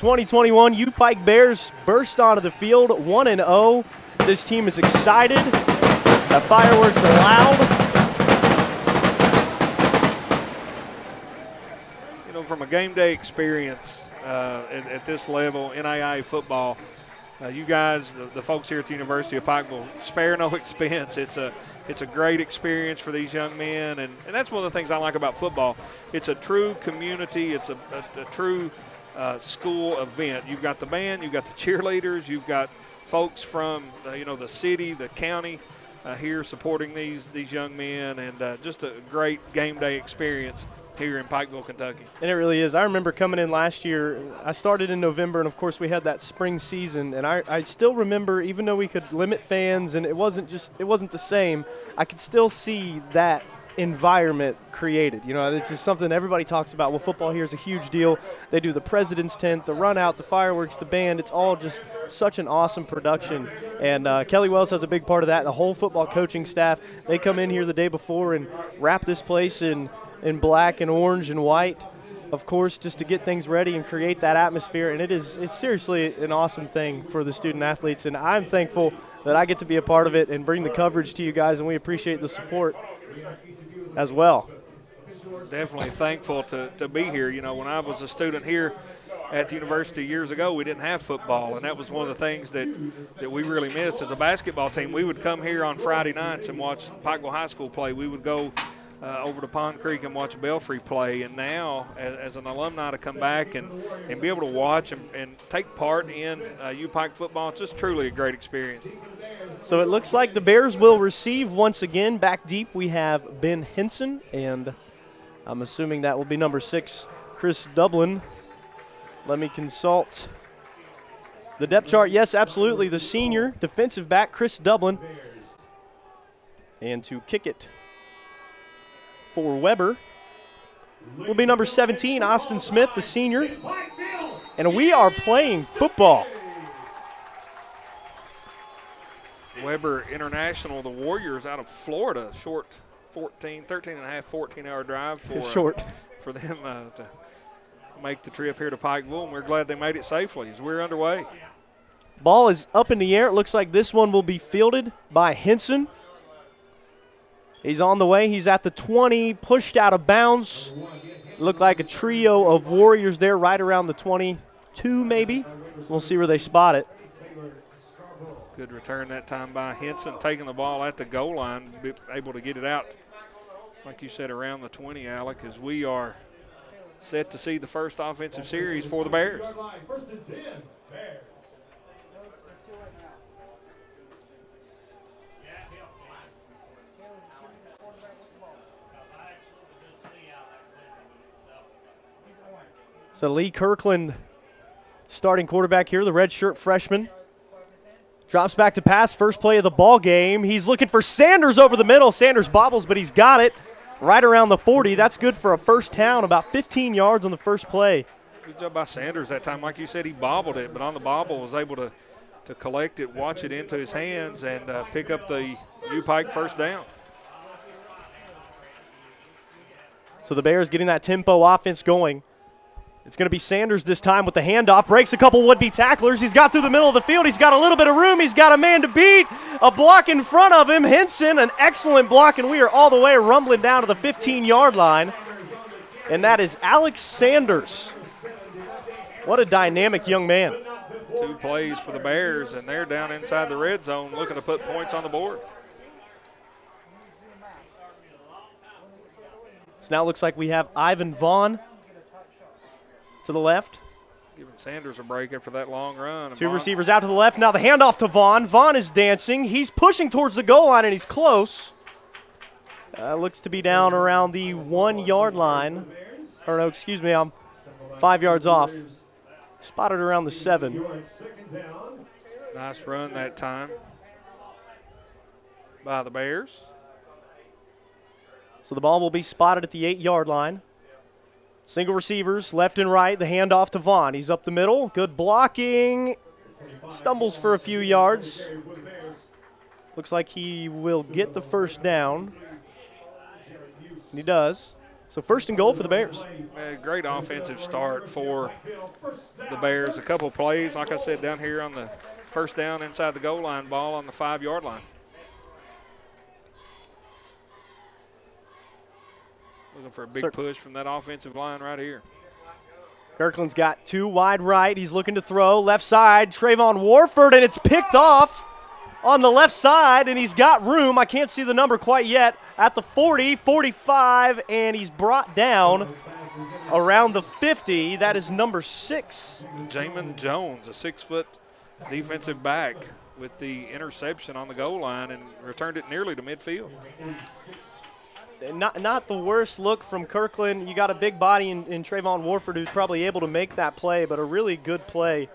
2021 UPIKE Bears burst onto the field 1-0. This team is excited. The fireworks are loud. You know, from a game day experience at this level, NAIA football, you guys, the folks here at the University of Pikeville, spare no expense. It's a great experience for these young men, and that's one of the things I like about football. It's a true community. It's a true school event. You've got the band, you've got the cheerleaders, you've got folks from the city, the county here supporting these young men, and just a great game day experience here in Pikeville, Kentucky. And it really is. I remember coming in last year. I started in November, and of course we had that spring season, and I still remember, even though we could limit fans and it wasn't the same, I could still see that environment created. You know, this is something everybody talks about. Well, football here is a huge deal. They do the president's tent, the run out, the fireworks, the band. It's all just such an awesome production. And Kelly Wells has a big part of that. The whole football coaching staff, they come in here the day before and wrap this place in black and orange and white, of course, just to get things ready and create that atmosphere. And it's seriously an awesome thing for the student athletes. And I'm thankful that I get to be a part of it and bring the coverage to you guys, and we appreciate the support as well. Definitely thankful to be here. You know, when I was a student here at the university years ago, we didn't have football, and that was one of the things that we really missed as a basketball team. We would come here on Friday nights and watch Pikeville High School play. We would go over to Pond Creek and watch Belfry play, and now as an alumni to come back and be able to watch and take part in UPIKE football, it's just truly a great experience. So it looks like the Bears will receive once again. Back deep we have Ben Henson, and I'm assuming that will be number 6, Chris Dublin. Let me consult the depth chart. Yes, absolutely, the senior defensive back, Chris Dublin. And to kick it for Weber will be number 17, Austin Smith, the senior. And we are playing football. Weber International, the Warriors out of Florida, short 13 and a half, 14-hour drive for them to make the trip here to Pikeville, and we're glad they made it safely as we're underway. Ball is up in the air. It looks like this one will be fielded by Henson. He's on the way. He's at the 20, pushed out of bounds. Looked like a trio of Warriors there right around the 22 maybe. We'll see where they spot it. Good return that time by Henson, taking the ball at the goal line, able to get it out, like you said, around the 20, Alec, as we are set to see the first offensive series for the Bears. So Lee Kirkland, starting quarterback here, the redshirt freshman. Drops back to pass, first play of the ball game. He's looking for Sanders over the middle. Sanders bobbles, but he's got it right around the 40. That's good for a first down, about 15 yards on the first play. Good job by Sanders that time. Like you said, he bobbled it, but on the bobble was able to collect it, watch it into his hands, and pick up the UPIKE first down. So the Bears getting that tempo offense going. It's going to be Sanders this time with the handoff. Breaks a couple would-be tacklers. He's got through the middle of the field. He's got a little bit of room. He's got a man to beat. A block in front of him. Henson, an excellent block, and we are all the way rumbling down to the 15-yard line. And that is Alex Sanders. What a dynamic young man. 2 plays for the Bears, and they're down inside the red zone looking to put points on the board. So now it looks like we have Ivan Vaughn to the left. Giving Sanders a break after that long run. 2 receivers out to the left. Now the handoff to Vaughn. Vaughn is dancing. He's pushing towards the goal line, and he's close. Looks to be down around the 1-yard line. Or no, excuse me, I'm 5 yards off. Spotted around the 7. Nice run that time by the Bears. So the ball will be spotted at the 8-yard line. Single receivers, left and right. The handoff to Vaughn. He's up the middle. Good blocking. Stumbles for a few yards. Looks like he will get the first down. And he does. So 1st and goal for the Bears. A great offensive start for the Bears. A couple plays, like I said, down here on the 1st down inside the goal line, ball on the 5-yard line. Looking for a big push from that offensive line right here. Kirkland's got 2 wide right. He's looking to throw left side. Trayvon Warford, and it's picked off on the left side, and he's got room. I can't see the number quite yet. At the 40, 45, and he's brought down around the 50. That is number 6. Jamin Jones, a 6-foot defensive back, with the interception on the goal line and returned it nearly to midfield. Not the worst look from Kirkland. You got a big body in Trayvon Warford who's probably able to make that play, but a really good play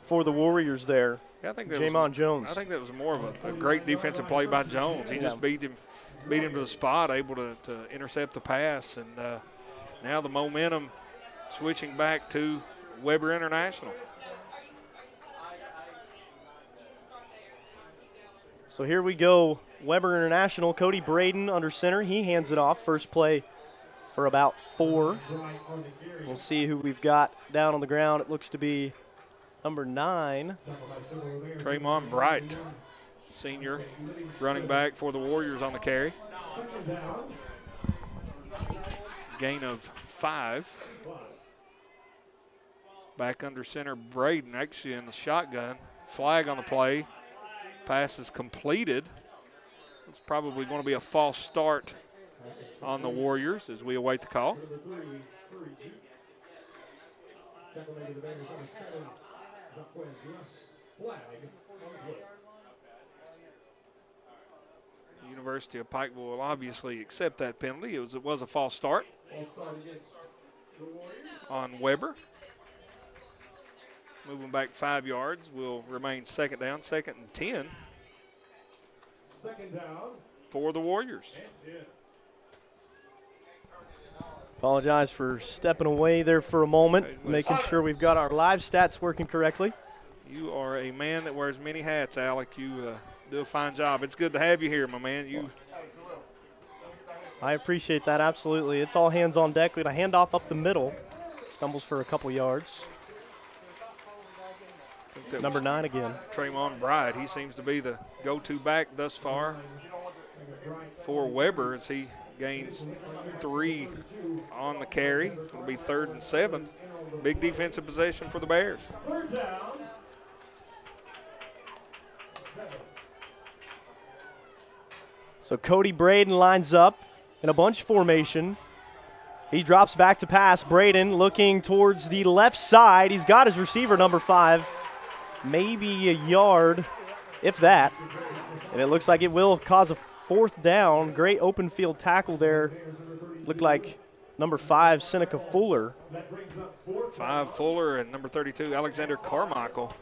for the Warriors there. Yeah, I think that Jamon Jones. I think that was more of a great defensive play by Jones. He just beat him to the spot, able to intercept the pass, and now the momentum switching back to Weber International. So here we go, Weber International. Cody Braden under center. He hands it off. First play for about 4. We'll see who we've got down on the ground. It looks to be number 9. Tremont Bright, senior running back for the Warriors on the carry. Gain of 5. Back under center, Braden actually in the shotgun. Flag on the play. Pass is completed. It's probably going to be a false start on the Warriors as we await the call. The University of Pikeville will obviously accept that penalty. It was a false start on Weber. Moving back 5 yards, will remain 2nd down, 2nd and 10 for the Warriors. Apologize for stepping away there for a moment, making sure we've got our live stats working correctly. You are a man that wears many hats, Alec. You do a fine job. It's good to have you here, my man. I appreciate that, absolutely. It's all hands on deck. We got a handoff up the middle. Stumbles for a couple yards. Number 9 again. Tremont Bright. He seems to be the go-to back thus far for Weber as he gains 3 on the carry. It's going to be 3rd and 7. Big defensive possession for the Bears. So Cody Braden lines up in a bunch formation. He drops back to pass. Braden looking towards the left side. He's got his receiver, number 5. Maybe a yard, if that. And it looks like it will cause a 4th down. Great open field tackle there. Looked like number 5, Seneca Fuller. 5 Fuller and number 32, Alexander Carmichael.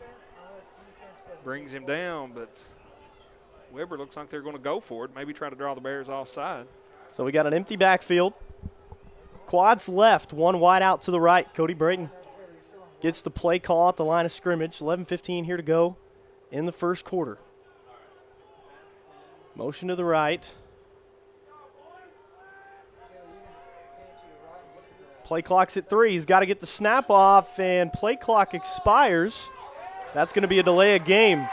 Brings him down, but Weber looks like they're going to go for it. Maybe try to draw the Bears offside. So we got an empty backfield. Quads left, 1 wide out to the right. Cody Braden gets the play call at the line of scrimmage. 11:15 here to go in the first quarter. Motion to the right. Play clock's at 3. He's got to get the snap off, and play clock expires. That's going to be a delay of game.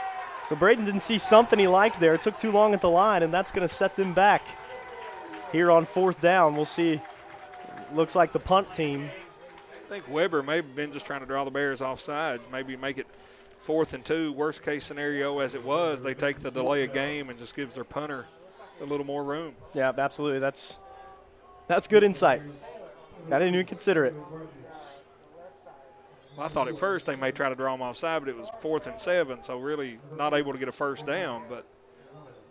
So Braden didn't see something he liked there. It took too long at the line, and that's going to set them back here on 4th down. We'll see. Looks like the punt team. I think Weber may have been just trying to draw the Bears offside, maybe make it 4th and 2. Worst case scenario as it was, they take the delay of game and just gives their punter a little more room. Yeah, absolutely. That's good insight. I didn't even consider it. Well, I thought at first they may try to draw them offside, but it was 4th and 7, so really not able to get a 1st down, but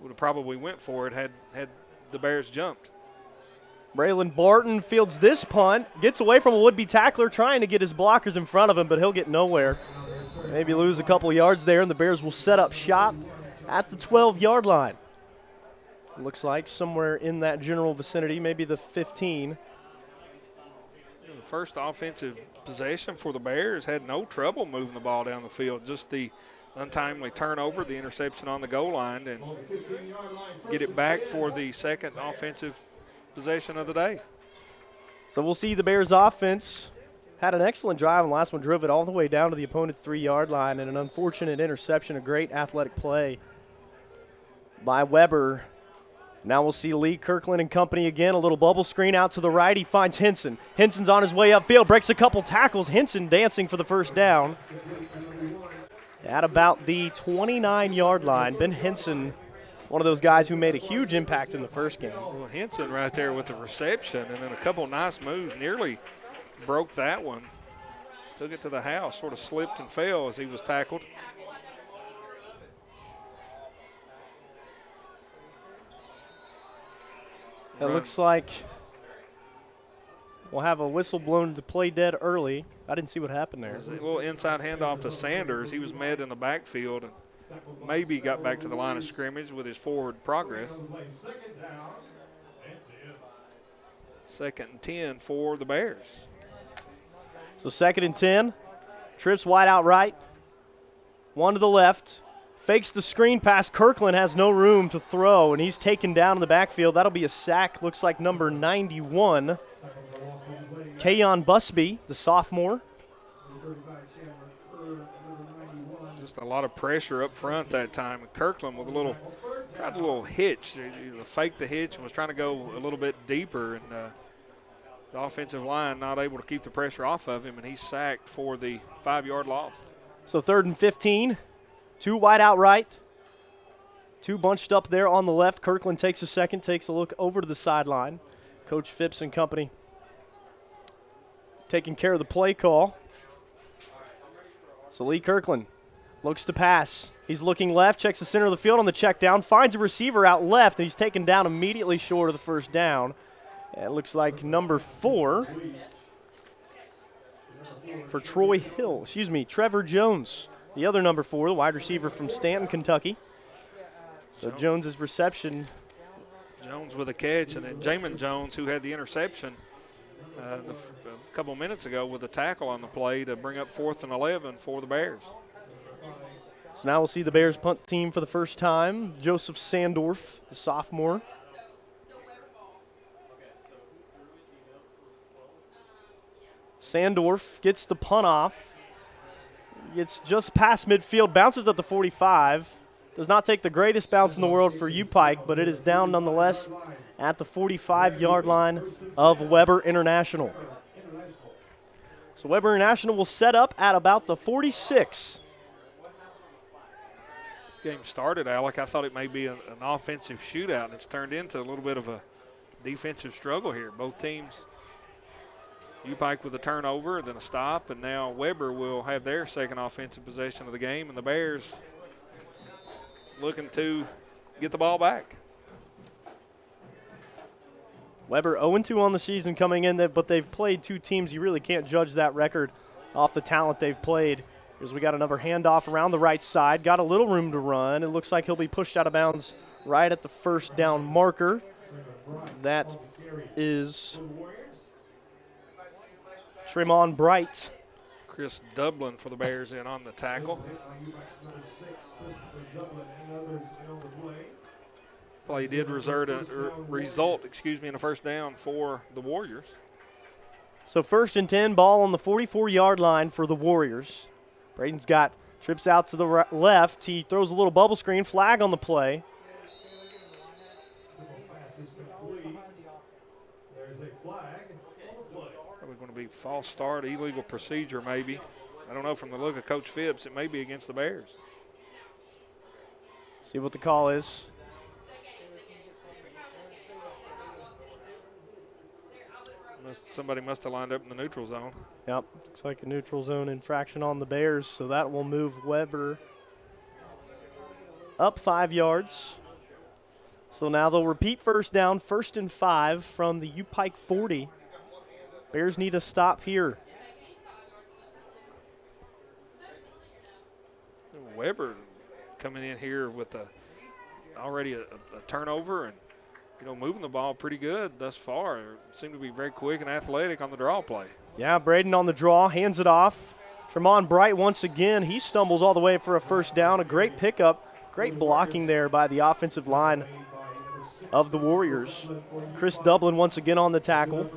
would have probably went for it had the Bears jumped. Braylon Barton fields this punt, gets away from a would-be tackler trying to get his blockers in front of him, but he'll get nowhere. Maybe lose a couple yards there, and the Bears will set up shop at the 12-yard line. Looks like somewhere in that general vicinity, maybe the 15. The first offensive possession for the Bears had no trouble moving the ball down the field, just the untimely turnover, the interception on the goal line, and get it back for the 2nd offensive possession of the day. So we'll see the Bears offense had an excellent drive, and the last one drove it all the way down to the opponent's 3-yard line, and an unfortunate interception, a great athletic play by Weber. Now we'll see Lee Kirkland and company again. A little bubble screen out to the right. He finds Henson. Henson's on his way upfield, breaks a couple tackles. Henson dancing for the first down. At about the 29-yard line, Ben Henson, one of those guys who made a huge impact in the first game. Well, Henson right there with the reception, and then a couple nice moves, nearly broke that one. Took it to the house, sort of slipped and fell as he was tackled. It looks like we'll have a whistle blown to play dead early. I didn't see what happened there. A little inside handoff to Sanders. He was met in the backfield and maybe got back to the line of scrimmage with his forward progress. 2nd and 10 for the Bears. So 2nd and 10. Trips wide out right. One to the left. Fakes the screen pass. Kirkland has no room to throw, and he's taken down in the backfield. That'll be a sack. Looks like number 91. Kayon Busby, the sophomore. Just a lot of pressure up front that time. Kirkland with tried a little hitch. He faked the hitch and was trying to go a little bit deeper, and the offensive line not able to keep the pressure off of him, and he's sacked for the 5-yard loss. So 3rd and 15. 2 wide out right. 2 bunched up there on the left. Kirkland takes a second, takes a look over to the sideline. Coach Phipps and company taking care of the play call. So Lee Kirkland looks to pass. He's looking left, checks the center of the field on the check down, finds a receiver out left, and he's taken down immediately short of the first down. And it looks like number 4 for Trevor Jones. The other number 4, the wide receiver from Stanton, Kentucky. So Jones's reception. Jones with a catch, and then Jamin Jones, who had the interception a couple minutes ago with a tackle on the play to bring up 4th and 11 for the Bears. So now we'll see the Bears punt team for the first time. Joseph Sandorf, the sophomore. Sandorf gets the punt off. Gets just past midfield, bounces up to 45. Does not take the greatest bounce in the world for UPIKE, but it is down nonetheless at the 45-yard line of Weber International. So Weber International will set up at about the 46. This game started, Alec. I thought it may be an offensive shootout, and it's turned into a little bit of a defensive struggle here. Both teams, UPIKE with a turnover, then a stop, and now Weber will have their second offensive possession of the game, and the Bears looking to get the ball back. Weber 0-2 on the season coming in, but they've played 2 teams. You really can't judge that record off the talent they've played. As we got another handoff around the right side, got a little room to run. It looks like he'll be pushed out of bounds right at the first down marker. That is Tremont Bright. Chris Dublin for the Bears in on the tackle. Play did result in a first down for the Warriors. So 1st and 10, ball on the 44-yard line for the Warriors. Braden's got trips out to the left. He throws a little bubble screen, flag on the play. Probably going to be false start, illegal procedure maybe. I don't know, from the look of Coach Phipps, it may be against the Bears. See what the call is. Somebody must have lined up in the neutral zone. Yep, looks like a neutral zone infraction on the Bears, so that will move Weber up 5 yards. So now they'll repeat first down, 1st and 5 from the UPIKE 40. Bears need a stop here. Weber coming in here with already a turnover and moving the ball pretty good thus far. Seem to be very quick and athletic on the draw play. Yeah, Braden on the draw, hands it off. Tremont Bright once again, he stumbles all the way for a first down. A great pickup, great blocking there by the offensive line of the Warriors. Chris Dublin once again on the tackle.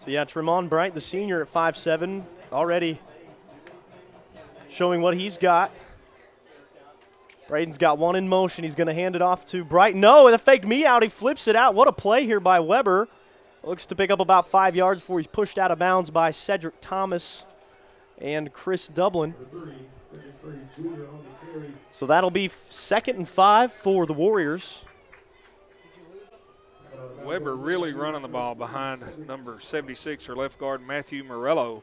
So, yeah, Tremont Bright, the senior at 5'7", already showing what he's got. Braden's got one in motion. He's going to hand it off to Bright. No, the faked me out. He flips it out. What a play here by Weber. Looks to pick up about 5 yards before he's pushed out of bounds by Cedric Thomas and Chris Dublin. So that'll be 2nd and 5 for the Warriors. Weber really running the ball behind number 76 or left guard Matthew Morello.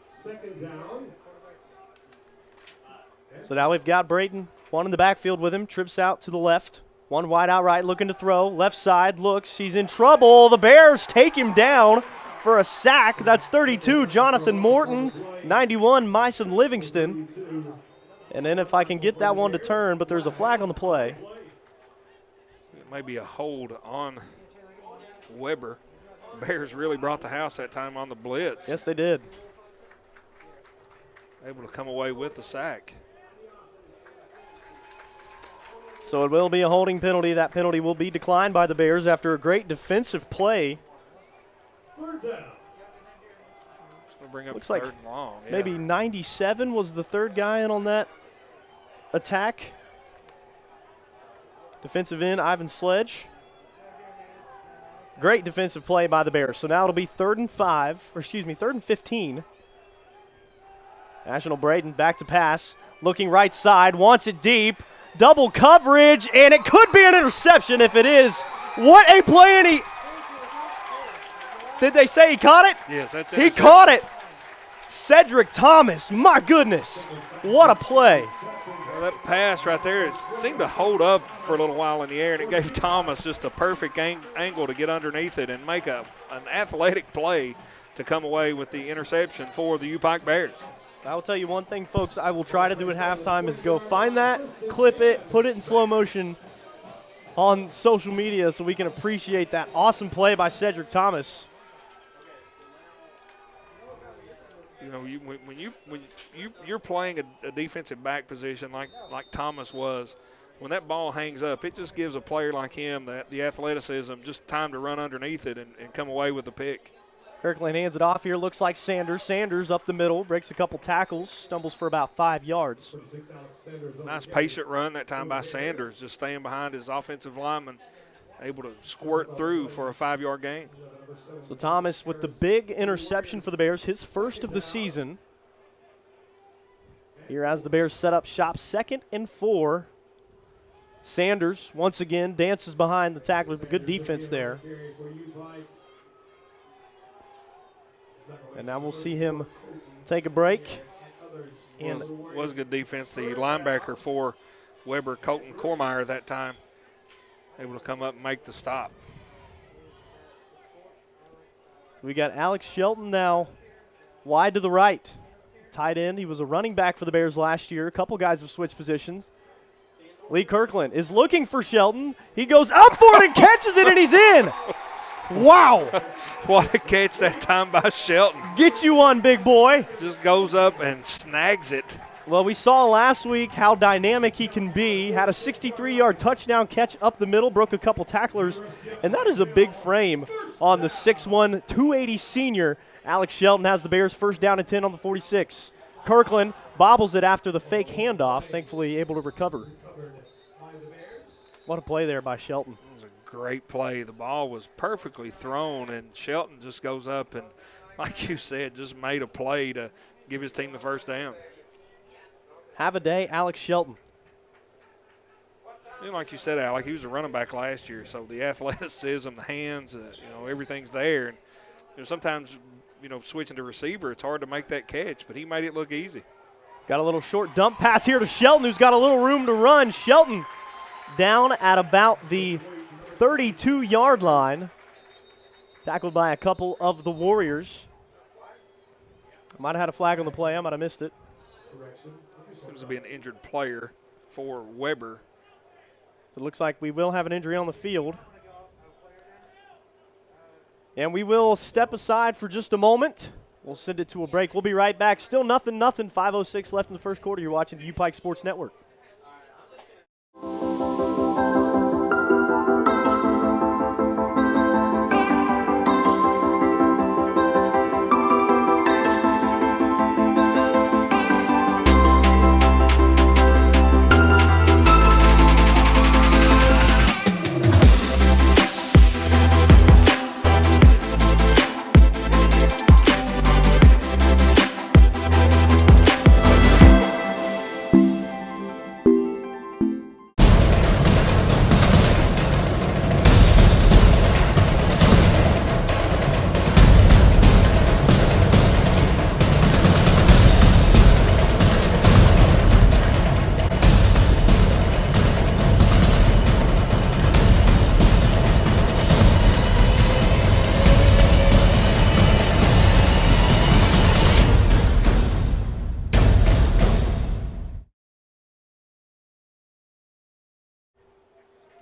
So now we've got Brayton, one in the backfield with him, trips out to the left. One wide out right, looking to throw. Left side, looks, he's in trouble. The Bears take him down for a sack. That's 32, Jonathan Morton. 91, Myson Livingston. And then if I can get that one to turn, but there's a flag on the play. It may be a hold on Weber. Bears really brought the house that time on the blitz. Yes, they did. Able to come away with the sack. So it will be a holding penalty. That penalty will be declined by the Bears after a great defensive play. It's going to bring up Looks third like and long. Yeah. maybe 97 was the third guy in on that attack. Defensive end, Ivan Sledge. Great defensive play by the Bears. So now it'll be 3rd and 15. National Braden back to pass. Looking right side, wants it deep. Double coverage, and it could be an interception. If it is, what a play. And did they say he caught it? Yes, that's it. He caught it. Cedric Thomas, my goodness. What a play. Well, that pass right there, it seemed to hold up for a little while in the air, and it gave Thomas just a perfect angle to get underneath it and make an athletic play to come away with the interception for the UPIKE Bears. I will tell you one thing, folks, I will try to do at halftime is go find that, clip it, put it in slow motion on social media so we can appreciate that awesome play by Cedric Thomas. You know, when you're playing a defensive back position like Thomas was, when that ball hangs up, it just gives a player like him the athleticism, just time to run underneath it and come away with the pick. Kirkland hands it off here. Looks like Sanders. Sanders up the middle, breaks a couple tackles, stumbles for about 5 yards. Nice patient run that time by Sanders, just staying behind his offensive lineman, able to squirt through for a 5-yard gain. So Thomas with the big interception for the Bears, his first of the season. Here as the Bears set up shop, 2nd and 4. Sanders once again dances behind the tackler, but good defense there. And now we'll see him take a break. And was good defense. The linebacker for Weber, Colton Cormeyer, that time, able to come up and make the stop. we got Alex Shelton now wide to the right. Tight end. He was a running back for the Bears last year. A couple guys have switched positions. Lee Kirkland is looking for Shelton. He goes up for it and catches it, and he's in. Wow. What a catch that time by Shelton. Get you one, big boy. Just goes up and snags it. Well, we saw last week how dynamic he can be. Had a 63-yard touchdown catch up the middle, broke a couple tacklers, and that is a big frame on the 6'1", 280 senior. Alex Shelton has the Bears first down and 10 on the 46. Kirkland bobbles it after the fake handoff, thankfully able to recover. What a play there by Shelton. It was a great play. The ball was perfectly thrown, and Shelton just goes up and, like you said, just made a play to give his team the first down. Have a day, Alex Shelton. You know, like you said, Alec, he was a running back last year, so the athleticism, the hands, everything's there. And sometimes, switching to receiver, it's hard to make that catch, but he made it look easy. Got a little short dump pass here to Shelton, who's got a little room to run. Shelton down at about the 32-yard line, tackled by a couple of the Warriors. Might have had a flag on the play. I might have missed it. Seems to be an injured player for Weber. So it looks like we will have an injury on the field. And we will step aside for just a moment. We'll send it to a break. We'll be right back. Still nothing. 5:06 left in the first quarter. You're watching the UPIKE Sports Network.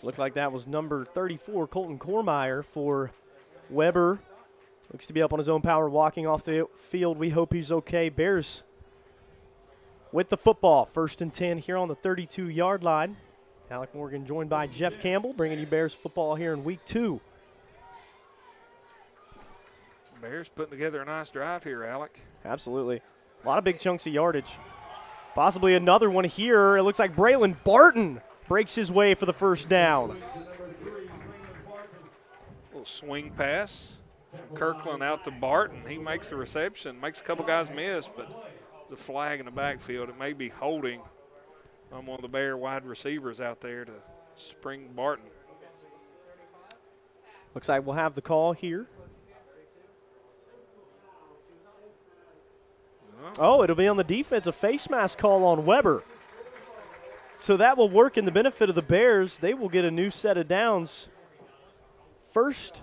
Looked like that was number 34, Colton Kormeyer for Weber. Looks to be up on his own power, walking off the field. We hope he's okay. Bears with the football. 1st and 10 here on the 32-yard line. Alec Morgan joined by Jeff Campbell, bringing you Bears football here in week 2. Bears putting together a nice drive here, Alec. Absolutely. A lot of big chunks of yardage. Possibly another one here. It looks like Braylon Barton breaks his way for the first down. Little swing pass from Kirkland out to Barton. He makes the reception, makes a couple guys miss, but the flag in the backfield. It may be holding on one of the Bear wide receivers out there to spring Barton. Looks like we'll have the call here. Oh, it'll be on the defensive face mask call on Weber. So that will work in the benefit of the Bears. They will get a new set of downs. First,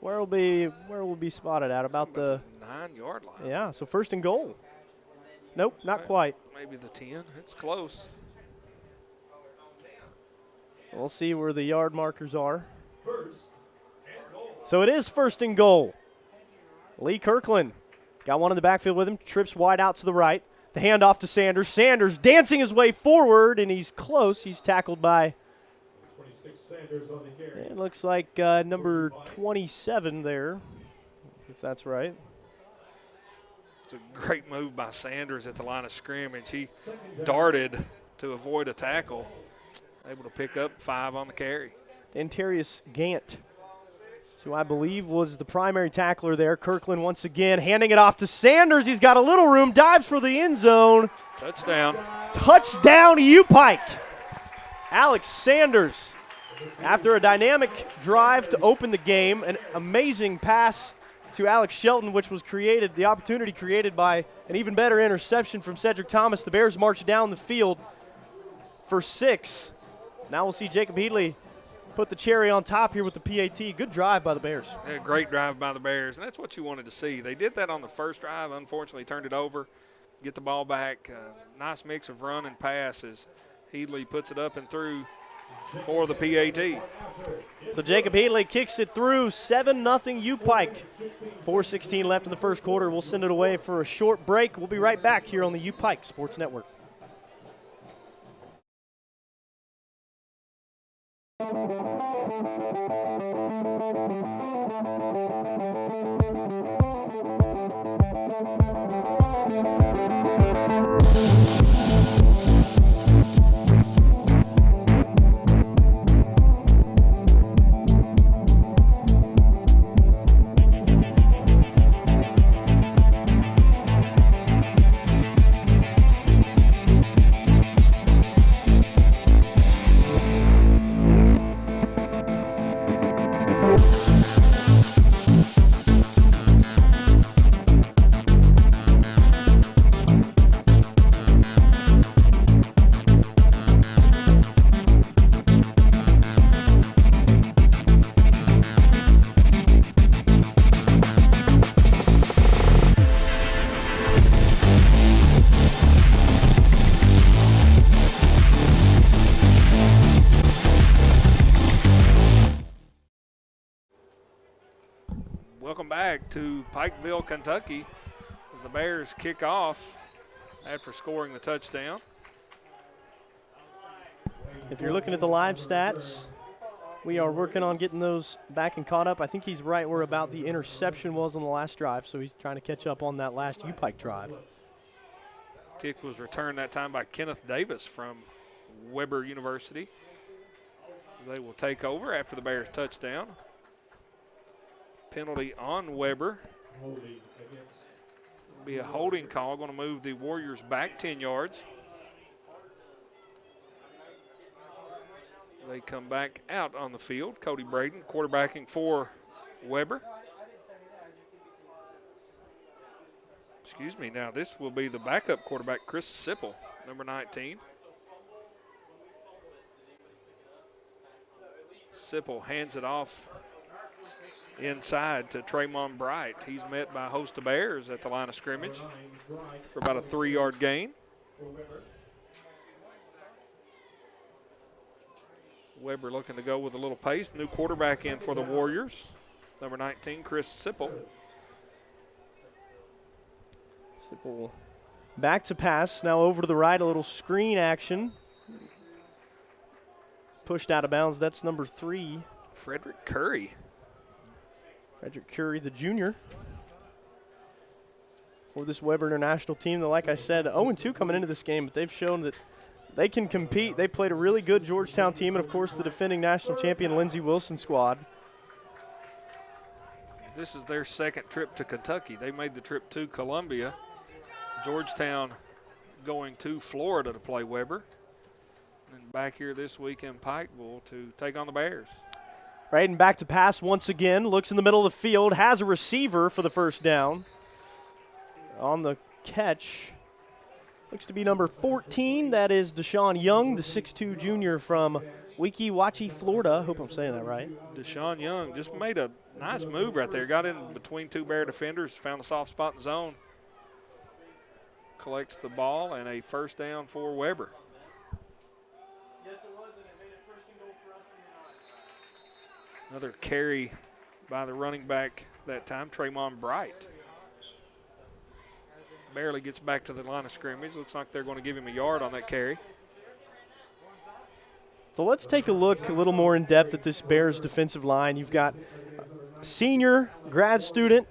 where will be spotted at? About the 9-yard line. Yeah, so 1st and goal. Nope, not quite. Maybe the 10. It's close. We'll see where the yard markers are. So it is 1st and goal. Lee Kirkland got one in the backfield with him, trips wide out to the right. The handoff to Sanders. Sanders dancing his way forward, and he's close. He's tackled by, 26 Sanders on the carry. it looks like number 27 there, if that's right. It's a great move by Sanders at the line of scrimmage. He darted to avoid a tackle, able to pick up 5 on the carry. Dantarius Gant, who I believe was the primary tackler there. Kirkland once again handing it off to Sanders. He's got a little room, dives for the end zone. Touchdown. Touchdown, UPIKE. Alex Sanders, after a dynamic drive to open the game, an amazing pass to Alex Shelton, which was the opportunity created by an even better interception from Cedric Thomas. The Bears march down the field for 6. Now we'll see Jacob Headley put the cherry on top here with the PAT. Good drive by the Bears. Yeah, great drive by the Bears, and that's what you wanted to see. They did that on the first drive, unfortunately turned it over, get the ball back. Nice mix of run and pass as Headley puts it up and through for the PAT. So Jacob Headley kicks it through, 7-0 UPIKE. 4:16 left in the first quarter. We'll send it away for a short break. We'll be right back here on the UPIKE Sports Network. Welcome back to Pikeville, Kentucky, as the Bears kick off after scoring the touchdown. If you're looking at the live stats, we are working on getting those back and caught up. I think he's right where about the interception was on the last drive, so he's trying to catch up on that last UPIKE drive. Kick was returned that time by Kenneth Davis from Weber University. They will take over after the Bears touchdown. Penalty on Weber. It'll be a holding call, going to move the Warriors back 10 yards. They come back out on the field. Cody Braden quarterbacking for Weber. Excuse me, now this will be the backup quarterback, Chris Sipple, number 19. Sipple hands it off inside to Tremont Bright. He's met by a host of Bears at the line of scrimmage for about a 3-yard gain. Weber looking to go with a little pace. New quarterback in for the Warriors, number 19, Chris Sipple. Sipple back to pass. Now over to the right, a little screen action. Pushed out of bounds. That's number 3. Frederick Curry. Frederick Curry, the junior, for this Weber International team that, like I said, 0-2 coming into this game, but they've shown that they can compete. They played a really good Georgetown team and, of course, the defending national champion Lindsey Wilson squad. This is their second trip to Kentucky. They made the trip to Columbia. Georgetown going to Florida to play Weber. And back here this week in Pikeville to take on the Bears. Braden back to pass once again. Looks in the middle of the field. Has a receiver for the first down. On the catch, looks to be number 14. That is Deshaun Young, the 6'2 junior from Weeki Florida. Hope I'm saying that right. Deshaun Young just made a nice move right there. Got in between 2 Bear defenders, found the soft spot in the zone. Collects the ball, and a first down for Weber. Yes, it was, and it made it first and goal for us from the 9. Another carry by the running back that time, Tremont Bright. Barely gets back to the line of scrimmage. Looks like they're going to give him a yard on that carry. So let's take a look a little more in depth at this Bears defensive line. You've got senior grad student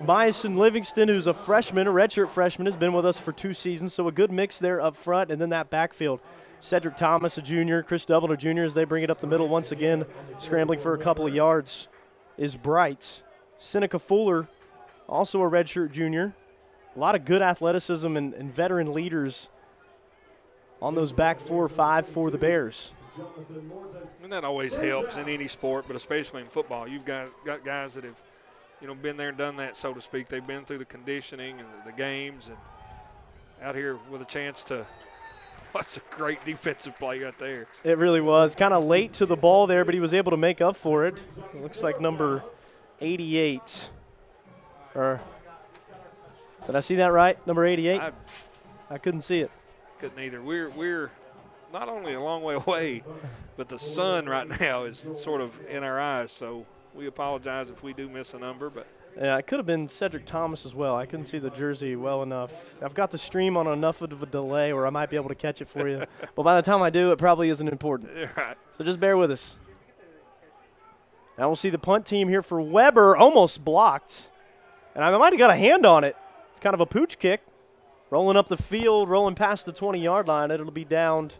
Myson Livingston, who's a freshman, a redshirt freshman, has been with us for 2 seasons, so a good mix there up front, and then that backfield. Cedric Thomas, a junior, Chris Dublin, a junior, as they bring it up the middle once again, scrambling for a couple of yards, is Bright. Seneca Fuller, also a redshirt junior. A lot of good athleticism and veteran leaders on those back 4 or 5 for the Bears. And that always helps in any sport, but especially in football. You've got guys that have, been there and done that, so to speak. They've been through the conditioning and the games, and out here with a chance to – that's a great defensive play right there. It really was. Kind of late to the ball there, but he was able to make up for it. It looks like number 88. Or did I see that right? Number 88? I couldn't see it. Couldn't either. We're not only a long way away, but the sun right now is sort of in our eyes, so we apologize if we do miss a number. But yeah, it could have been Cedric Thomas as well. I couldn't see the jersey well enough. I've got the stream on enough of a delay where I might be able to catch it for you. But by the time I do, it probably isn't important. right. So just bear with us. Now we'll see the punt team here for Weber, almost blocked. And I might have got a hand on it. It's kind of a pooch kick. Rolling up the field, rolling past the 20-yard line. It'll be downed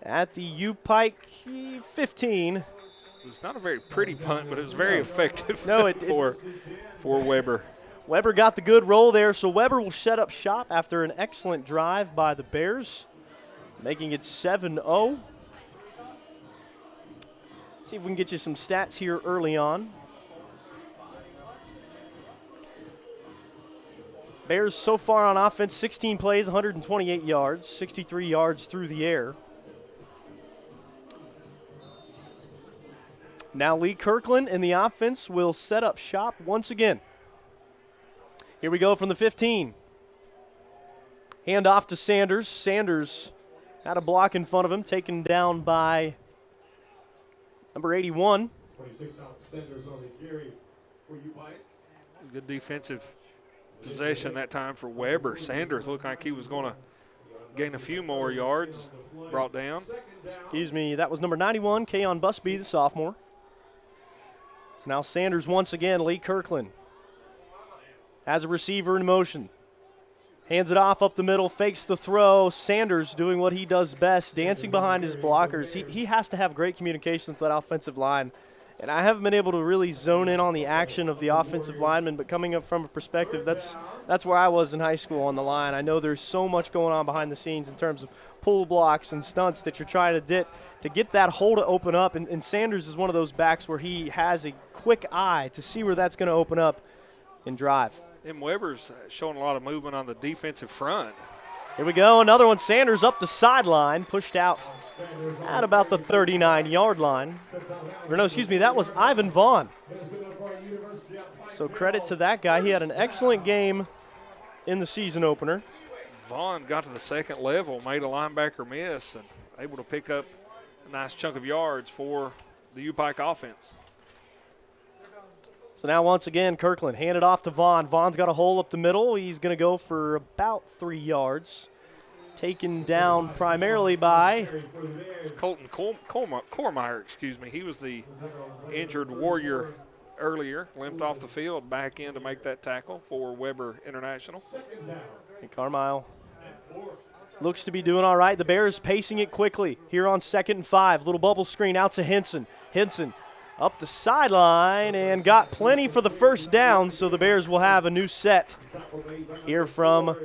at the UPIKE 15. It was not a very pretty punt, but it was very effective for Weber. Weber got the good roll there, so Weber will set up shop after an excellent drive by the Bears, making it 7-0. See if we can get you some stats here early on. Bears so far on offense, 16 plays, 128 yards, 63 yards through the air. Now Lee Kirkland in the offense will set up shop once again. Here we go from the 15. Hand off to Sanders. Sanders had a block in front of him, taken down by number 81. 26 out Sanders on the carry for UPIKE. Good defensive possession that time for Weber. Sanders looked like he was going to gain a few more yards. Brought down. Excuse me, that was number 91, Keon Busby, the sophomore. So now Sanders once again, Lee Kirkland has a receiver in motion. Hands it off up the middle, fakes the throw. Sanders doing what he does best, dancing behind his blockers. He has to have great communication with that offensive line. And I haven't been able to really zone in on the action of the offensive lineman, but coming up from a perspective, that's where I was in high school on the line. I know there's so much going on behind the scenes in terms of pull blocks and stunts that you're trying to get that hole to open up. And Sanders is one of those backs where he has a quick eye to see where that's going to open up and drive. And Weber's showing a lot of movement on the defensive front. Here we go, another one. Sanders up the sideline, pushed out at about the 39-yard line. Or no, excuse me, that was Ivan Vaughn. So credit to that guy. He had an excellent game in the season opener. Vaughn got to the second level, made a linebacker miss, and able to pick up a nice chunk of yards for the UPIKE offense. So now once again, Kirkland handed off to Vaughn. Vaughn's got a hole up the middle. He's going to go for about 3 yards. Taken down primarily by Colton Cormeyer, excuse me. He was the injured Warrior earlier, limped off the field, back in to make that tackle for Weber International. and Carmile. Looks to be doing all right. The Bears pacing it quickly here on 2nd and 5. Little bubble screen out to Henson. Henson up the sideline and got plenty for the first down, so the Bears will have a new set here from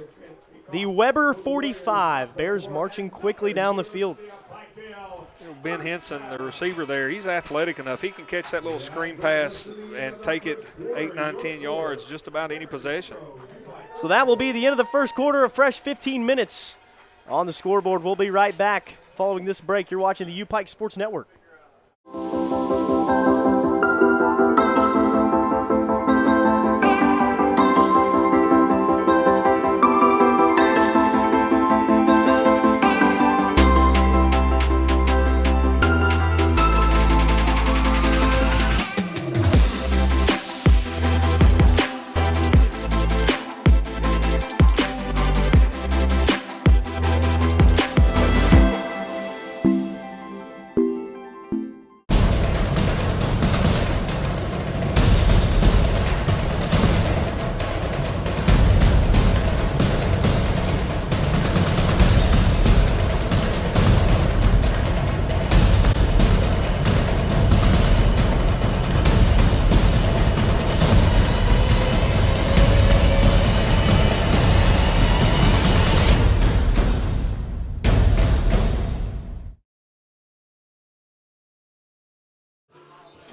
the Weber 45. Bears marching quickly down the field. Ben Henson, the receiver there, he's athletic enough. He can catch that little screen pass and take it 8, 9, 10 yards just about any possession. So that will be the end of the first quarter, a fresh 15 minutes on the scoreboard. We'll be right back following this break. You're watching the UPIKE Sports Network.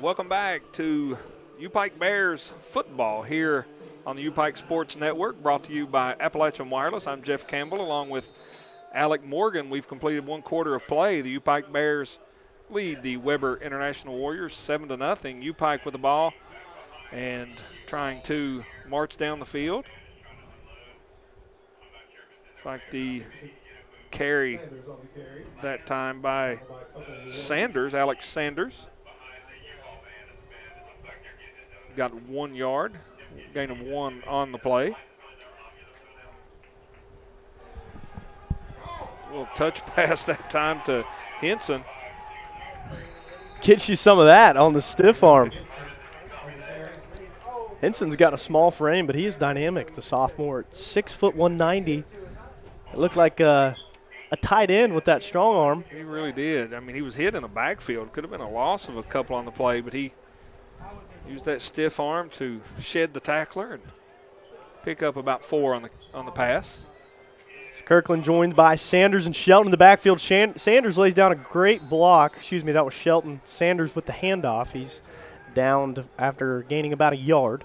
Welcome back to UPIKE Bears football here on the UPIKE Sports Network, brought to you by Appalachian Wireless. I'm Jeff Campbell along with Alec Morgan. We've completed 1 quarter of play. The UPIKE Bears lead the Weber International Warriors 7-0. UPIKE with the ball and trying to march down the field. It's like the carry that time by Sanders, Alex Sanders. Got 1 yard, gain of 1 on the play. A little touch pass that time to Henson. Gets you some of that on the stiff arm. Henson's got a small frame, but he is dynamic, the sophomore. 6 foot 190. It looked like a tight end with that strong arm. He really did. I mean, he was hit in the backfield. Could have been a loss of a couple on the play, but he used that stiff arm to shed the tackler and pick up about 4 on the pass. Kirkland joined by Sanders and Shelton in the backfield. Sanders lays down a great block. Excuse me, that was Shelton. Sanders with the handoff. He's downed after gaining about 1 yard.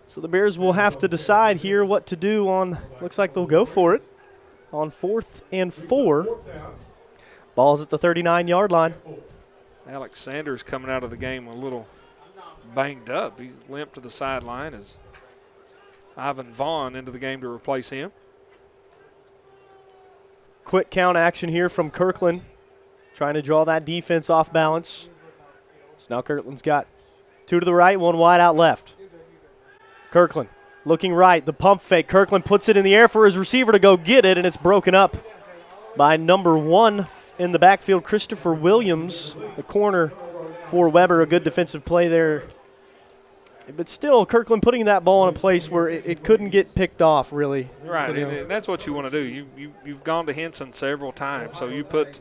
So the Bears will have to decide here what to do on, looks like they'll go for it, on 4th and 4. Ball's at the 39-yard line. Alex Sanders coming out of the game a little banged up. He limped to the sideline as Ivan Vaughn into the game to replace him. Quick count action here from Kirkland, trying to draw that defense off balance. So now Kirkland's got 2 to the right, 1 wide out left. Kirkland looking right, the pump fake. Kirkland puts it in the air for his receiver to go get it, and it's broken up by number 1 in the backfield, Christopher Williams, the corner for Weber. A good defensive play there. But still, Kirkland putting that ball in a place where it couldn't get picked off, really. Right, and that's what you want to do. You've gone to Henson several times, so you put,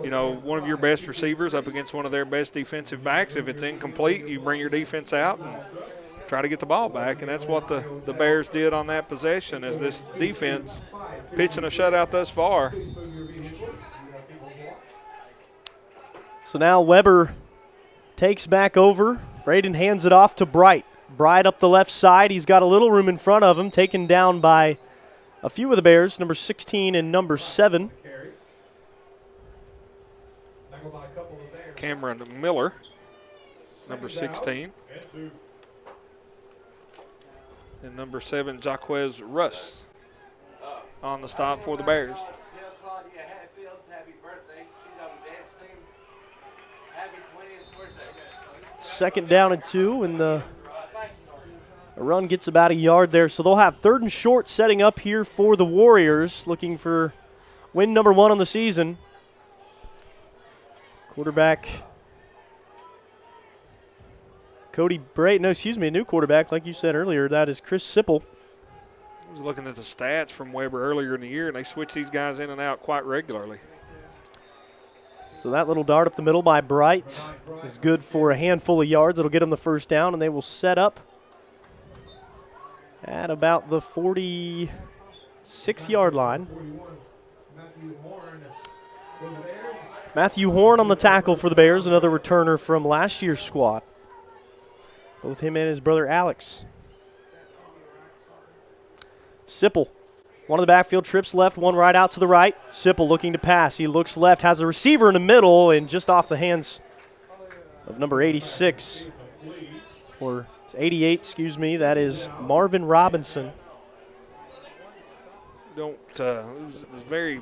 one of your best receivers up against one of their best defensive backs. If it's incomplete, you bring your defense out and try to get the ball back, and that's what the Bears did on that possession, as this defense pitching a shutout thus far. So now Weber takes back over. Braden hands it off to Bright. Bright up the left side. He's got a little room in front of him, taken down by a few of the Bears, number 16 and number 7. Cameron Miller, number 16. And number 7, Jaquez Russ on the stop for the Bears. 2nd down and 2, and the run gets about a yard there. So they'll have 3rd and short setting up here for the Warriors, looking for win number 1 on the season. Quarterback Cody Bray, new quarterback, like you said earlier. That is Chris Sipple. I was looking at the stats from Weber earlier in the year, and they switch these guys in and out quite regularly. So that little dart up the middle by Bright is good for a handful of yards. It'll get them the 1st down, and they will set up at about the 46-yard line. Matthew Horn on the tackle for the Bears, another returner from last year's squad. Both him and his brother Alex. Sipple, one of the backfield trips left, one right out to the right. Sipple looking to pass. He looks left, has a receiver in the middle, and just off the hands of number 86, or 88, excuse me, that is Marvin Robinson. It was a very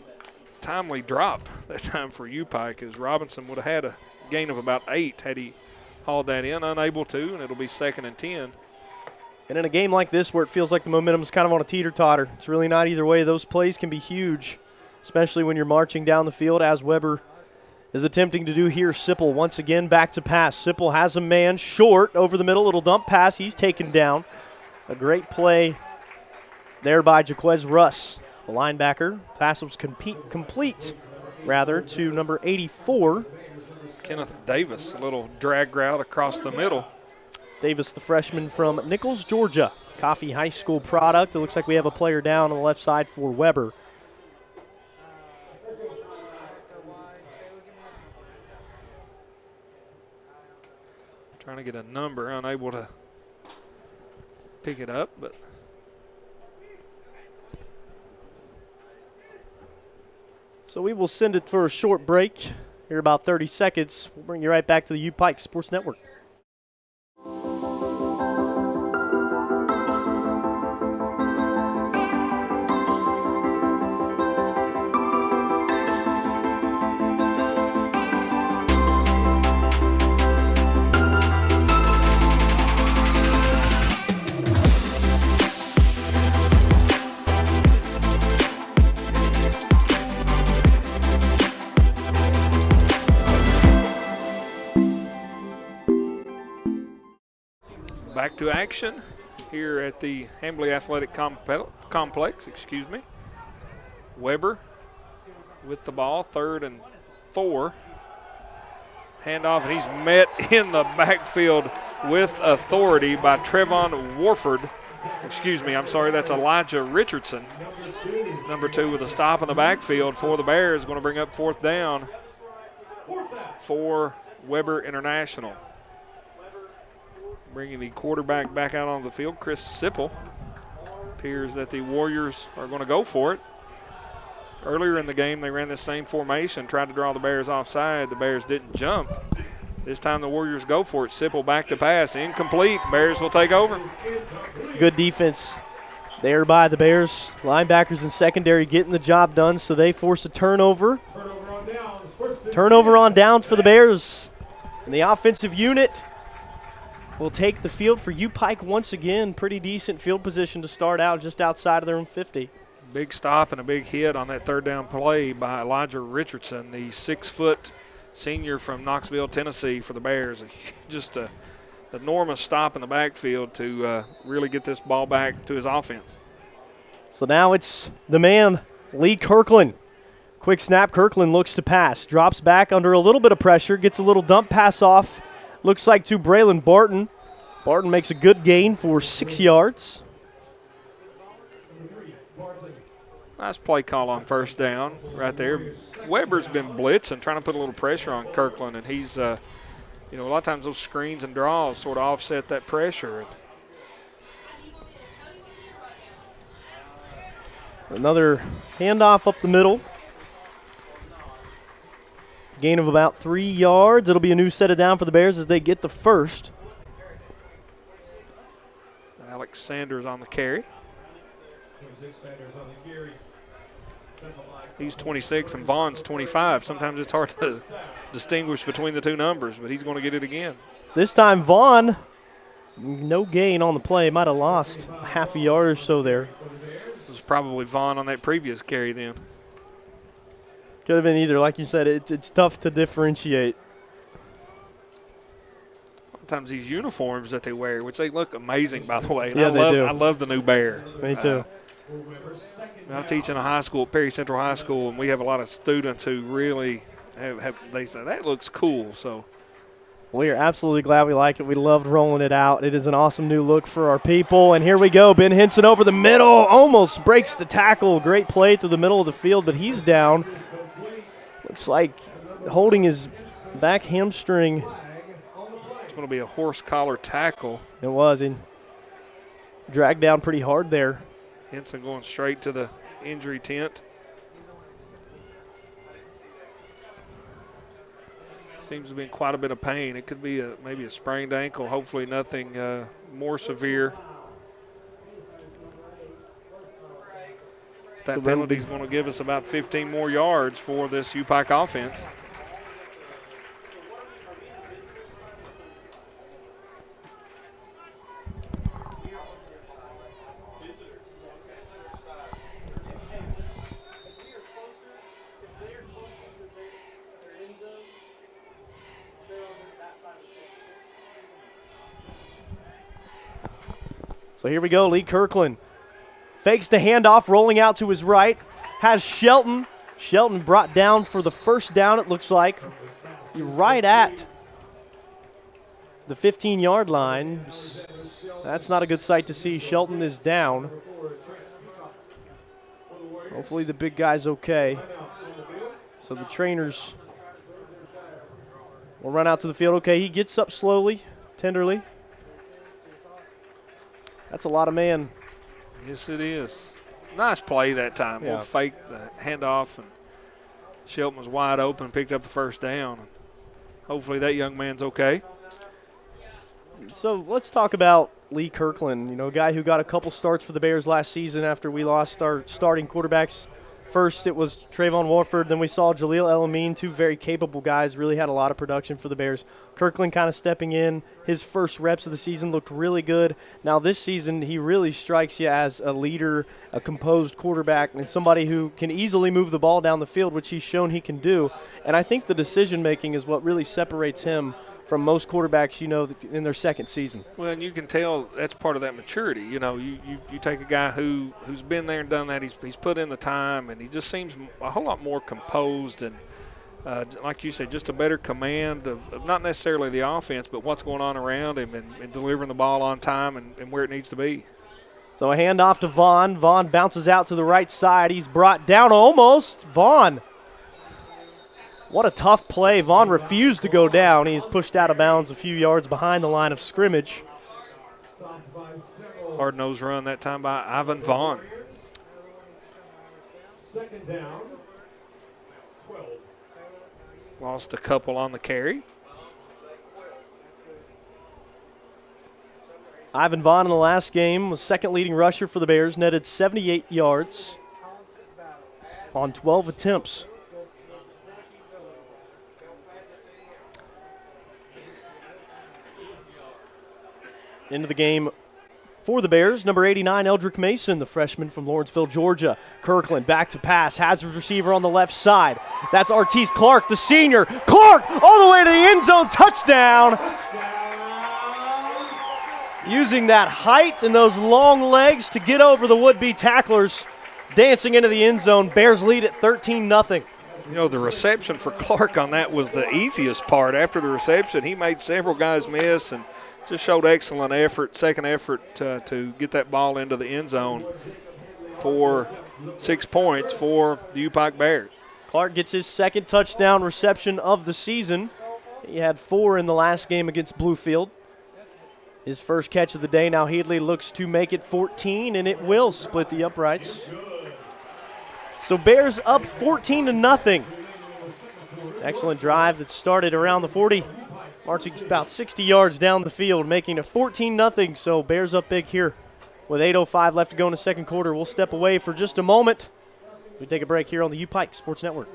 timely drop that time for UPIKE, as Robinson would have had a gain of about 8 had he hauled that in, unable to, and it'll be 2nd and 10. And in a game like this where it feels like the momentum's kind of on a teeter-totter, it's really not either way. Those plays can be huge, especially when you're marching down the field, as Weber is attempting to do here. Sipple once again back to pass. Sipple has a man short over the middle, little dump pass. He's taken down. A great play there by Jaquez Russ, the linebacker. Pass was complete to number 84. Kenneth Davis, a little drag route across the middle. Davis, the freshman from Nichols, Georgia. Coffee High School product. It looks like we have a player down on the left side for Weber. Trying to get a number, unable to pick it up, but so we will send it for a short break. Here about 30 seconds. We'll bring you right back to the UPIKE Sports Network. back to action here at the Hambly Athletic Complex. Weber with the ball, 3rd and 4. Handoff, and he's met in the backfield with authority by Trevon Warford. That's Elijah Richardson. Number 2 with a stop in the backfield for the Bears, going to bring up 4th down for Weber International. Bringing the quarterback back out on the field, Chris Sipple. Appears that the Warriors are going to go for it. Earlier in the game, they ran the same formation, tried to draw the Bears offside. The Bears didn't jump. This time the Warriors go for it. Sipple back to pass, incomplete. Bears will take over. Good defense there by the Bears. Linebackers and secondary getting the job done, so they force a turnover. Turnover on downs for the Bears. And the offensive unit will take the field for UPIKE once again. Pretty decent field position to start out, just outside of their own 50. Big stop and a big hit on that 3rd down play by Elijah Richardson, the 6-foot senior from Knoxville, Tennessee for the Bears. Just an enormous stop in the backfield to really get this ball back to his offense. So now it's the man, Lee Kirkland. Quick snap, Kirkland looks to pass, drops back under a little bit of pressure, gets a little dump pass off. Looks like to Braylon Barton. Barton makes a good gain for 6 yards. Nice play call on 1st down right there. Weber's been blitzing, trying to put a little pressure on Kirkland, and he's, a lot of times those screens and draws sort of offset that pressure. Another handoff up the middle. Gain of about 3 yards. It'll be a new set of down for the Bears as they get the 1st. Alex Sanders on the carry. He's 26 and Vaughn's 25. Sometimes it's hard to distinguish between the two numbers, but he's going to get it again. This time Vaughn, no gain on the play. Might have lost half a yard or so there. It was probably Vaughn on that previous carry then. Could have been either. Like you said, it's tough to differentiate. Sometimes these uniforms that they wear, which they look amazing, by the way. Yeah, they do. I love the new Bear. Me too. I teach in a high school, Perry Central High School, and we have a lot of students who really they say, that looks cool. So We are absolutely glad we like it. We loved rolling it out. It is an awesome new look for our people. And here we go. Ben Henson over the middle. Almost breaks the tackle. Great play through the middle of the field, but he's down. Looks like holding his back hamstring. it's going to be a horse collar tackle. It was. And dragged down pretty hard there. Henson going straight to the injury tent. Seems to be in quite a bit of pain. It could be maybe a sprained ankle. Hopefully nothing more severe. That penalty is going to give us about 15 more yards for this UPIKE offense. So here we go, Lee Kirkland. Fakes the handoff, rolling out to his right. Has Shelton. Shelton brought down for the first down, it looks like. Right at the 15-yard line. That's not a good sight to see. Shelton is down. Hopefully the big guy's okay. So the trainers will run out to the field. Okay, he gets up slowly, tenderly. That's a lot of man. Yes, it is. Nice play that time. Yeah. We'll fake the handoff, and Shelton was wide open, picked up the first down. Hopefully that young man's okay. So let's talk about Lee Kirkland, a guy who got a couple starts for the Bears last season after we lost our starting quarterbacks. First, it was Trayvon Warford. Then we saw Jaleel El-Amin, two very capable guys, really had a lot of production for the Bears. Kirkland kind of stepping in. His first reps of the season looked really good. Now this season, he really strikes you as a leader, a composed quarterback, and somebody who can easily move the ball down the field, which he's shown he can do. And I think the decision-making is what really separates him from most quarterbacks, in their second season. Well, and you can tell that's part of that maturity. You take a guy who's been there and done that. He's put in the time, and he just seems a whole lot more composed and, like you said, just a better command of not necessarily the offense, but what's going on around him and delivering the ball on time and where it needs to be. So a handoff to Vaughn. Vaughn bounces out to the right side. He's brought down almost. Vaughn. What a tough play. Vaughn refused to go down. He's pushed out of bounds a few yards behind the line of scrimmage. Hard-nosed run that time by Ivan Vaughn. Second down, 12. Lost a couple on the carry. Ivan Vaughn in the last game was second leading rusher for the Bears, netted 78 yards on 12 attempts. Into the game for the Bears, number 89, Eldrick Mason, the freshman from Lawrenceville, Georgia. Kirkland back to pass, has his receiver on the left side. That's Artise Clark, the senior. Clark all the way to the end zone, touchdown. Using that height and those long legs to get over the would-be tacklers, dancing into the end zone. Bears lead at 13-0. The reception for Clark on that was the easiest part. After the reception, he made several guys miss and just showed excellent effort, second effort to get that ball into the end zone for 6 points for the UPIKE Bears. Clark gets his second touchdown reception of the season. He had 4 in the last game against Bluefield. His first catch of the day. Now Headley looks to make it 14, and it will split the uprights. So Bears up 14-0. Excellent drive that started around the 40. Marching about 60 yards down the field, making it 14-0. So Bears up big here with 8:05 left to go in the second quarter. We'll step away for just a moment. We take a break here on the UPIKE Sports Network.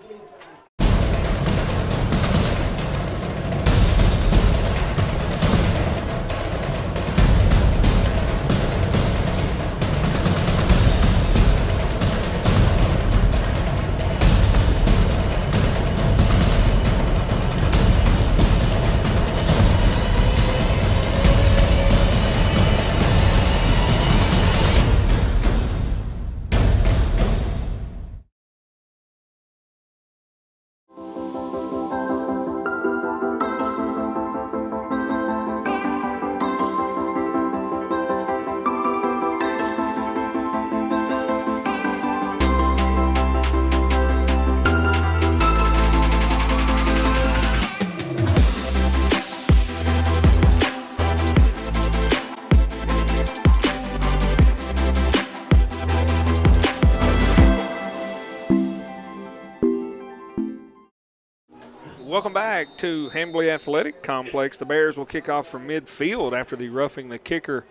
Welcome back to Hambly Athletic Complex. The Bears will kick off from midfield after the roughing the kicker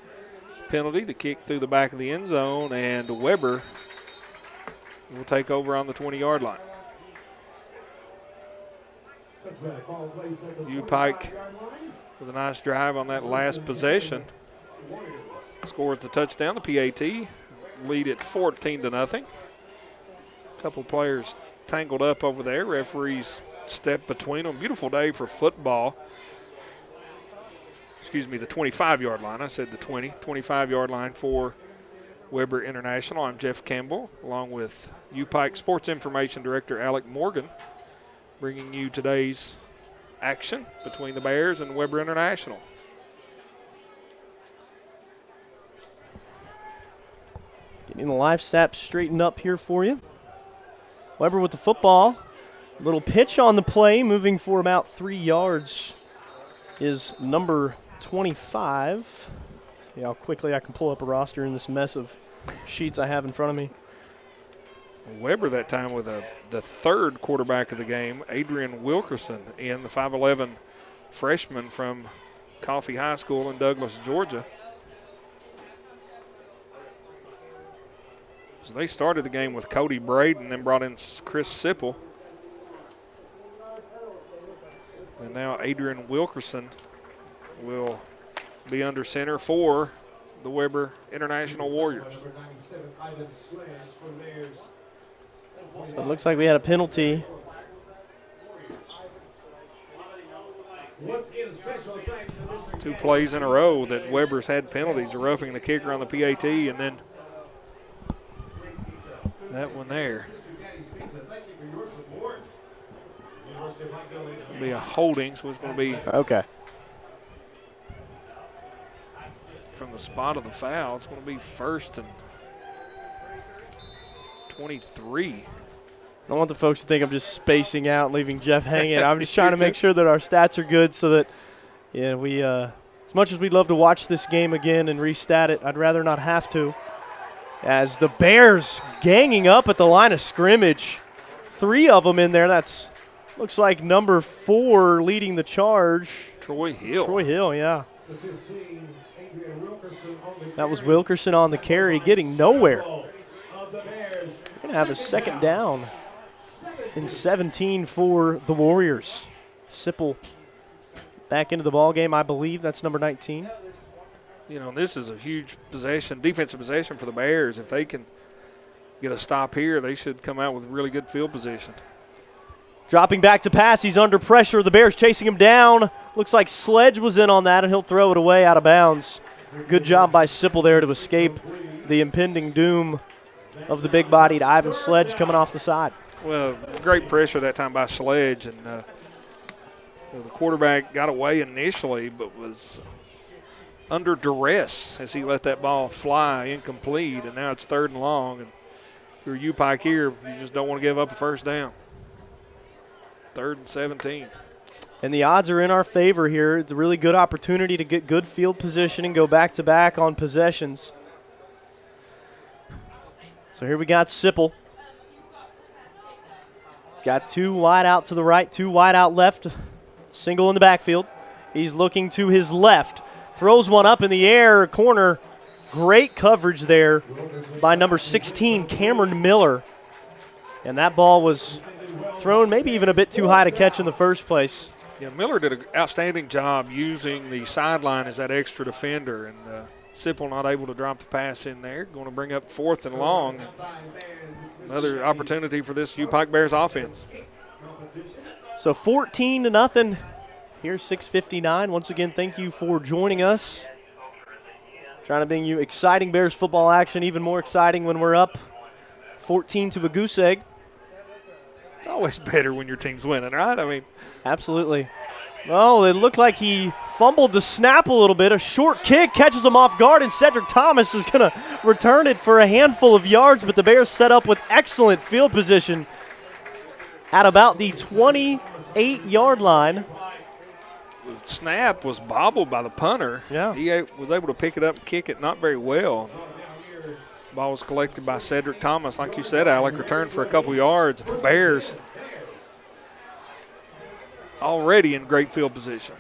penalty, the kick through the back of the end zone, and Weber will take over on the 20-yard line. UPIKE with a nice drive on that last possession. Scores the touchdown, the PAT. Lead at 14-0. A couple players tangled up over there. Referees step between them. Beautiful day for football. Excuse me, the 25-yard line. I said the 25-yard line for Weber International. I'm Jeff Campbell, along with UPIKE Sports Information Director Alec Morgan, bringing you today's action between the Bears and Weber International. Getting the live stats straightened up here for you. Weber with the football. Little pitch on the play, moving for about 3 yards is number 25. Yeah, how quickly I can pull up a roster in this mess of sheets I have in front of me. Weber that time with the third quarterback of the game, Adrian Wilkerson, in the 5'11 freshman from Coffee High School in Douglas, Georgia. So they started the game with Cody Braden, then brought in Chris Sipple. And now Adrian Wilkerson will be under center for the Weber International Warriors. So it looks like we had a penalty. Two plays in a row that Weber's had penalties, roughing the kicker on the PAT, and then that one there. It'll be a holding, so it's going to be okay. From the spot of the foul. It's going to be 1st and 23. I don't want the folks to think I'm just spacing out and leaving Jeff hanging. I'm just trying to make sure that our stats are good so that, yeah, we, as much as we'd love to watch this game again and restat it, I'd rather not have to. As the Bears ganging up at the line of scrimmage. 3 of them in there. That's looks like number 4 leading the charge. Troy Hill. Troy Hill, yeah. That was Wilkerson on the carry, getting nowhere. Going to have a second down in 17 for the Warriors. Sipple back into the ball game, I believe. That's number 19. You know, this is a huge possession, defensive possession for the Bears. If they can get a stop here, they should come out with really good field position. Dropping back to pass, he's under pressure. The Bears chasing him down. Looks like Sledge was in on that, and he'll throw it away out of bounds. Good job by Sipple there to escape the impending doom of the big-bodied Ivan Sledge coming off the side. Well, great pressure that time by Sledge, and the quarterback got away initially but was under duress as he let that ball fly incomplete, and now it's 3rd and long. And if you're UPIKE here, you just don't want to give up a first down. 3rd and 17. And the odds are in our favor here. It's a really good opportunity to get good field position and go back-to-back on possessions. So here we got Sipple. He's got 2 wide out to the right, 2 wide out left, single in the backfield. He's looking to his left. Throws one up in the air, corner. Great coverage there by number 16, Cameron Miller. And that ball was thrown maybe even a bit too high to catch in the first place. Yeah, Miller did an outstanding job using the sideline as that extra defender, and Sipple not able to drop the pass in there. Going to bring up 4th and long. Another opportunity for this UPIKE Bears offense. So 14-0. Here's 6:59. Once again, thank you for joining us. Trying to bring you exciting Bears football action, even more exciting when we're up 14 to a goose egg. It's always better when your team's winning, right? I mean, absolutely. Well, it looked like he fumbled the snap a little bit. A short kick catches him off guard, and Cedric Thomas is going to return it for a handful of yards, but the Bears set up with excellent field position at about the 28-yard line. The snap was bobbled by the punter. Yeah. He was able to pick it up and kick it not very well. Ball was collected by Cedric Thomas. Like you said, Alec, returned for a couple yards. The Bears already in great field position.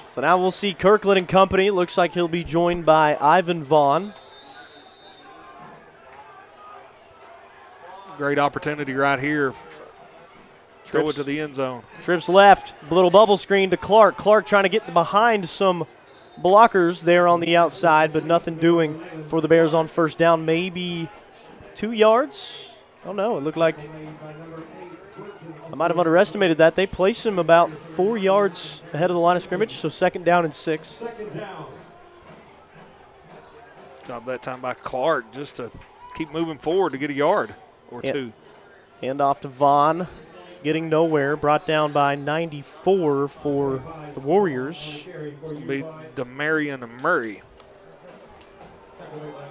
So now we'll see Kirkland and company. Looks like he'll be joined by Ivan Vaughn. Great opportunity right here. Throw it to the end zone. Trips left, little bubble screen to Clark. Clark trying to get behind some blockers there on the outside, but nothing doing for the Bears on first down. Maybe 2 yards? I don't know. It looked like I might have underestimated that. They placed him about 4 yards ahead of the line of scrimmage, so 2nd down and 6. Job that time by Clark just to keep moving forward to get a yard or two. Hand off to Vaughn. Getting nowhere, brought down by 94 for the Warriors. It's going to be Demarion Murray,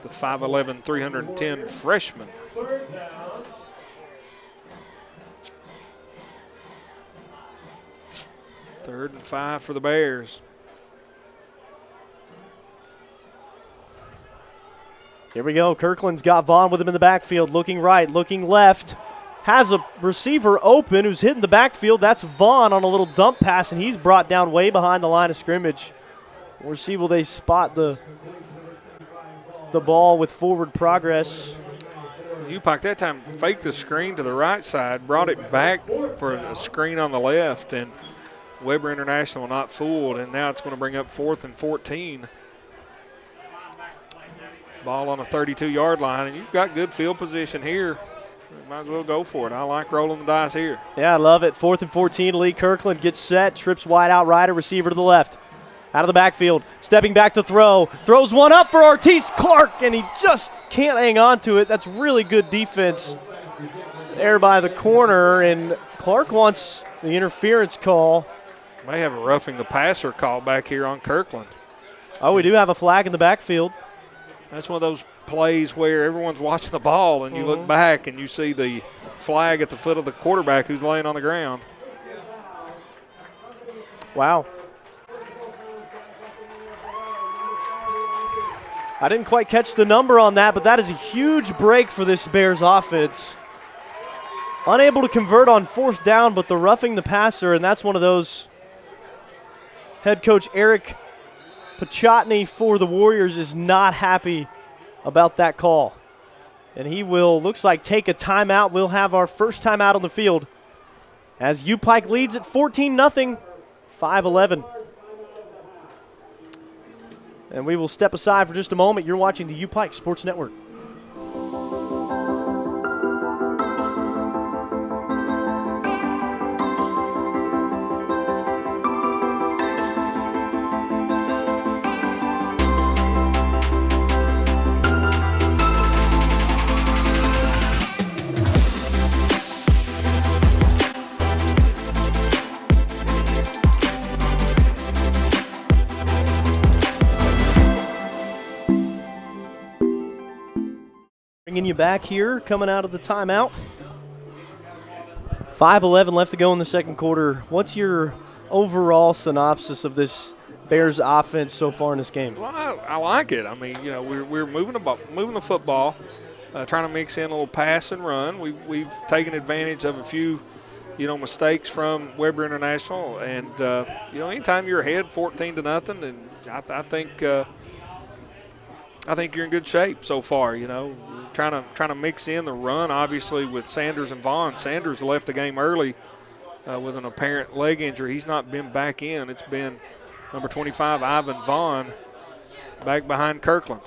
the 5'11", 310 freshman. Third and 5 for the Bears. Here we go. Kirkland's got Vaughn with him in the backfield, looking right, looking left. Has a receiver open who's hitting the backfield. That's Vaughn on a little dump pass, and he's brought down way behind the line of scrimmage. We'll see, will they spot the ball with forward progress. UPIKE that time faked the screen to the right side, brought it back for a screen on the left, and Weber International not fooled, and now it's going to bring up 4th and 14. Ball on a 32-yard line, and you've got good field position here. Might as well go for it. I like rolling the dice here. Yeah, I love it. 4th and 14. Lee Kirkland gets set, trips wide out right, a receiver to the left. Out of the backfield, stepping back to throw. Throws one up for Ortiz Clark, and he just can't hang on to it. That's really good defense there by the corner, and Clark wants the interference call. May have a roughing the passer call back here on Kirkland. Oh, we do have a flag in the backfield. That's one of those plays where everyone's watching the ball and you look back and you see the flag at the foot of the quarterback who's laying on the ground. Wow. I didn't quite catch the number on that, but that is a huge break for this Bears offense. Unable to convert on 4th down, but the roughing the passer, and that's one of those. Head coach Eric Pachotny for the Warriors is not happy about that call. And he will, looks like, take a timeout. We'll have our first timeout on the field as UPIKE leads at 14-0, 5-11. And we will step aside for just a moment. You're watching the UPIKE Sports Network. Bringing you back here, coming out of the timeout. 5:11 left to go in the second quarter. What's your overall synopsis of this Bears offense so far in this game? Well, I like it. I mean, you know, we're moving the football, trying to mix in a little pass and run. We've taken advantage of a few, you know, mistakes from Weber International, and you know, anytime you're ahead 14-0, and I think you're in good shape so far. You know, trying to mix in the run, obviously, with Sanders and Vaughn. Sanders left the game early with an apparent leg injury. He's not been back in. It's been number 25, Ivan Vaughn, back behind Kirkland.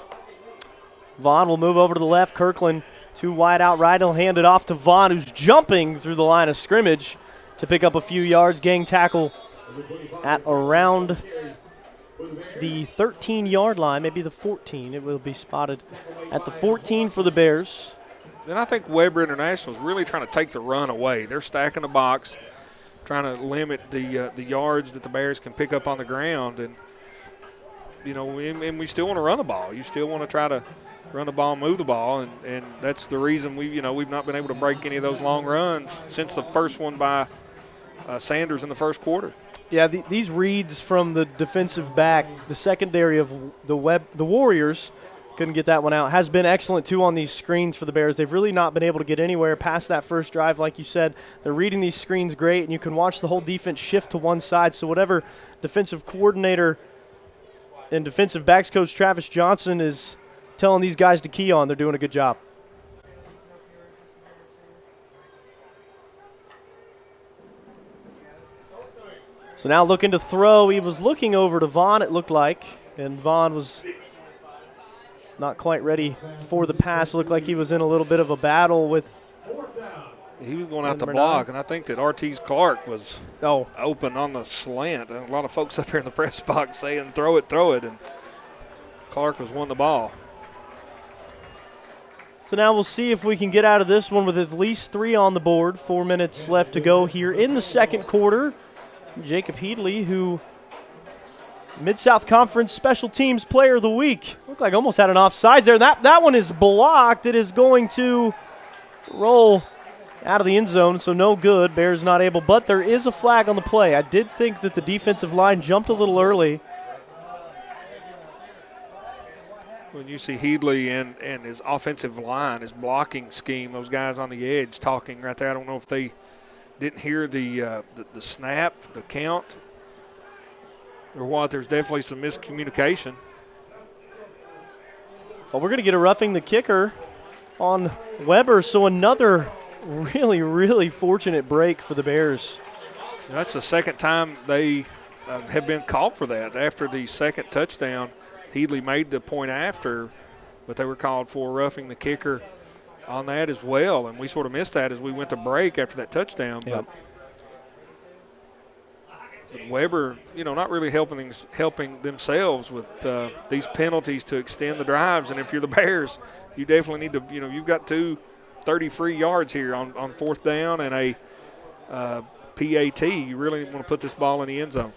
Vaughn will move over to the left. Kirkland too wide out right. He'll hand it off to Vaughn, who's jumping through the line of scrimmage to pick up a few yards. Gang tackle at around the 13-yard line, maybe the 14. It will be spotted at the 14 for the Bears. Then I think Weber International is really trying to take the run away. They're stacking the box, trying to limit the yards that the Bears can pick up on the ground. And, you know, and we still want to run the ball. You still want to try to run the ball, move the ball, and that's the reason we've not been able to break any of those long runs since the first one by Sanders in the first quarter. Yeah, these reads from the defensive back, the secondary of the Warriors, Couldn't get that one out. Has been excellent, too, on these screens for the Bears. They've really not been able to get anywhere past that first drive. Like you said, they're reading these screens great, and you can watch the whole defense shift to one side. So whatever defensive coordinator and defensive backs coach Travis Johnson is telling these guys to key on, they're doing a good job. So now looking to throw. He was looking over to Vaughn, it looked like, and Vaughn was not quite ready for the pass. It looked like he was in a little bit of a battle with. He was going out the block, and I think that Ortiz Clark was open on the slant. A lot of folks up here in the press box saying, throw it, and Clark was won the ball. So now we'll see if we can get out of this one with at least 3 on the board. 4 minutes left to go here in the second quarter. Jacob Headley, who Mid-South Conference Special Teams Player of the Week. Looked like almost had an offsides there. That one is blocked. It is going to roll out of the end zone, so no good. Bears not able, but there is a flag on the play. I did think that the defensive line jumped a little early. When you see Headley and his offensive line, his blocking scheme, those guys on the edge talking right there, I don't know if they didn't hear the snap, the count, or what. There's definitely some miscommunication. Well, we're going to get a roughing the kicker on Weber, so another really, really fortunate break for the Bears. That's the second time they have been called for that. After the second touchdown, Headley made the point after, but they were called for roughing the kicker on that as well, and we sort of missed that as we went to break after that touchdown. Yep. But Weber, not really helping themselves with these penalties to extend the drives. And if you're the Bears, you definitely need to, you've got 2 30-free yards here on fourth down and a PAT. You really want to put this ball in the end zone.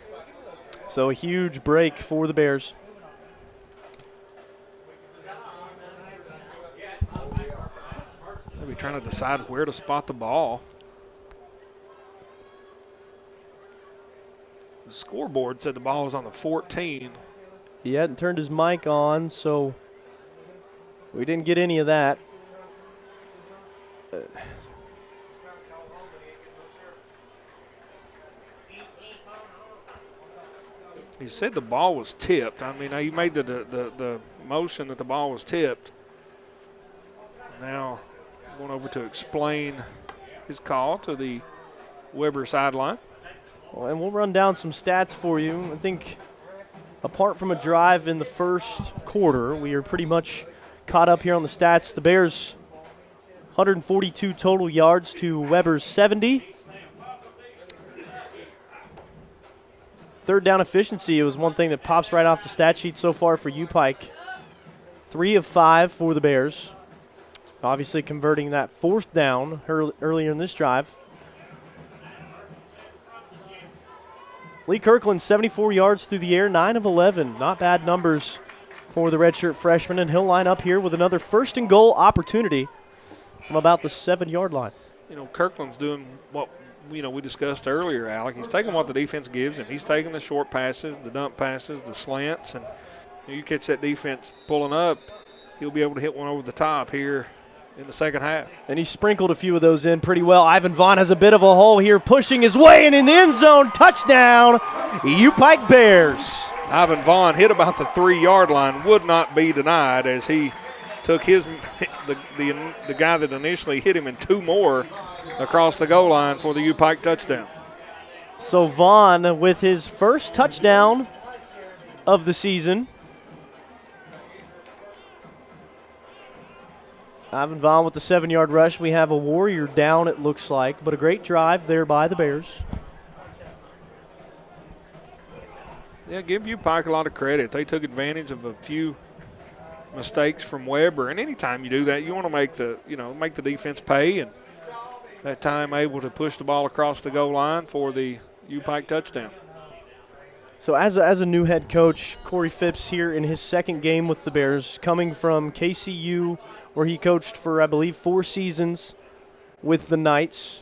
So a huge break for the Bears. Maybe trying to decide where to spot the ball. The scoreboard said the ball was on the 14. He hadn't turned his mic on, so we didn't get any of that. He said the ball was tipped. I mean, he made the motion that the ball was tipped. Now going over to explain his call to the Weber sideline. Well, and we'll run down some stats for you. I think apart from a drive in the first quarter, we are pretty much caught up here on the stats. The Bears, 142 total yards to Weber's 70. Third down efficiency, it was one thing that pops right off the stat sheet so far for UPIKE. 3 of 5 for the Bears. Obviously converting that fourth down earlier in this drive. Lee Kirkland, 74 yards through the air, 9 of 11. Not bad numbers for the redshirt freshman, and he'll line up here with another first and goal opportunity from about the 7-yard line. Kirkland's doing what we discussed earlier, Alec. He's taking what the defense gives him. He's taking the short passes, the dump passes, the slants, and you catch that defense pulling up, he'll be able to hit one over the top here in the second half. And he sprinkled a few of those in pretty well. Ivan Vaughn has a bit of a hole here, pushing his way in the end zone. Touchdown, UPIKE Bears. Ivan Vaughn hit about the 3-yard line, would not be denied, as he took the guy that initially hit him and 2 more across the goal line for the UPIKE touchdown. So Vaughn with his first touchdown of the season. Ivan Vaughn with the 7-yard rush. We have a Warrior down, it looks like, but a great drive there by the Bears. Yeah, give UPIKE a lot of credit. They took advantage of a few mistakes from Weber, and anytime you do that, you want to make the defense pay, and that time able to push the ball across the goal line for the UPIKE touchdown. So as a new head coach, Corey Phipps here in his second game with the Bears, coming from KCU, where he coached for, I believe, 4 seasons with the Knights.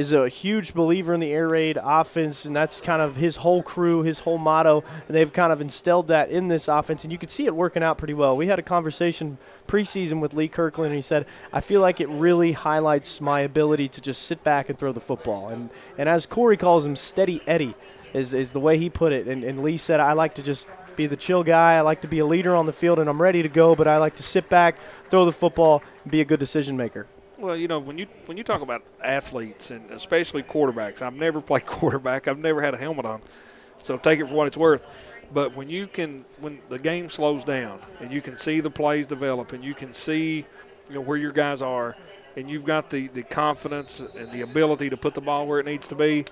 is a huge believer in the air raid offense, and that's kind of his whole crew, his whole motto, and they've kind of instilled that in this offense, and you could see it working out pretty well. We had a conversation preseason with Lee Kirkland, and he said, I feel like it really highlights my ability to just sit back and throw the football. And as Corey calls him, Steady Eddie is the way he put it. And Lee said, I like to just be the chill guy. I like to be a leader on the field, and I'm ready to go, but I like to sit back, throw the football, and be a good decision maker. Well, you know, when you talk about athletes, and especially quarterbacks, I've never played quarterback. I've never had a helmet on, so take it for what it's worth. But when the game slows down and you can see the plays develop and you can see, you know, where your guys are, and you've got the confidence and the ability to put the ball where it needs to be,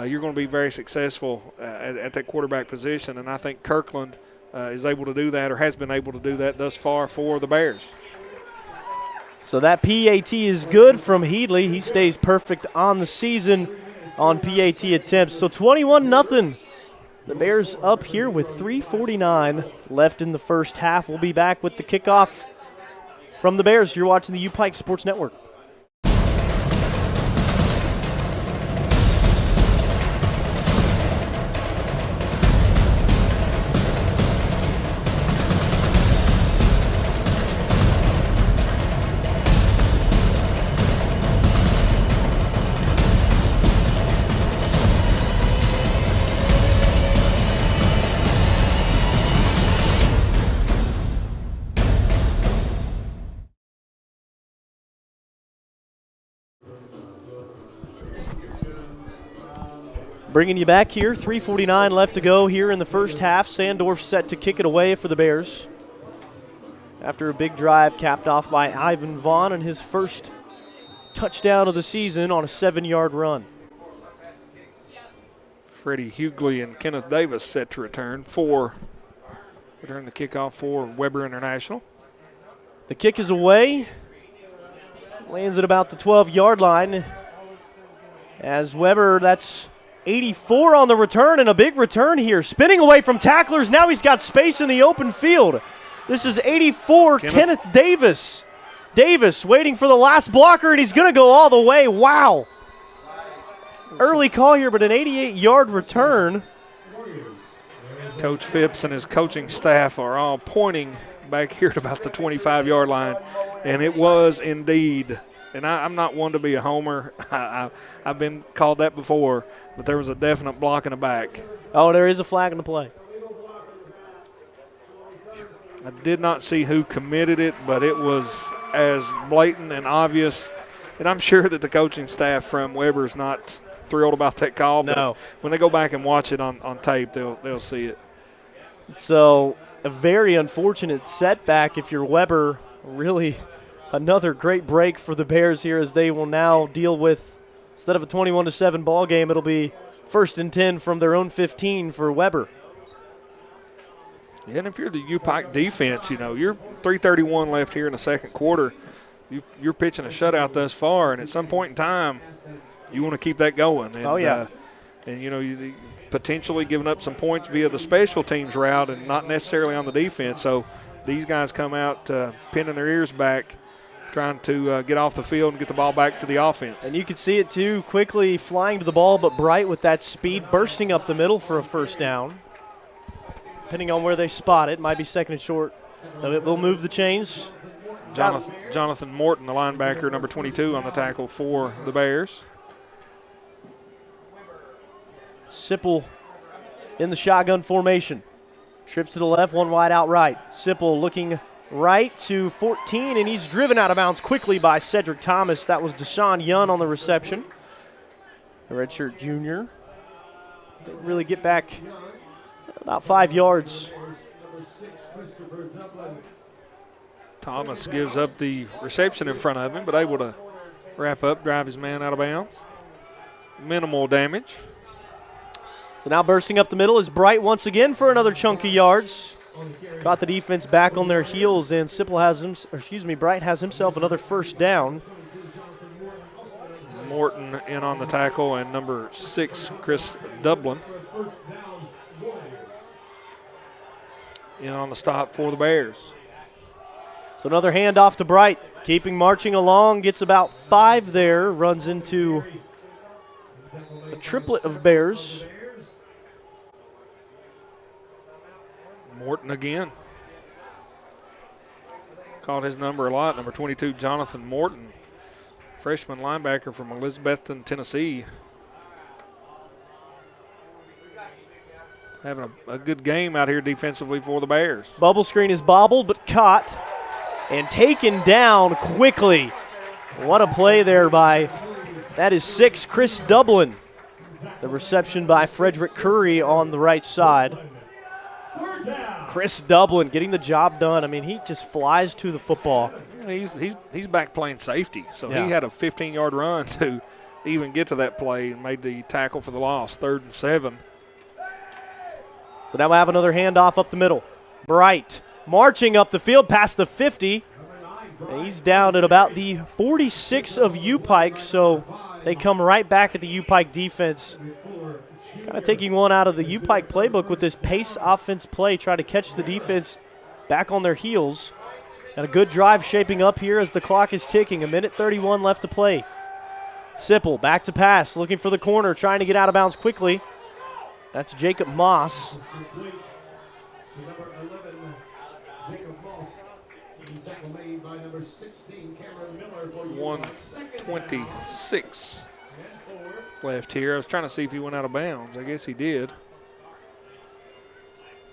you're going to be very successful at that quarterback position. And I think Kirkland is able to do that, or has been able to do that thus far for the Bears. So that PAT is good from Headley. He stays perfect on the season on PAT attempts. So 21-0. The Bears up here with 3:49 left in the first half. We'll be back with the kickoff from the Bears. You're watching the UPIKE Sports Network. Bringing you back here, 3:49 left to go here in the first half. Sandorf set to kick it away for the Bears after a big drive capped off by Ivan Vaughn and his first touchdown of the season on a 7-yard run. Freddie Hughley and Kenneth Davis set to return the kickoff for Weber International. The kick is away. Lands at about the 12-yard line. As Weber, that's 84 on the return, and a big return here. Spinning away from tacklers. Now he's got space in the open field. This is 84, Kenneth Davis. Davis waiting for the last blocker, and he's going to go all the way. Wow. Early call here, but an 88-yard return. Coach Phipps and his coaching staff are all pointing back here at about the 25-yard line, and it was indeed. And I'm not one to be a homer. I've been called that before, but there was a definite block in the back. Oh, there is a flag in the play. I did not see who committed it, but it was as blatant and obvious. And I'm sure that the coaching staff from Weber is not thrilled about that call. No. But when they go back and watch it on tape, they'll see it. So a very unfortunate setback if you're Weber. Really another great break for the Bears here, as they will now deal with, instead of a 21-7 ball game, it'll be 1st and 10 from their own 15 for Weber. Yeah, and if you're the UPIKE defense, you know, you're 3:31 left here in the second quarter. You're pitching a shutout thus far, and at some point in time, you want to keep that going. And, oh, yeah. And, you know, you potentially giving up some points via the special teams route and not necessarily on the defense. So these guys come out pinning their ears back, trying to get off the field and get the ball back to the offense. And you could see it, too, quickly flying to the ball, but Bright with that speed, bursting up the middle for a first down. Depending on where they spot it, might be second and short. It will move the chains. Jonathan Morton, the linebacker, number 22 on the tackle for the Bears. Sipple in the shotgun formation. Trips to the left, one wide out right. Sipple looking right to 14, and he's driven out of bounds quickly by Cedric Thomas. That was Deshaun Young on the reception, the redshirt junior. They really get back about 5 yards. Thomas gives up the reception in front of him, but able to wrap up, drive his man out of bounds. Minimal damage. So now bursting up the middle is Bright once again for another chunk of yards. Got the defense back on their heels, and Bright has himself another first down. Morton in on the tackle, and number 6, Chris Dublin, in on the stop for the Bears. So another handoff to Bright, keeping marching along, gets about 5 there, runs into a triplet of Bears. Morton again. Called his number a lot, number 22, Jonathan Morton, freshman linebacker from Elizabethton, Tennessee. Having a good game out here defensively for the Bears. Bubble screen is bobbled but caught and taken down quickly. What a play there by, that is 6, Chris Dublin. The reception by Frederick Curry on the right side. Chris Dublin getting the job done. I mean, he just flies to the football. He's back playing safety, so Yeah. he had a 15-yard run to even get to that play and made the tackle for the loss, 3rd and 7. So now we have another handoff up the middle. Bright marching up the field past the 50. And he's down at about the 46 of UPIKE, so they come right back at the UPIKE defense. Kind of taking one out of the UPIKE playbook with this pace offense play, try to catch the defense back on their heels. And a good drive shaping up here as the clock is ticking. 1:31 left to play. Sipple back to pass, looking for the corner, trying to get out of bounds quickly. That's Jacob Moss. 1:26 left here. I was trying to see if he went out of bounds. I guess he did,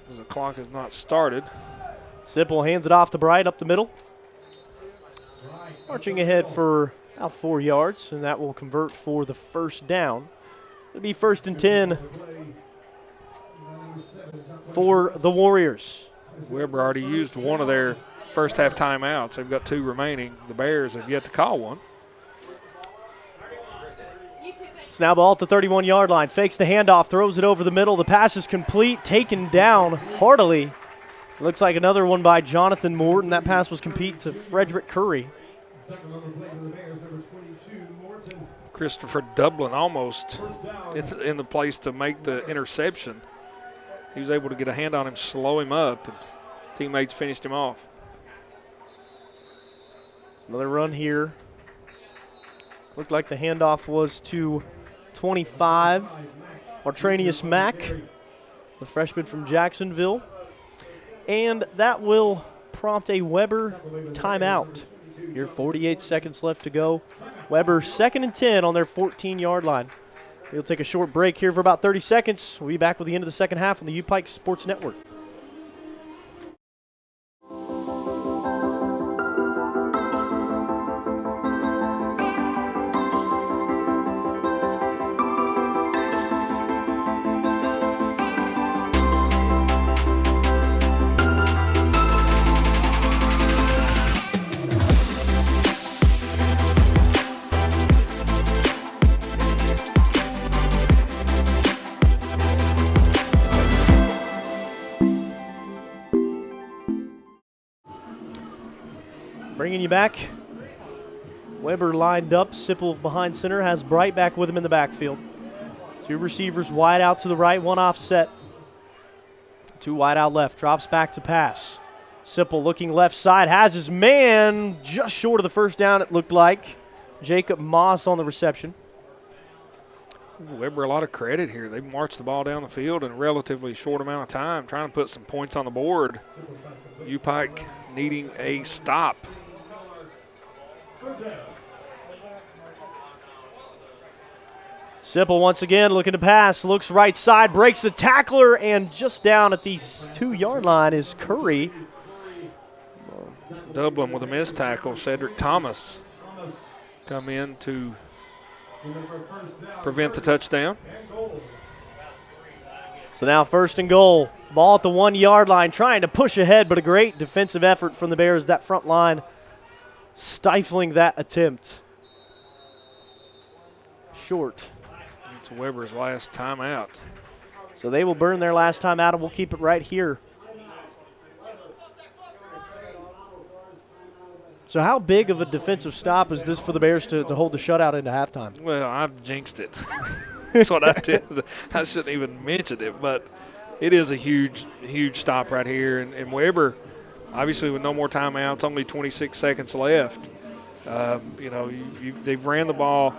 as the clock has not started. Sipple hands it off to Bright up the middle. Marching ahead for about 4 yards, and that will convert for the first down. It'll be 1st and 10 for the Warriors. Weber already used one of their first half timeouts. They've got 2 remaining. The Bears have yet to call one. Snap ball at the 31-yard line. Fakes the handoff, throws it over the middle. The pass is complete, taken down heartily. It looks like another one by Jonathan Morton. That pass was complete to Frederick Curry. Christopher Dublin almost in the place to make the interception. He was able to get a hand on him, slow him up, and teammates finished him off. Another run here. Looked like the handoff was to 25, Martranius Mack, the freshman from Jacksonville. And that will prompt a Weber timeout. Here, 48 seconds left to go. Weber 2nd and 10 on their 14-yard line. We'll take a short break here for about 30 seconds. We'll be back with the end of the second half on the UPIKE Sports Network. Bringing you back. Weber lined up. Sipple behind center, has Bright back with him in the backfield. 2 receivers wide out to the right, 1 offset. 2 wide out left. Drops back to pass. Sipple looking left side, has his man just short of the first down, it looked like. Jacob Moss on the reception. Weber a lot of credit here. They marched the ball down the field in a relatively short amount of time, trying to put some points on the board. UPIKE needing a stop. Sipple once again looking to pass, looks right side, breaks the tackler, and just down at the 2-yard line is Curry. Dublin with a missed tackle. Cedric Thomas come in to prevent the touchdown. So now 1st and goal. Ball at the 1-yard line, trying to push ahead, but a great defensive effort from the Bears. That front line stifling that attempt. Short. It's Weber's last timeout. So they will burn their last time out, and we'll keep it right here. So how big of a defensive stop is this for the Bears to hold the shutout into halftime? Well, I've jinxed it. That's what I did. I shouldn't even mention it, but it is a huge, huge stop right here. And Weber, obviously with no more timeouts, only 26 seconds left. They've ran the ball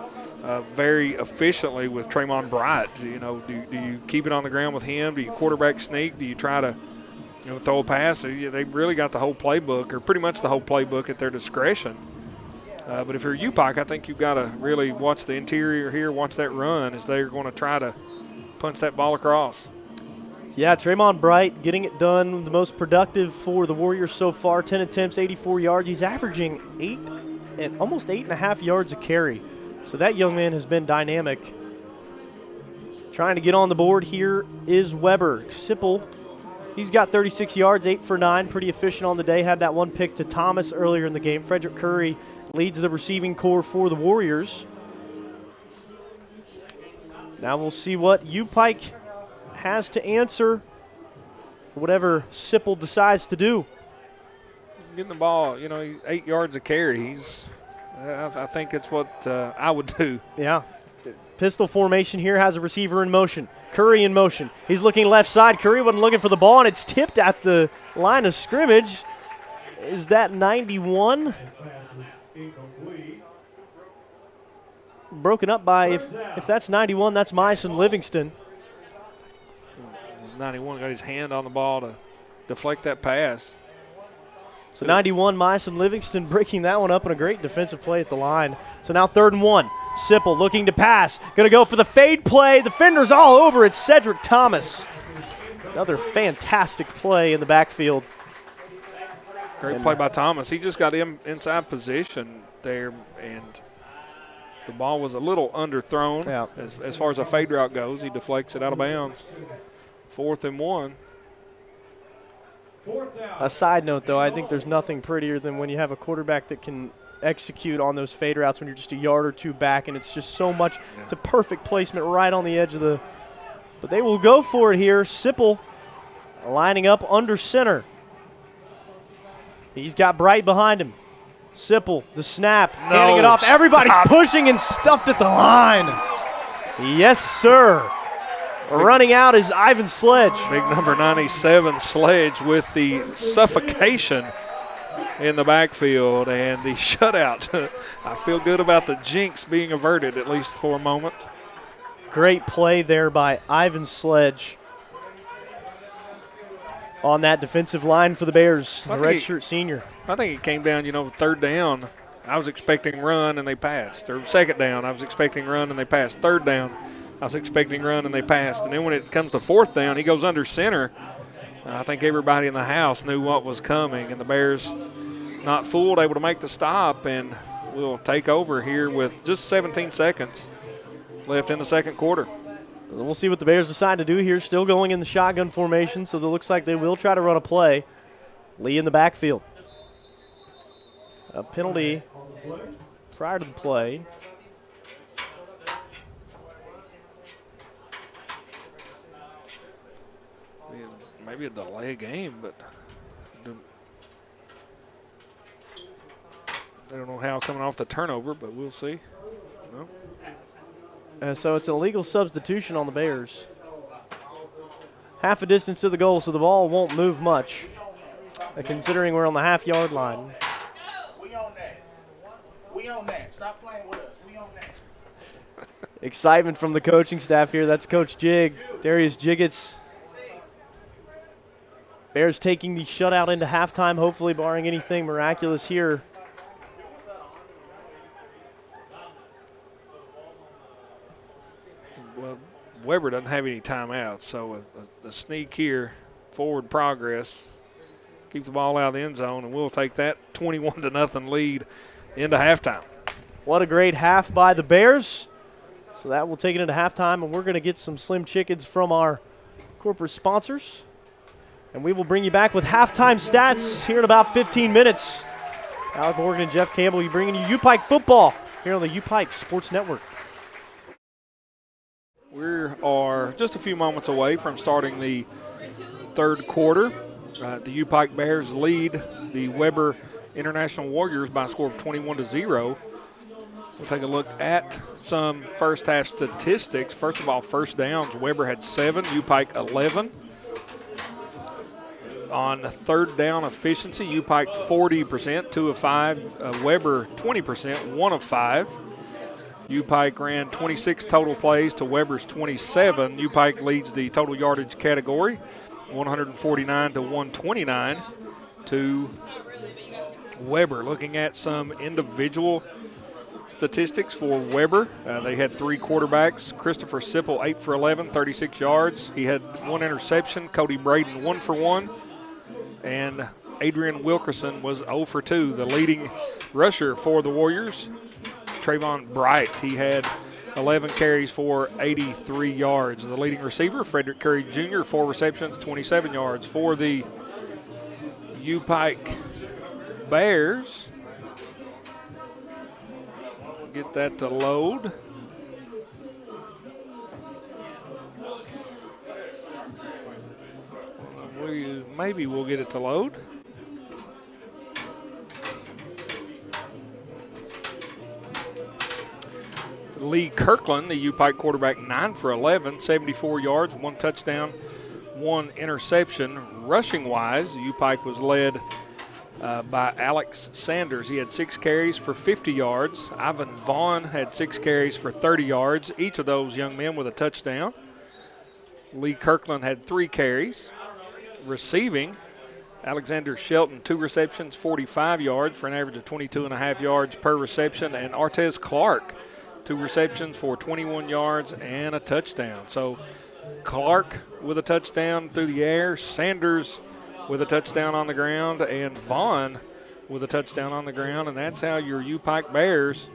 very efficiently with Tremont Bright. You know, do you keep it on the ground with him? Do you quarterback sneak? Do you try to, you know, throw a pass? They've really got the whole playbook, or pretty much the whole playbook, at their discretion. But if you're UPIKE, I think you've got to really watch the interior here, watch that run as they're going to try to punch that ball across. Yeah, Tremont Bright getting it done, the most productive for the Warriors so far. 10 attempts, 84 yards. He's averaging almost 8.5 yards a carry. So that young man has been dynamic. Trying to get on the board here is Weber. Sipple, he's got 36 yards, 8 for 9, pretty efficient on the day. Had that one pick to Thomas earlier in the game. Frederick Curry leads the receiving corps for the Warriors. Now we'll see what UPIKE has to answer for whatever Sipple decides to do. Getting the ball, you know, 8 yards a carry. I think it's what I would do. Yeah. Pistol formation here, has a receiver in motion. Curry in motion. He's looking left side. Curry wasn't looking for the ball, and it's tipped at the line of scrimmage. Is that 91? Broken up by, if that's 91, that's Myson Livingston. 91 got his hand on the ball to deflect that pass. So 91, Myson Livingston breaking that one up, and a great defensive play at the line. So now 3rd and 1. Sipple looking to pass. Going to go for the fade play. The defender's all over it. Cedric Thomas. Another fantastic play in the backfield. Great play by Thomas. He just got him inside position there, and the ball was a little underthrown. Yeah. As far as a fade route goes, he deflects it out of bounds. 4th and 1. A side note, though, I think there's nothing prettier than when you have a quarterback that can execute on those fade routes when you're just a yard or two back, and it's just so much. Yeah. It's a perfect placement right on the edge of the. But they will go for it here. Sipple lining up under center. He's got Bright behind him. Sipple, the snap, handing it off. Everybody's pushing and stuffed at the line. Yes, sir. Running out is Ivan Sledge. Big number 97 Sledge with the suffocation in the backfield and the shutout. I feel good about the jinx being averted, at least for a moment. Great play there by Ivan Sledge on that defensive line for the Bears, the redshirt senior. I think it came down, 3rd down. I was expecting run and they passed. Or 2nd down, I was expecting run and they passed. 3rd down, I was expecting run and they passed. And then when it comes to 4th down, he goes under center. I think everybody in the house knew what was coming, and the Bears, not fooled, able to make the stop, and we'll take over here with just 17 seconds left in the 2nd quarter. We'll see what the Bears decide to do here. Still going in the shotgun formation, so it looks like they will try to run a play. Lee in the backfield. A penalty prior to the play. Maybe a delay game, but I don't know how coming off the turnover, but we'll see. No. So it's an illegal substitution on the Bears. Half a distance to the goal, so the ball won't move much, considering we're on the half-yard line. We on that. We on that. Stop playing with us. We on that. Excitement from the coaching staff here. That's Coach Jig, Darius Jiggets. Bears taking the shutout into halftime, hopefully barring anything miraculous here. Well, Weber doesn't have any timeouts, so a sneak here, forward progress, keeps the ball out of the end zone, and we'll take that 21-0 lead into halftime. What a great half by the Bears. So that will take it into halftime, and we're going to get some Slim Chickens from our corporate sponsors. And we will bring you back with halftime stats here in about 15 minutes. Alec Morgan and Jeff Campbell will be bringing you UPIKE football here on the UPIKE Sports Network. We are just a few moments away from starting the 3rd quarter. The UPIKE Bears lead the Weber International Warriors by a score of 21-0. We'll take a look at some first half statistics. First of all, first downs, Weber had 7, UPIKE 11. On 3rd down efficiency, UPIKE 40%, 2 of 5. Weber 20%, 1 of 5. UPIKE ran 26 total plays to Weber's 27. UPIKE leads the total yardage category, 149 to 129 to Weber. Looking at some individual statistics for Weber, they had 3 quarterbacks. Christopher Sipple, 8 for 11, 36 yards. He had 1 interception. Cody Braden, 1 for 1. And Adrian Wilkerson was 0 for 2. The leading rusher for the Warriors, Trayvon Bright, he had 11 carries for 83 yards. The leading receiver, Frederick Curry Jr., 4 receptions, 27 yards. For the UPIKE Bears, get that to load. Maybe we'll get it to load. Lee Kirkland, the UPIKE quarterback, 9 for 11, 74 yards, 1 touchdown, 1 interception. Rushing-wise, UPIKE was led by Alex Sanders. He had 6 carries for 50 yards. Ivan Vaughn had 6 carries for 30 yards, each of those young men with a touchdown. Lee Kirkland had 3 carries. Receiving, Alexander Shelton, 2 receptions, 45 yards for an average of 22.5 yards per reception. And Artez Clark, 2 receptions for 21 yards and a touchdown. So Clark with a touchdown through the air, Sanders with a touchdown on the ground, and Vaughn with a touchdown on the ground. And that's how your UPIKE Bears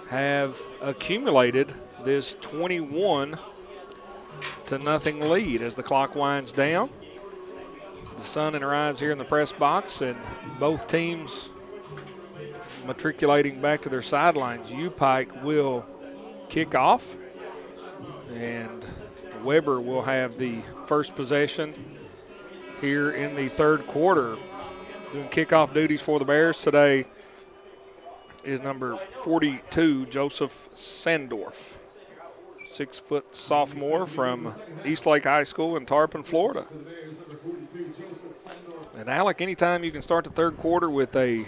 have accumulated this 21-0 lead as the clock winds down. The sun in our eyes here in the press box, and both teams matriculating back to their sidelines. UPIKE will kick off, and Weber will have the first possession here in the third quarter. Doing kickoff duties for the Bears today is number 42, Joseph Sandorf, 6-foot sophomore from Eastlake High School in Tarpon, Florida. And Alec, anytime you can start the third quarter with a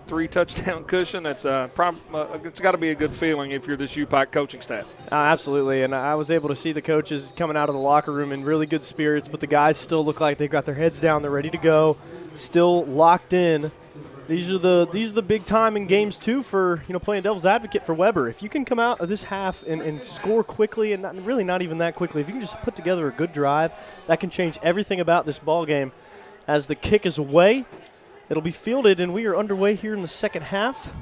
3-touchdown cushion, it's got to be a good feeling if you're this UPIKE coaching staff. Absolutely, and I was able to see the coaches coming out of the locker room in really good spirits, but the guys still look like they've got their heads down, they're ready to go, still locked in. These are the big time in games too for playing devil's advocate for Weber. If you can come out of this half and score quickly, and not even that quickly, if you can just put together a good drive, that can change everything about this ball game. As the kick is away, it'll be fielded, and we are underway here in the second half.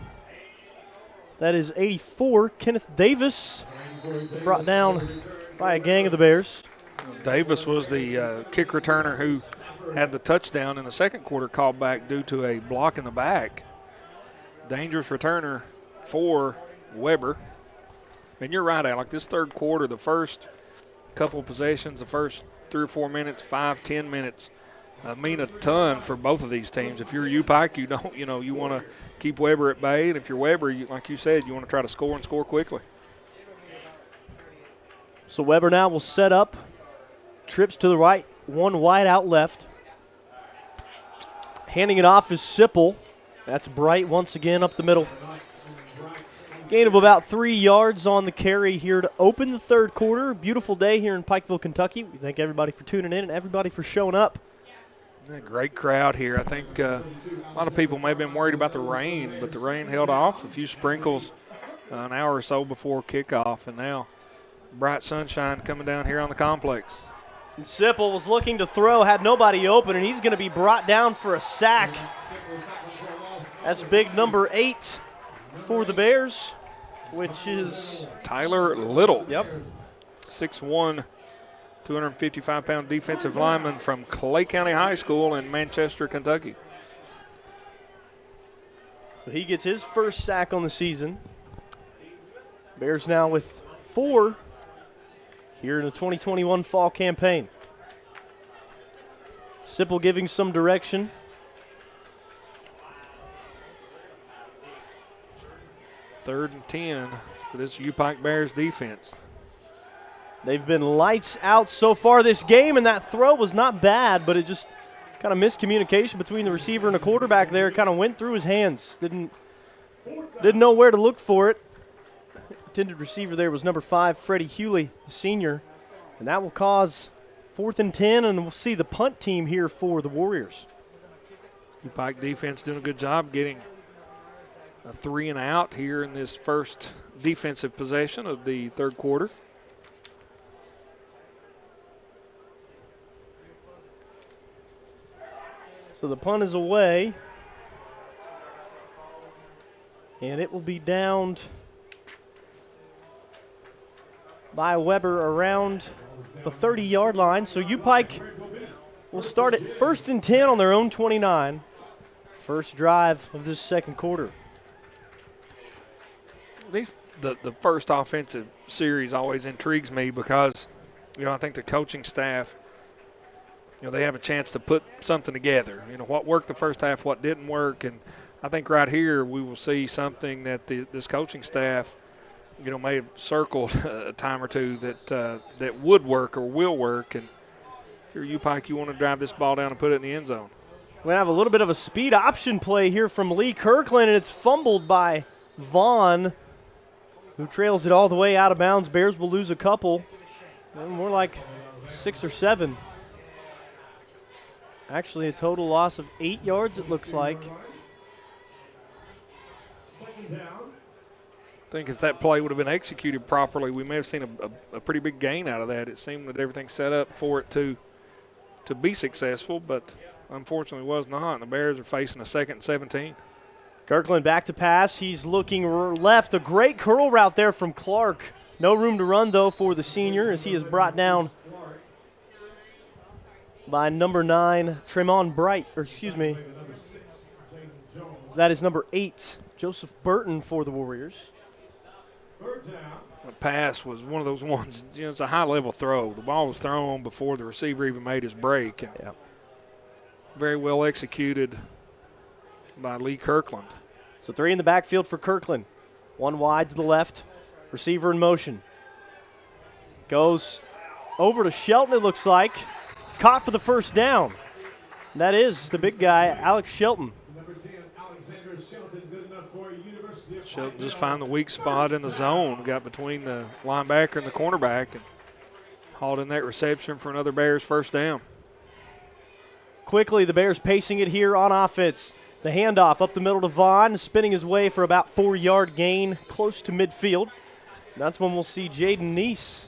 That is 84, Kenneth Davis, brought down by a gang of the Bears. Davis was the kick returner who had the touchdown in the second quarter called back due to a block in the back. Dangerous returner for Weber. And you're right, Alec, this third quarter, the first couple possessions, the first 3 or 4 minutes, 5-10 minutes, mean a ton for both of these teams. If you're UPIKE, you want to keep Weber at bay, and if you're Weber, like you said, you want to try to score and score quickly. So Weber now will set up, trips to the right, 1 wide out left. Handing it off is Sipple. That's Bright once again up the middle. Gain of about 3 yards on the carry here to open the third quarter. Beautiful day here in Pikeville, Kentucky. We thank everybody for tuning in and everybody for showing up. Yeah, great crowd here. I think a lot of people may have been worried about the rain, but the rain held off. A few sprinkles an hour or so before kickoff, and now bright sunshine coming down here on the complex. And Sipple was looking to throw, had nobody open, and he's going to be brought down for a sack. That's big number 8 for the Bears, which is Tyler Little. Yep. 6'1", 255-pound defensive lineman from Clay County High School in Manchester, Kentucky. So he gets his first sack on the season. Bears now with 4 here in the 2021 fall campaign. Sipple giving some direction. Third and 10 for this UPIKE Bears defense. They've been lights out so far this game, and that throw was not bad, but it just kind of miscommunication between the receiver and the quarterback there. Kind of went through his hands. Didn't know where to look for it. Intended receiver there was number 5, Freddie Hewley, the senior. And that will cause 4th and 10, and we'll see the punt team here for the Warriors. UPIKE defense doing a good job getting a 3 and out here in this first defensive possession of the third quarter. So the punt is away, and it will be downed by Weber around the 30-yard line. So UPIKE will start at 1st and 10 on their own 29. First drive of this second quarter. The first offensive series always intrigues me because, I think the coaching staff, they have a chance to put something together. What worked the first half, what didn't work. And I think right here we will see something that this coaching staff, may have circled a time or two that would work or will work. And if you're UPIKE, you want to drive this ball down and put it in the end zone. We're going to have a little bit of a speed option play here from Lee Kirkland, and it's fumbled by Vaughn, who trails it all the way out of bounds. Bears will lose a couple, more like 6 or 7. Actually, a total loss of 8 yards, it looks like. I think if that play would have been executed properly, we may have seen a pretty big gain out of that. It seemed that everything's set up for it to be successful, but unfortunately was not. And the Bears are facing a 2nd and 17. Kirkland back to pass. He's looking left. A great curl route there from Clark. No room to run, though, for the senior as he is brought down by number 9, Tremont Bright. That is number 8, Joseph Burton for the Warriors. The pass was one of those ones, it's a high-level throw. The ball was thrown before the receiver even made his break. And very well executed by Lee Kirkland. So 3 in the backfield for Kirkland. 1 wide to the left. Receiver in motion. Goes over to Shelton, it looks like. Caught for the first down. And that is the big guy, Alex Shelton. Shelton just found the weak spot in the zone. Got between the linebacker and the cornerback and hauled in that reception for another Bears first down. Quickly, the Bears pacing it here on offense. The handoff up the middle to Vaughn, spinning his way for about 4-yard gain close to midfield. And that's when we'll see Jaden Neese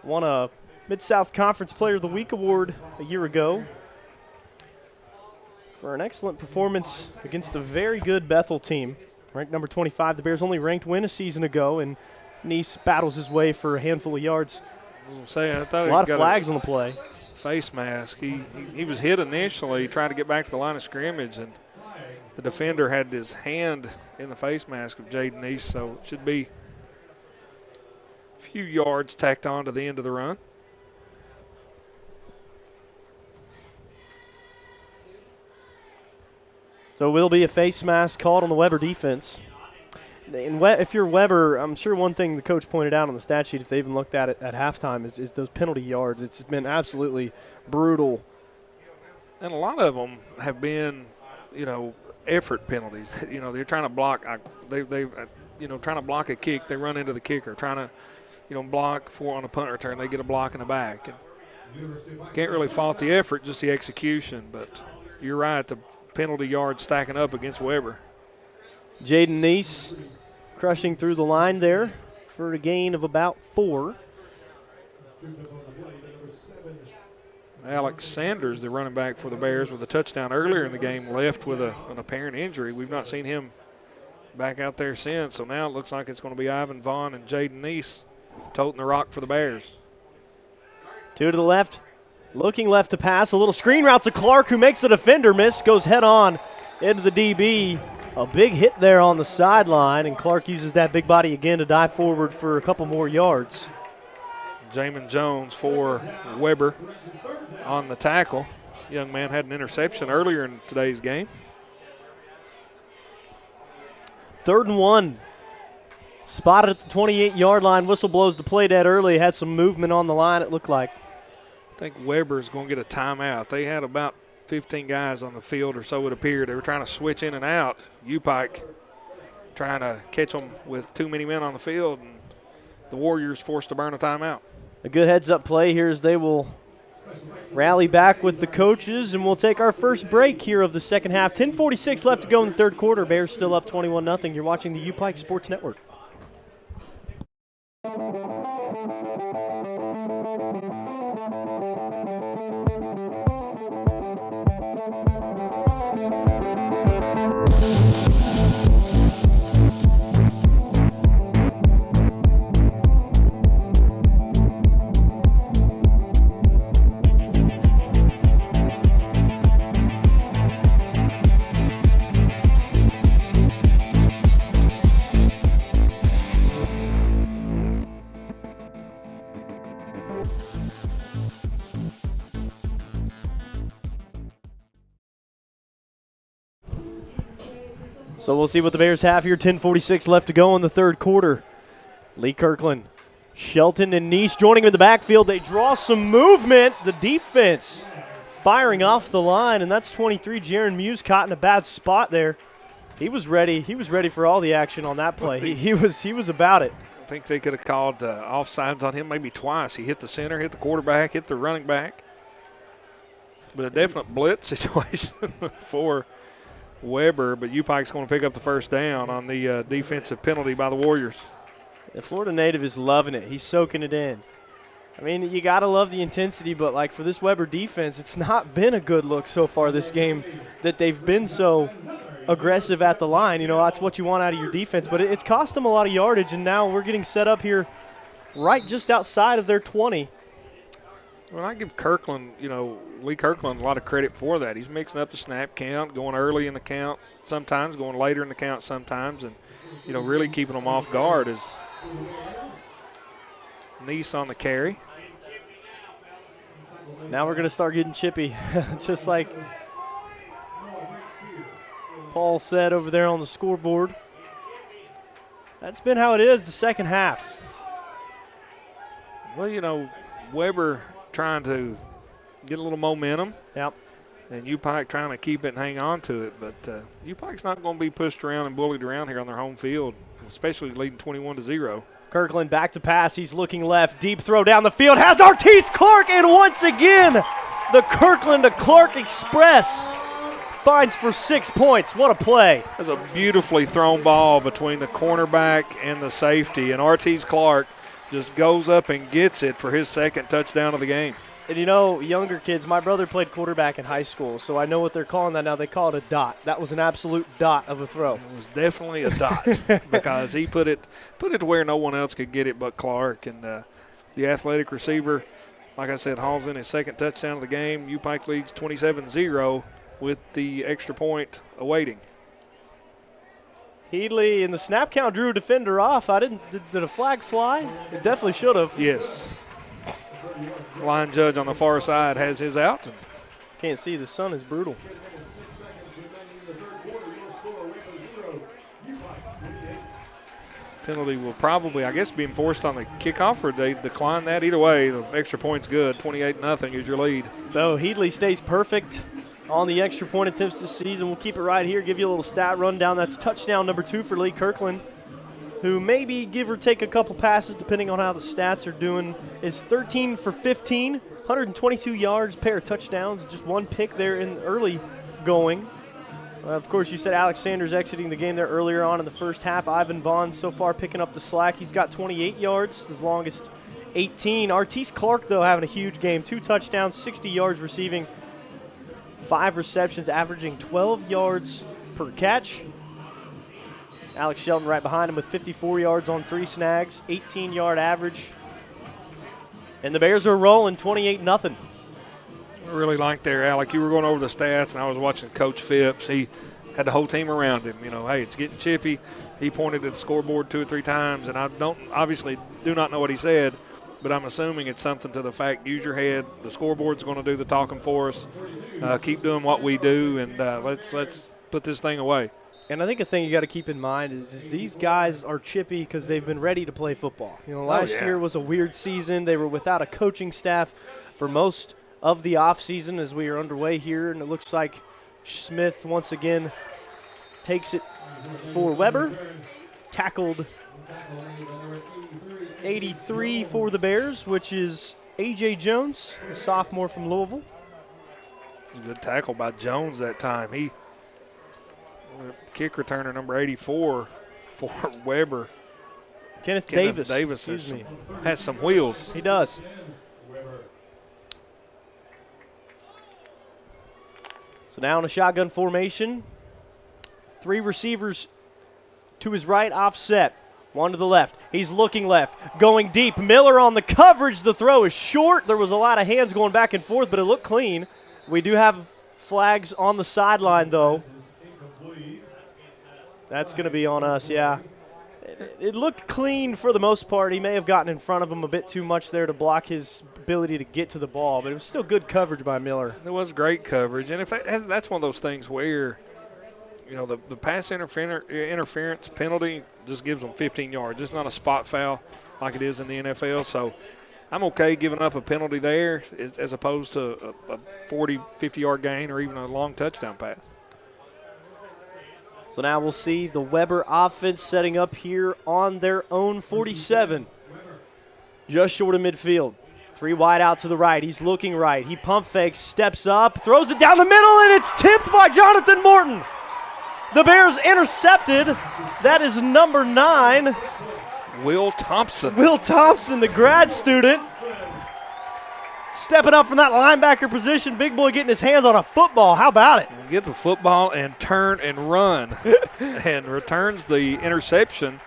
won a Mid-South Conference Player of the Week award a year ago for an excellent performance against a very good Bethel team. Ranked number 25, the Bears only ranked win a season ago, and Neese battles his way for a handful of yards. I thought a lot of flags on the play. Face mask. He was hit initially, tried to get back to the line of scrimmage, and the defender had his hand in the face mask of Jaden Neese, so it should be a few yards tacked on to the end of the run. So it will be a face mask called on the Weber defense. And if you're Weber, I'm sure one thing the coach pointed out on the stat sheet, if they even looked at it at halftime, is those penalty yards. It's been absolutely brutal. And a lot of them have been, effort penalties. They're trying to block. Trying to block a kick. They run into the kicker. Trying to, block on a punt return. They get a block in the back. And can't really fault the effort, just the execution. But you're right. The penalty yards stacking up against Weber. Jaden Neese crushing through the line there for a gain of about 4. Alex Sanders, the running back for the Bears, with a touchdown earlier in the game, left with an apparent injury. We've not seen him back out there since. So now it looks like it's going to be Ivan Vaughn and Jaden Neese toting the rock for the Bears. 2 to the left. Looking left to pass. A little screen route to Clark, who makes the defender miss. Goes head on into the DB. A big hit there on the sideline, and Clark uses that big body again to dive forward for a couple more yards. Jamin Jones for Weber on the tackle. Young man had an interception earlier in today's game. 3rd and 1. Spotted at the 28-yard line. Whistle blows the play dead early. Had some movement on the line, it looked like. I think Weber's going to get a timeout. They had about 15 guys on the field or so, it appeared. They were trying to switch in and out. UPIKE trying to catch them with too many men on the field, and the Warriors forced to burn a timeout. A good heads-up play here as they will rally back with the coaches, and we'll take our first break here of the second half. 10:46 left to go in the third quarter. Bears still up 21-0. You're watching the UPIKE Sports Network. So we'll see what the Bears have here. 10:46 left to go in the third quarter. Lee Kirkland, Shelton, and Nice joining him in the backfield. They draw some movement. The defense firing off the line, and that's 23. Jaron Muse caught in a bad spot there. He was ready. He was ready for all the action on that play. He was about it. I think they could have called offsides on him maybe twice. He hit the center, hit the quarterback, hit the running back. But a definite blitz situation for Weber, but UPike's going to pick up the first down on the defensive penalty by the Warriors. The Florida native is loving it. He's soaking it in. I mean, you got to love the intensity, but like for this Weber defense, it's not been a good look so far this game that they've been so aggressive at the line. You know, that's what you want out of your defense, but it's cost them a lot of yardage, and now we're getting set up here right just outside of their 20. Well, I give Kirkland, Lee Kirkland a lot of credit for that. He's mixing up the snap count, going early in the count sometimes, going later in the count sometimes, and, really keeping them off guard as Nice on the carry. Now we're going to start getting chippy, just like Paul said over there on the scoreboard. That's been how it is the second half. Well, Weber trying to get a little momentum. Yep. And UPike trying to keep it and hang on to it. But UPike's not going to be pushed around and bullied around here on their home field, especially leading 21-0. Kirkland back to pass. He's looking left. Deep throw down the field. Has Artis Clark, and once again, the Kirkland to Clark Express finds for 6 points. What a play. That's a beautifully thrown ball between the cornerback and the safety, and Artis Clark just goes up and gets it for his second touchdown of the game. And younger kids, my brother played quarterback in high school, so I know what they're calling that now. They call it a dot. That was an absolute dot of a throw. It was definitely a dot because he put it to where no one else could get it but Clark. And the athletic receiver, like I said, hauls in his second touchdown of the game. UPike leads 27-0 with the extra point awaiting. Headley in the snap count drew a defender off. Did a flag fly? It definitely should have. Yes. Line judge on the far side has his out. Can't see, the sun is brutal. Penalty will probably, I guess, be enforced on the kickoff, or they decline that. Either way, the extra point's good. 28-0 is your lead. So Headley stays perfect on the extra point attempts this season. We'll keep it right here, give you a little stat rundown. That's touchdown number 2 for Lee Kirkland, who maybe give or take a couple passes depending on how the stats are doing, is 13 for 15, 122 yards, pair of touchdowns, just one pick there in early going. Of course, you said Alex Sanders exiting the game there earlier on in the first half. Ivan Vaughn so far picking up the slack. He's got 28 yards, his longest 18. Artis Clark, though, having a huge game. 2 touchdowns, 60 yards receiving, 5 receptions, averaging 12 yards per catch. Alex Shelton right behind him with 54 yards on 3 snags, 18-yard average. And the Bears are rolling 28-0. I really like there, Alec. You were going over the stats, and I was watching Coach Phipps. He had the whole team around him. Hey, it's getting chippy. He pointed at the scoreboard 2 or 3 times, and I obviously do not know what he said, but I'm assuming it's something to the fact, use your head. The scoreboard's going to do the talking for us. Keep doing what we do, and let's put this thing away. And I think a thing you got to keep in mind is these guys are chippy because they've been ready to play football. Last year was a weird season. They were without a coaching staff for most of the offseason as we are underway here, and it looks like Smith once again takes it for Weber. Tackled 83 for the Bears, which is A.J. Jones, the sophomore from Louisville. Good tackle by Jones that time. He kick returner number 84 for Weber. Kenneth Davis has some wheels. He does. So now in a shotgun formation, 3 receivers to his right, offset. 1 to the left. He's looking left, going deep. Miller on the coverage. The throw is short. There was a lot of hands going back and forth, but it looked clean. We do have flags on the sideline, though. That's going to be on us, yeah. It looked clean for the most part. He may have gotten in front of him a bit too much there to block his ability to get to the ball, but it was still good coverage by Miller. It was great coverage, and if that's one of those things where, you know, the pass interference penalty just gives them 15 yards. It's not a spot foul like it is in the NFL, so I'm okay giving up a penalty there as opposed to a 40, 50-yard gain or even a long touchdown pass. So now we'll see the Weber offense setting up here on their own 47. Just short of midfield. 3 wide out to the right. He's looking right. He pump fakes, steps up, throws it down the middle, and it's tipped by Jonathan Morton. The Bears intercepted. That is number 9. Will Thompson. Will Thompson, the grad student. Stepping up from that linebacker position. Big boy getting his hands on a football. How about it? Get the football and turn and run. And returns the interception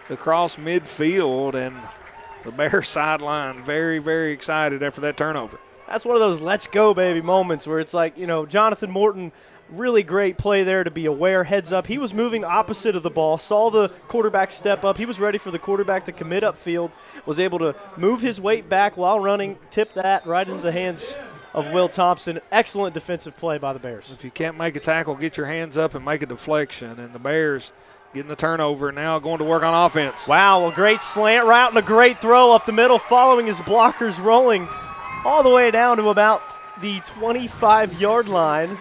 across midfield. And the Bears sideline very, very excited after that turnover. That's one of those let's go, baby moments where it's like, you know, Jonathan Morton, really great play there to be aware, heads up. He was moving opposite of the ball, saw the quarterback step up. He was ready for the quarterback to commit upfield, was able to move his weight back while running, tip that right into the hands of Will Thompson. Excellent defensive play by the Bears. If you can't make a tackle, get your hands up and make a deflection. And the Bears getting the turnover, now going to work on offense. Wow, a great slant route and a great throw up the middle, following his blockers, rolling all the way down to about the 25-yard line.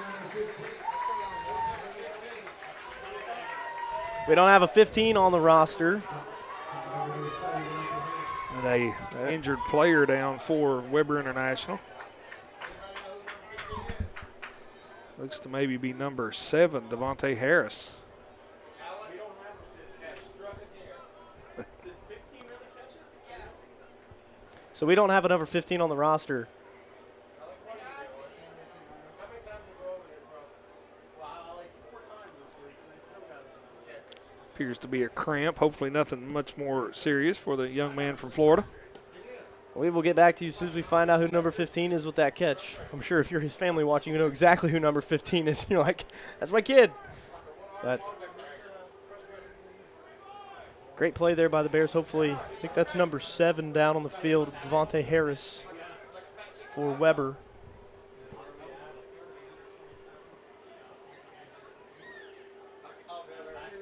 We don't have a 15 on the roster. And a injured player down for Weber International. Looks to maybe be number 7, Devontae Harris. So we don't have a number 15 on the roster. Appears to be a cramp. Hopefully nothing much more serious for the young man from Florida. We will get back to you as soon as we find out who number 15 is with that catch. I'm sure if you're his family watching, you know exactly who number 15 is. You're like, that's my kid. But great play there by the Bears. Hopefully, I think that's number 7 down on the field, Devontae Harris for Weber.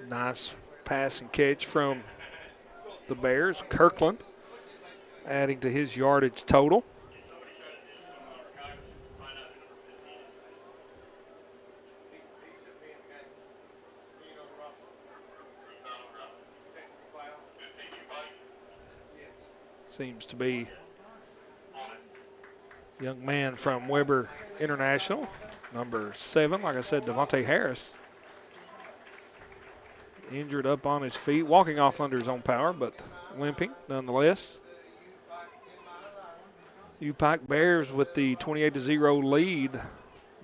Nice pass and catch from the Bears. Kirkland adding to his yardage total. Seems to be a young man from Weber International, number 7, like I said, Devontae Harris. Injured up on his feet, walking off under his own power, but limping nonetheless. UPIKE Bears with the 28-0 lead.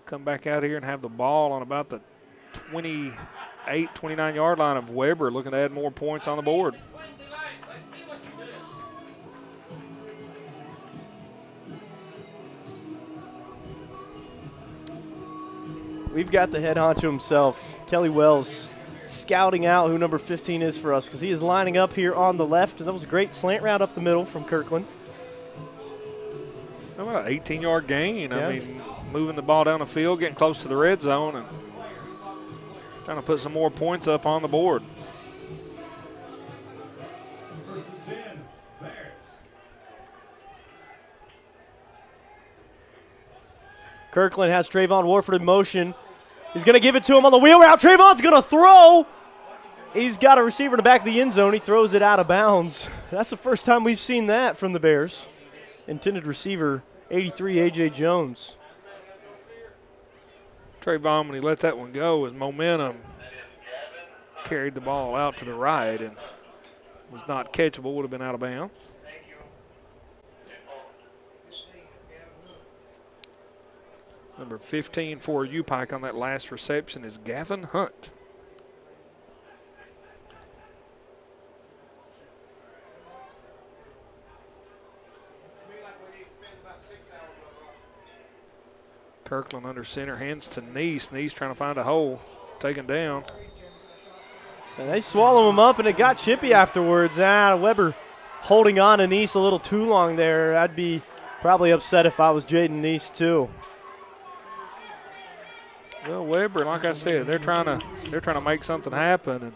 Come back out here and have the ball on about the 28, 29-yard line of Weber, looking to add more points on the board. We've got the head honcho himself, Kelly Wells, scouting out who number 15 is for us because he is lining up here on the left. And that was a great slant route up the middle from Kirkland. How about an 18-yard gain? Yeah. I mean, moving the ball down the field, getting close to the red zone, and trying to put some more points up on the board. First and 10, Bears. Kirkland has Trayvon Warford in motion. He's going to give it to him on the wheel route. Trayvon's going to throw. He's got a receiver in the back of the end zone. He throws it out of bounds. That's the first time we've seen that from the Bears. Intended receiver, 83, A.J. Jones. Trayvon, when he let that one go, his momentum carried the ball out to the right and was not catchable, would have been out of bounds. Number 15 for UPIKE on that last reception is Gavin Hunt. Kirkland under center, hands to Neese. Neese trying to find a hole, taken down. And they swallow him up, and it got chippy afterwards. Weber holding on to Neese a little too long there. I'd be probably upset if I was Jaden Neese too. Well, Weber, like I said, they're trying to make something happen, and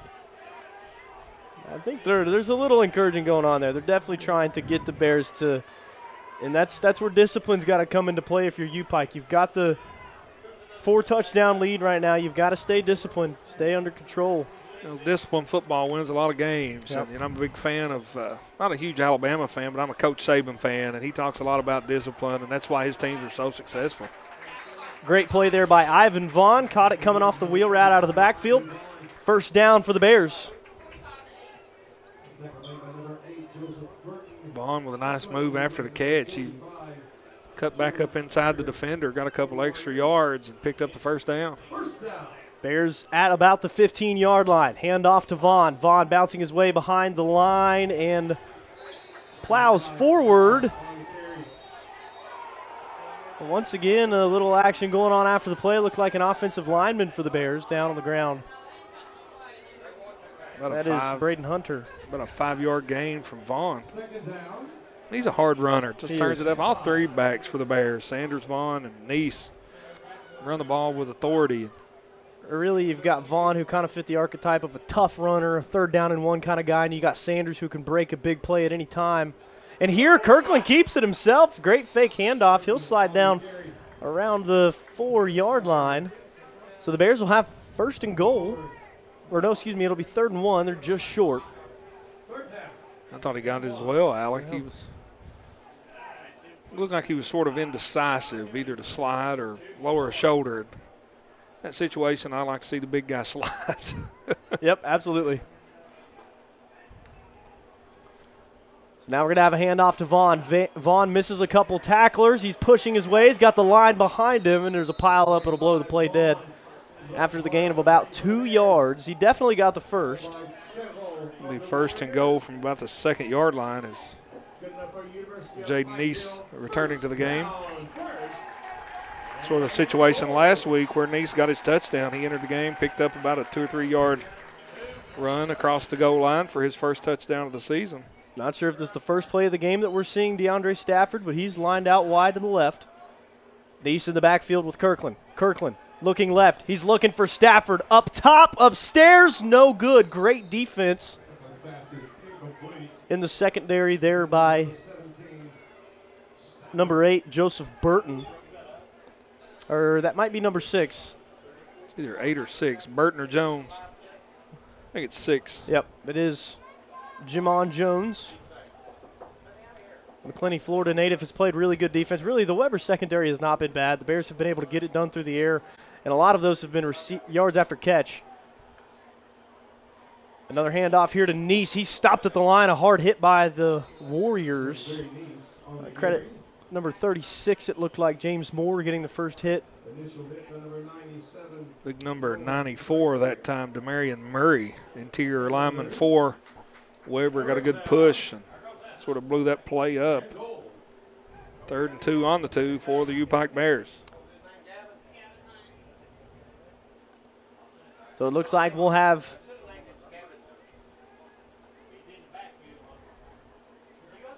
I think there's a little encouraging going on there. They're definitely trying to get the Bears to, and that's where discipline's got to come into play if you're UPIKE. You've got the 4-touchdown lead right now. You've got to stay disciplined, stay under control. you know, disciplined football wins a lot of games. Yep. And I'm a big fan of, not a huge Alabama fan, but I'm a Coach Saban fan, and he talks a lot about discipline, and that's why his teams are so successful. Great play there by Ivan Vaughn. Caught it coming off the wheel right out of the backfield. First down for the Bears. Vaughn with a nice move after the catch. He cut back up inside the defender, got a couple extra yards, and picked up the first down. Bears at about the 15-yard line. Hand off to Vaughn. Vaughn bouncing his way behind the line and plows forward. Once again, a little action going on after the play. Looked like an offensive lineman for the Bears down on the ground. That is Braden Hunter. About a 5-yard gain from Vaughn. He's a hard runner. Just turns it up. All three backs for the Bears, Sanders, Vaughn, and Neese, run the ball with authority. Really, you've got Vaughn, who kind of fit the archetype of a tough runner, a third down and one kind of guy, and you got Sanders, who can break a big play at any time. And here, Kirkland keeps it himself. Great fake handoff. He'll slide down around the 4-yard line. So the Bears will have first and goal. Or no, excuse me, it'll be 3rd and 1. They're just short. I thought he got it as well, Alec. He looked like he was sort of indecisive, either to slide or lower a shoulder. That situation, I like to see the big guy slide. Yep, absolutely. So now we're going to have a handoff to Vaughn. Vaughn misses a couple tacklers. He's pushing his way. He's got the line behind him, and there's a pile up. It'll blow the play dead. After the gain of about 2 yards, he definitely got the first. It'll be first and goal from about the 2nd-yard line as Jaden Neese returning to the game. Sort of a situation last week where Neese got his touchdown. He entered the game, picked up about a 2 or 3 yard run across the goal line for his first touchdown of the season. Not sure if this is the first play of the game that we're seeing DeAndre Stafford, but he's lined out wide to the left. Neese in the backfield with Kirkland. Kirkland looking left. He's looking for Stafford. Up top, upstairs, no good. Great defense in the secondary there by number 8, Joseph Burton. Or that might be number 6. It's either 8 or 6, Burton or Jones. I think it's 6. Yep, it is Jimon Jones. McClenny, Florida native, has played really good defense. Really, the Weber secondary has not been bad. The Bears have been able to get it done through the air, and a lot of those have been yards after catch. Another handoff here to Neese. He stopped at the line, a hard hit by the Warriors. Credit number 36, it looked like James Moore getting the first hit. Big number 94 that time, Demarion Murray, interior lineman 4. Weber got a good push and sort of blew that play up. 3rd and 2 on the 2 for the UPIKE Bears. So it looks like we'll have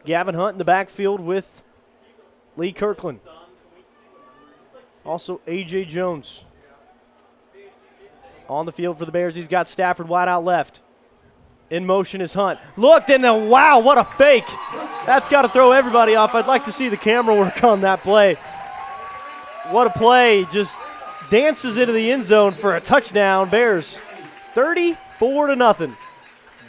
Gavin Hunt in the backfield with Lee Kirkland. Also A.J. Jones on the field for the Bears. He's got Stafford wide out left. In motion is Hunt. Looked and wow, what a fake. That's got to throw everybody off. I'd like to see the camera work on that play. What a play. Just dances into the end zone for a touchdown. Bears 30, 4-0.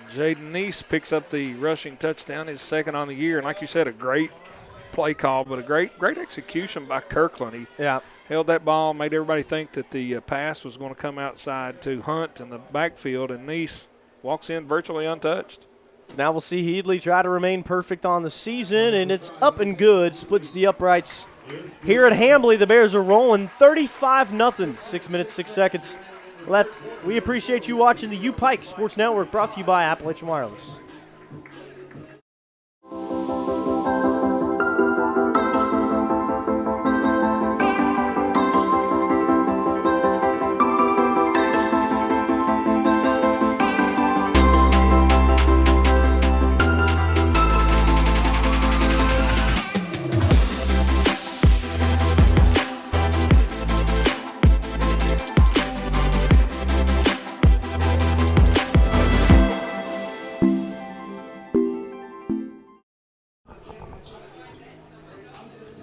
Jaden Neese picks up the rushing touchdown, his second on the year. And like you said, a great play call, but a great execution by Kirkland. He held that ball, made everybody think that the pass was going to come outside to Hunt in the backfield, and Neese walks in virtually untouched. So now we'll see Headley try to remain perfect on the season, and it's up and good. Splits the uprights. Here at Hambly, the Bears are rolling 35-0. 6 minutes, 6 seconds left. We appreciate you watching the UPIKE Sports Network, brought to you by Appalachian Wireless.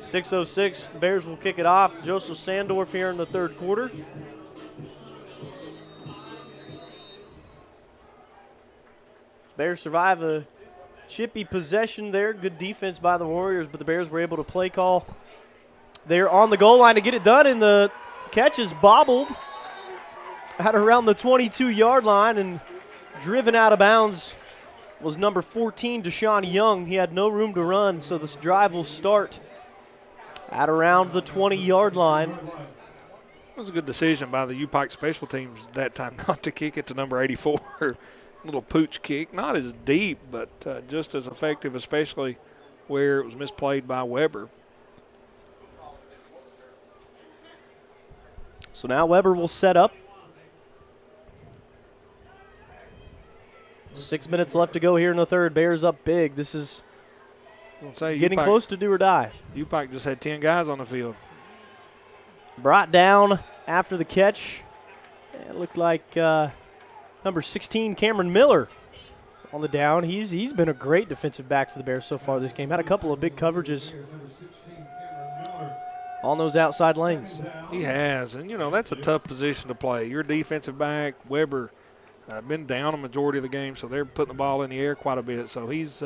.606, the Bears will kick it off. Joseph Sandorf here in the third quarter. Bears survive a chippy possession there. Good defense by the Warriors, but the Bears were able to play call there on the goal line to get it done, and the catch is bobbled at around the 22-yard line, and driven out of bounds was number 14, Deshaun Young. He had no room to run, so this drive will start at around the 20-yard line. It was a good decision by the UPIKE special teams that time not to kick it to number 84. Little pooch kick, not as deep, but just as effective, especially where it was misplayed by Weber. So now Weber will set up. 6 minutes left to go here in the third. Bears up big. This is getting close to do or die. UPIKE just had 10 guys on the field. Brought down after the catch. It looked like number 16, Cameron Miller, on the down. He's been a great defensive back for the Bears so far this game. Had a couple of big coverages on those outside lanes. He has, and, that's a tough position to play. Your defensive back, Weber, been down a majority of the game, so they're putting the ball in the air quite a bit. So he's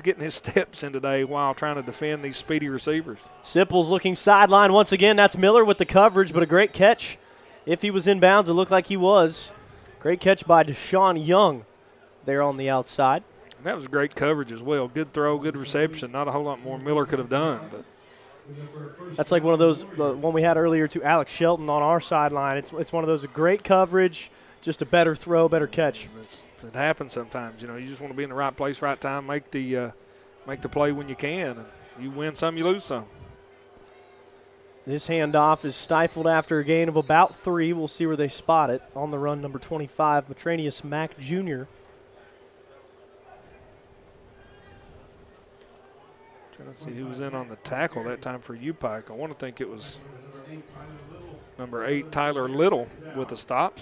getting his steps in today while trying to defend these speedy receivers. Sipples looking sideline once again. That's Miller with the coverage, but a great catch. If he was in bounds, it looked like he was. Great catch by Deshaun Young there on the outside. That was great coverage as well. Good throw, good reception. Not a whole lot more Miller could have done. But that's like one of those, the one we had earlier to Alex Shelton on our sideline. It's one of those, great coverage, just a better throw, better catch. It happens sometimes. You just want to be in the right place, right time, make the play when you can. And you win some, you lose some. This handoff is stifled after a gain of about 3. We'll see where they spot it. On the run, number 25, Matranius Mack Jr. Trying to see who was in on the tackle that time for UPIKE. I want to think it was number 8, Tyler Little, with a stop.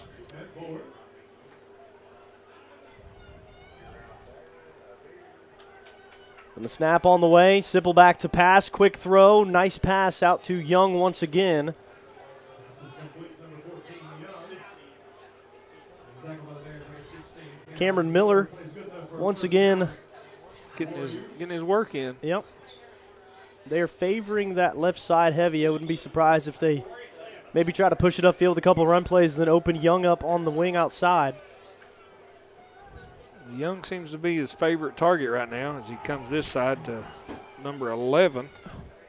And the snap on the way. Sipple back to pass. Quick throw. Nice pass out to Young once again. Cameron Miller once again getting his work in. Yep. They're favoring that left side heavy. I wouldn't be surprised if they maybe try to push it upfield with a couple run plays and then open Young up on the wing outside. Young seems to be his favorite target right now as he comes this side to number 11.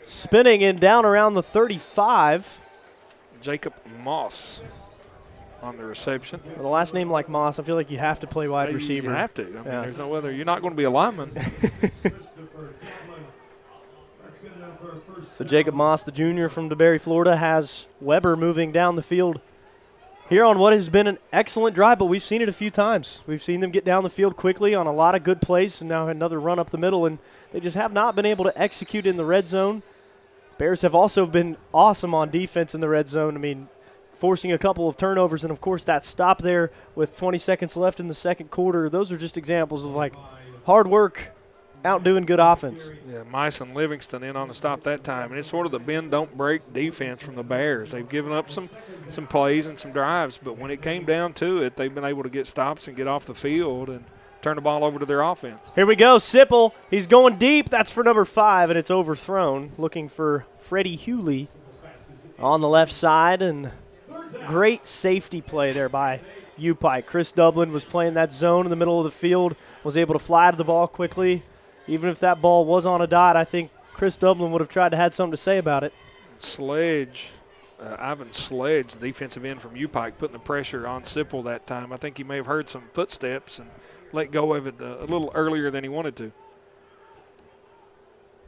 Spinning and down around the 35. Jacob Moss on the reception. With a last name like Moss, I feel like you have to play wide receiver. You have to. I mean, there's no other. You're not going to be a lineman. So Jacob Moss, the junior from DeBerry, Florida, has Weber moving down the field here on what has been an excellent drive, but we've seen it a few times. We've seen them get down the field quickly on a lot of good plays, and now another run up the middle, and they just have not been able to execute in the red zone. Bears have also been awesome on defense in the red zone. I mean, forcing a couple of turnovers, and, of course, that stop there with 20 seconds left in the second quarter. Those are just examples of, hard work outdoing good offense. Yeah, Mice and Livingston in on the stop that time. And it's sort of the bend, don't break defense from the Bears. They've given up some plays and some drives, but when it came down to it, they've been able to get stops and get off the field and turn the ball over to their offense. Here we go, Sipple. He's going deep. That's for number 5, and it's overthrown. Looking for Freddie Hewley on the left side, and great safety play there by UPIKE. Chris Dublin was playing that zone in the middle of the field, was able to fly to the ball quickly. Even if that ball was on a dot, I think Chris Dublin would have tried to have something to say about it. Sledge, Ivan Sledge, the defensive end from UPIKE, putting the pressure on Sipple that time. I think he may have heard some footsteps and let go of it a little earlier than he wanted to.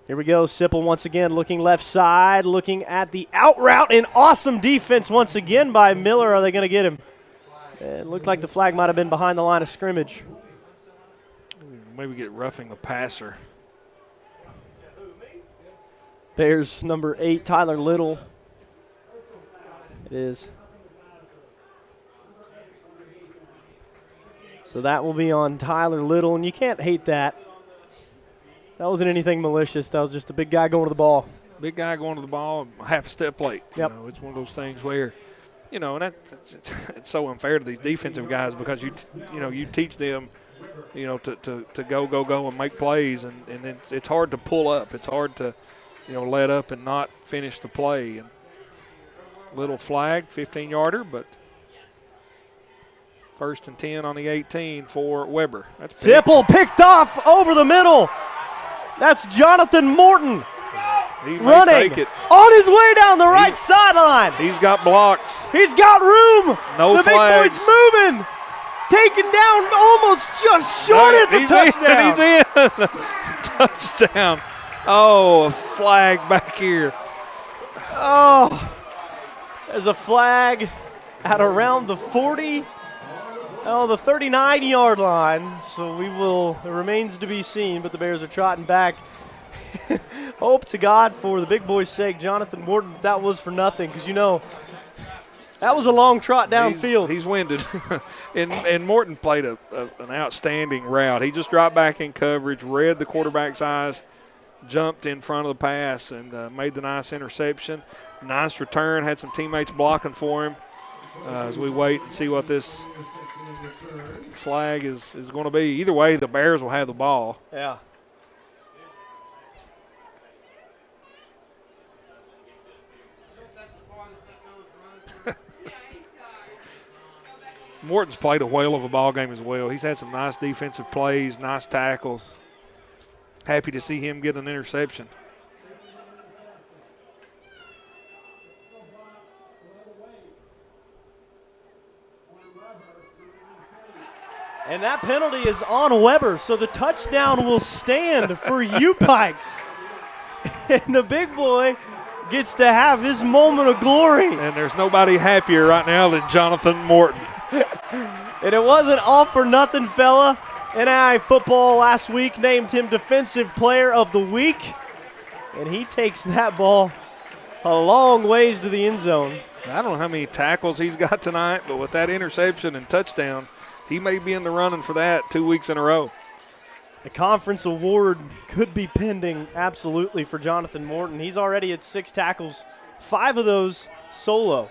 Here we go. Sipple once again looking left side, looking at the out route, and awesome defense once again by Miller. Are they going to get him? It looked like the flag might have been behind the line of scrimmage. Maybe get roughing the passer. Bears number 8, Tyler Little. It is. So that will be on Tyler Little, and you can't hate that. That wasn't anything malicious. That was just a big guy going to the ball. Big guy going to the ball, half a step late. Yep. You know, it's one of those things where, you know, and it's so unfair to these defensive guys because you teach them, you know, to go and make plays, and it's hard to pull up. It's hard to, you know, let up and not finish the play. And little flag, 15-yarder, but 1st and 10 on the 18 for Weber. That's Sipple picked off over the middle. That's Jonathan Morton he running take it. on his way down the right sideline. He's got blocks. He's got room. No the flags. The big boy's moving. Taken down almost just short. It's a touchdown. He's in. Touchdown. Oh, a flag back here. Oh, there's a flag at around the 40. Oh, the 39-yard line. So it remains to be seen, but the Bears are trotting back. Hope to God for the big boy's sake, Jonathan Morton, that was for nothing, because, you know, that was a long trot downfield. He's winded. and Morton played an outstanding route. He just dropped back in coverage, read the quarterback's eyes, jumped in front of the pass, and made the nice interception. Nice return, had some teammates blocking for him as we wait and see what this flag is going to be. Either way, the Bears will have the ball. Yeah. Morton's played a whale of a ball game as well. He's had some nice defensive plays, nice tackles. Happy to see him get an interception. And that penalty is on Weber, so the touchdown will stand for UPIKE. And the big boy gets to have his moment of glory. And there's nobody happier right now than Jonathan Morton. And it wasn't all for nothing, fella. NAI football last week named him Defensive Player of the Week. And he takes that ball a long ways to the end zone. I don't know how many tackles he's got tonight, but with that interception and touchdown, he may be in the running for that 2 weeks in a row. The conference award could be pending absolutely for Jonathan Morton. He's already at 6 tackles, 5 of those solo.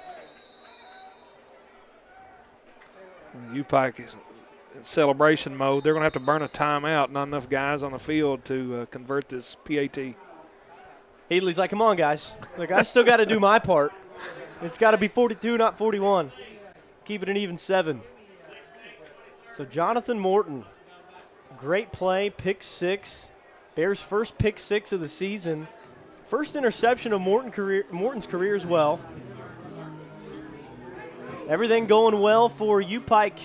UPIKE is in celebration mode. They're going to have to burn a timeout. Not enough guys on the field to convert this PAT. Headley's like, come on, guys. Like, I still got to do my part. It's got to be 42, not 41. Keep it an even 7. So Jonathan Morton, great play, pick 6. Bears' first pick 6 of the season. First interception of Morton's career as well. Everything going well for UPIKE.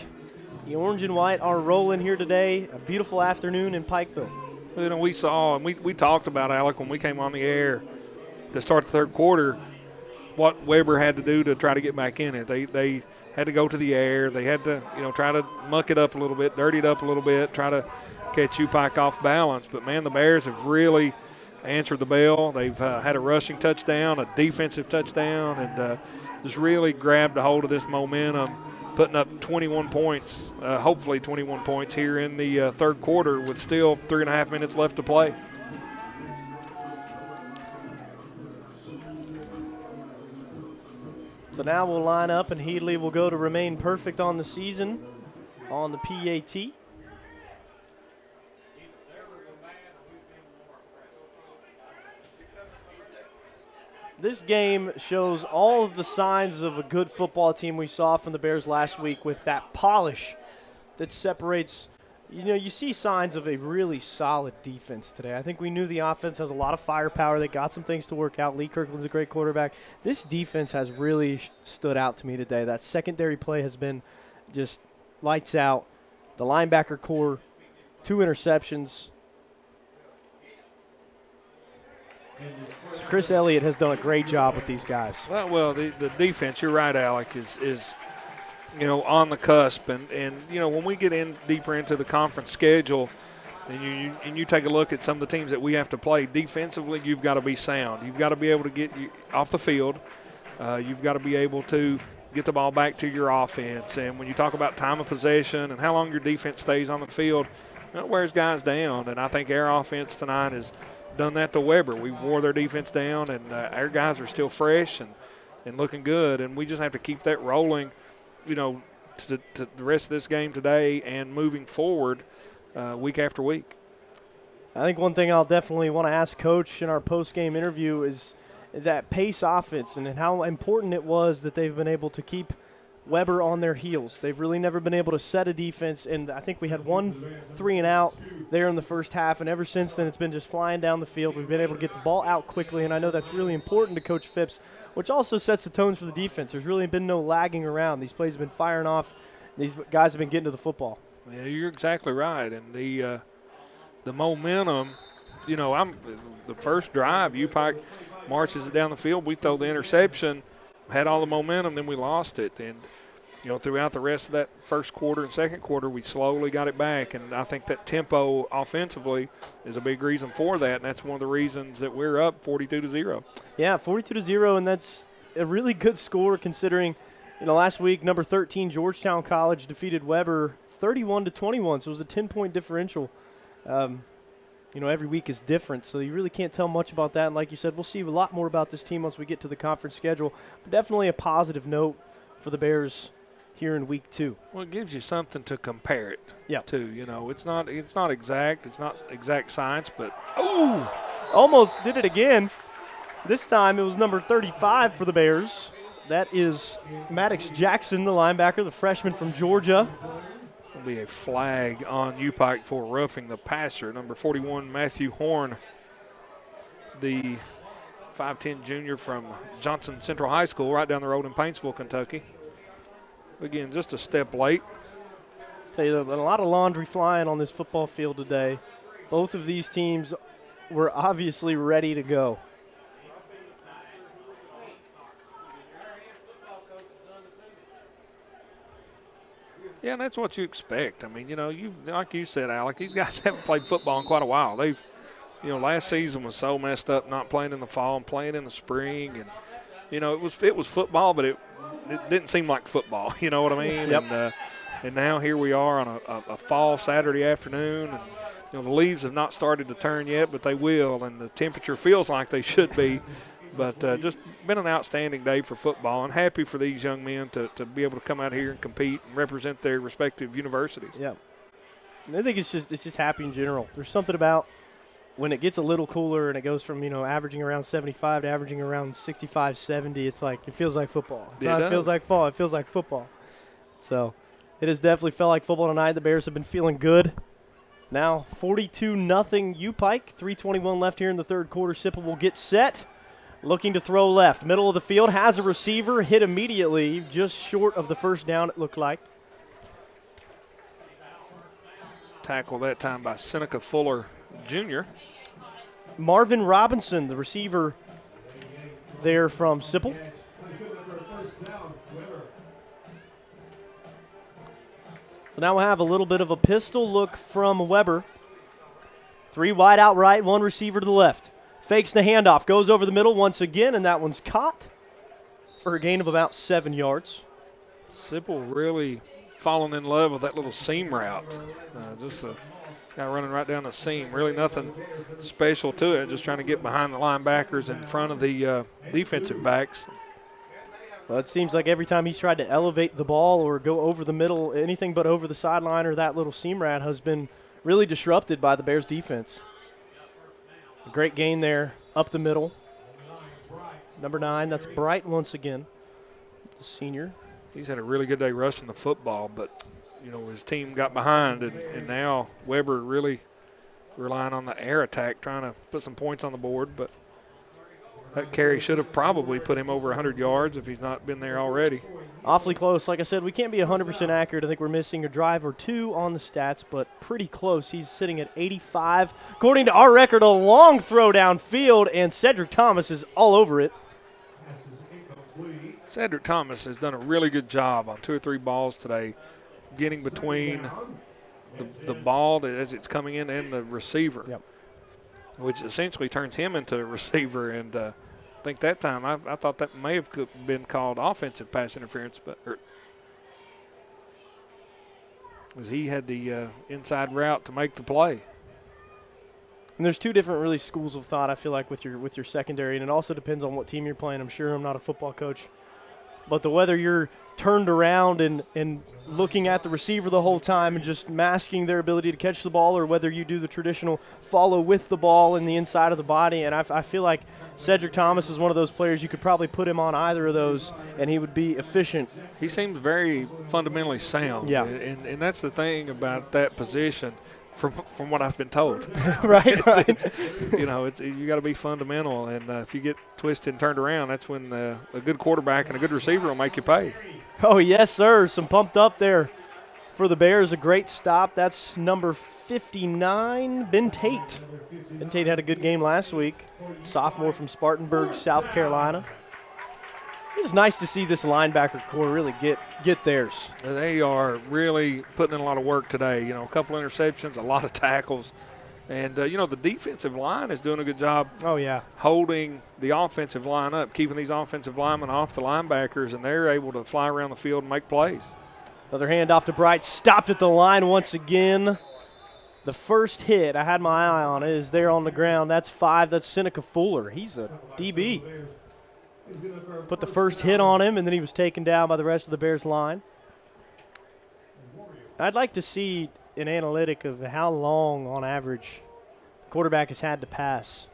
The orange and white are rolling here today. A beautiful afternoon in Pikeville. You know, we saw, and we talked about, Alec, when we came on the air to start the third quarter, what Weber had to do to try to get back in it. They had to go to the air. They had to, you know, try to muck it up a little bit, dirty it up a little bit, try to catch UPIKE off balance. But, man, the Bears have really answered the bell. They've had a rushing touchdown, a defensive touchdown, and just really grabbed a hold of this momentum, putting up 21 points, hopefully 21 points here in the third quarter with still 3.5 minutes left to play. So now we'll line up, and Headley will go to remain perfect on the season on the PAT. This game shows all of the signs of a good football team we saw from the Bears last week with that polish that separates. You know, you see signs of a really solid defense today. I think we knew the offense has a lot of firepower. They got some things to work out. Lee Kirkland's a great quarterback. This defense has really stood out to me today. That secondary play has been just lights out. The linebacker core, 2 interceptions. So Chris Elliott has done a great job with these guys. Well, the defense, you're right, Alec, is on the cusp. And when we get in deeper into the conference schedule and you take a look at some of the teams that we have to play defensively, you've got to be sound. You've got to be able to get you off the field. You've got to be able to get the ball back to your offense. And when you talk about time of possession and how long your defense stays on the field, that wears guys down. And I think our offense tonight has done that to Weber. We wore their defense down, and our guys are still fresh and looking good. And we just have to keep that rolling, to the rest of this game today and moving forward week after week. I think one thing I'll definitely want to ask Coach in our post-game interview is that pace offense and how important it was that they've been able to keep Weber on their heels. They've really never been able to set a defense, and I think we had 1 3-and-out there in the first half, and ever since then it's been just flying down the field. We've been able to get the ball out quickly, and I know that's really important to Coach Phipps, which also sets the tones for the defense. There's really been no lagging around. These plays have been firing off. These guys have been getting to the football. Yeah, you're exactly right, and the momentum, the first drive, UPIKE marches it down the field. We throw the interception, had all the momentum, then we lost it. And, throughout the rest of that first quarter and second quarter, we slowly got it back. And I think that tempo offensively is a big reason for that. And that's one of the reasons that we're up 42-0. Yeah, 42-0, and that's a really good score considering, last week, number 13, Georgetown College defeated Weber 31-21. So it was a 10-point differential. Every week is different, so you really can't tell much about that. And like you said, we'll see a lot more about this team once we get to the conference schedule. But definitely a positive note for the Bears here in week 2. Well, it gives you something to compare it to. It's not exact. It's not exact science, but almost did it again. This time it was number 35 for the Bears. That is Maddox Jackson, the linebacker, the freshman from Georgia. Will be a flag on UPIKE for roughing the passer. Number 41, Matthew Horn, the 5'10 junior from Johnson Central High School, right down the road in Paintsville, Kentucky. Again, just a step late. Tell you, a lot of laundry flying on this football field today. Both of these teams were obviously ready to go. Yeah, and that's what you expect. I mean, like you said, Alec, these guys haven't played football in quite a while. They've, last season was so messed up, not playing in the fall and playing in the spring, and it was football, but it didn't seem like football. You know what I mean? Yep. And now here we are on a fall Saturday afternoon, and the leaves have not started to turn yet, but they will, and the temperature feels like they should be. But just been an outstanding day for football, and happy for these young men to be able to come out here and compete and represent their respective universities. Yeah. And I think it's just happy in general. There's something about when it gets a little cooler and it goes from, averaging around 75 to averaging around 65, 70, it's like it feels like football. It feels like fall. It feels like football. So it has definitely felt like football tonight. The Bears have been feeling good. Now 42-0 UPIKE. 3:21 left here in the third quarter. Sipple will get set. Looking to throw left. Middle of the field. Has a receiver. Hit immediately. Just short of the first down, it looked like. Tackle that time by Seneca Fuller Jr. Marvin Robinson, the receiver there from Sipple. So now we'll have a little bit of a pistol look from Weber. 3 wide out right, 1 receiver to the left. Fakes the handoff, goes over the middle once again, and that one's caught for a gain of about 7 yards. Sipple really falling in love with that little seam route. Just a guy running right down the seam. Really nothing special to it, just trying to get behind the linebackers in front of the defensive backs. Well, it seems like every time he's tried to elevate the ball or go over the middle, anything but over the sideline or that little seam route has been really disrupted by the Bears defense. A great gain there up the middle. Number 9, that's Bright once again, the senior. He's had a really good day rushing the football, but, you know, his team got behind, and now Weber really relying on the air attack, trying to put some points on the board, but that carry should have probably put him over 100 yards if he's not been there already. Awfully close. Like I said, we can't be 100% accurate. I think we're missing a drive or two on the stats, but pretty close. He's sitting at 85. According to our record, a long throw downfield, and Cedric Thomas is all over it. Cedric Thomas has done a really good job on 2 or 3 balls today, getting between the ball as it's coming in and the receiver. Yep. Which essentially turns him into a receiver. And I think that time I thought that may have been called offensive pass interference, but because he had the inside route to make the play. And there's 2 different really schools of thought, I feel like, with your secondary, and it also depends on what team you're playing. I'm sure I'm not a football coach, but whether you're turned around and looking at the receiver the whole time and just masking their ability to catch the ball, or whether you do the traditional follow with the ball in the inside of the body. And I feel like Cedric Thomas is one of those players you could probably put him on either of those, and he would be efficient. He seems very fundamentally sound. Yeah. And that's the thing about that position. From what I've been told, right. You know, you got to be fundamental, and if you get twisted and turned around, that's when a good quarterback and a good receiver will make you pay. Oh yes, sir. Some pumped up there for the Bears. A great stop. That's number 59, Ben Tate. Ben Tate had a good game last week. Sophomore from Spartanburg, South Carolina. It's nice to see this linebacker core really get theirs. They are really putting in a lot of work today. You know, a couple interceptions, a lot of tackles. And, you know, the defensive line is doing a good job holding the offensive line up, keeping these offensive linemen off the linebackers, and they're able to fly around the field and make plays. Another handoff to Bright, stopped at the line once again. The first hit, I had my eye on it, is there on the ground. That's 5. That's Seneca Fuller. He's a DB. Put the first hit on him, and then he was taken down by the rest of the Bears line. I'd like to see an analytic of how long, on average, quarterback has had to pass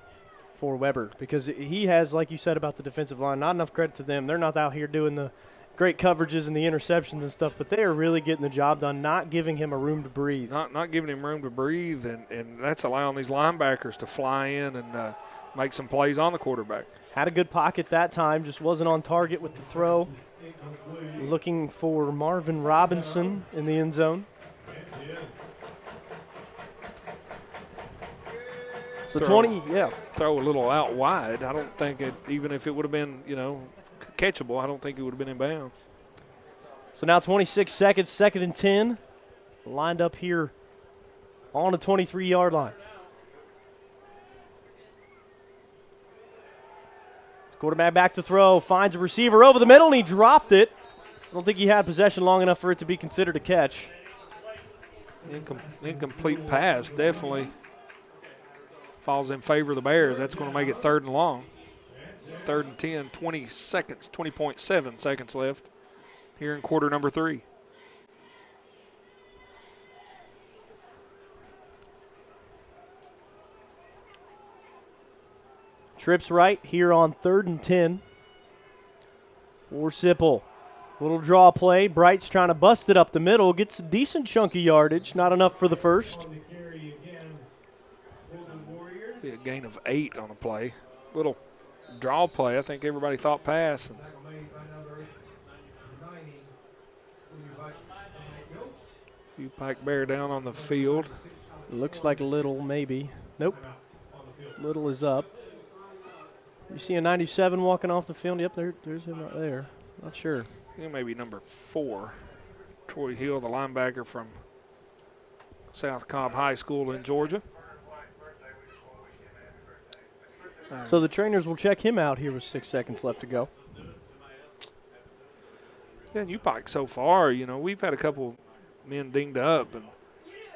for Weber, because he has, like you said about the defensive line, not enough credit to them. They're not out here doing the great coverages and the interceptions and stuff, but they are really getting the job done, not giving him a room to breathe. Not giving him room to breathe, and that's allowing these linebackers to fly in and make some plays on the quarterback. Had a good pocket that time, just wasn't on target with the throw. Looking for Marvin Robinson in the end zone. So 20, Throw a little out wide. I don't think even if it would have been, you know, catchable, I don't think it would have been in bounds. So now 26 seconds, 2nd and 10. Lined up here on the 23-yard line. Quarterback back to throw, finds a receiver over the middle, and he dropped it. I don't think he had possession long enough for it to be considered a catch. Incomplete pass definitely falls in favor of the Bears. That's going to make it 3rd and long. 3rd and 10, 20 seconds, 20.7 seconds left here in quarter number 3. Trips right here on 3rd and 10 for Sipple. Little draw play. Bright's trying to bust it up the middle. Gets a decent chunk of yardage. Not enough for the first. Be a gain of 8 on the play. Little draw play. I think everybody thought pass. UPIKE Bear down on the field. Looks like Little maybe. Nope. Little is up. You see a 97 walking off the field? Yep, there's him right there. Not sure. He may be number 4. Troy Hill, the linebacker from South Cobb High School in Georgia. So the trainers will check him out here with 6 seconds left to go. Yeah, and UPIKE so far, we've had a couple men dinged up, and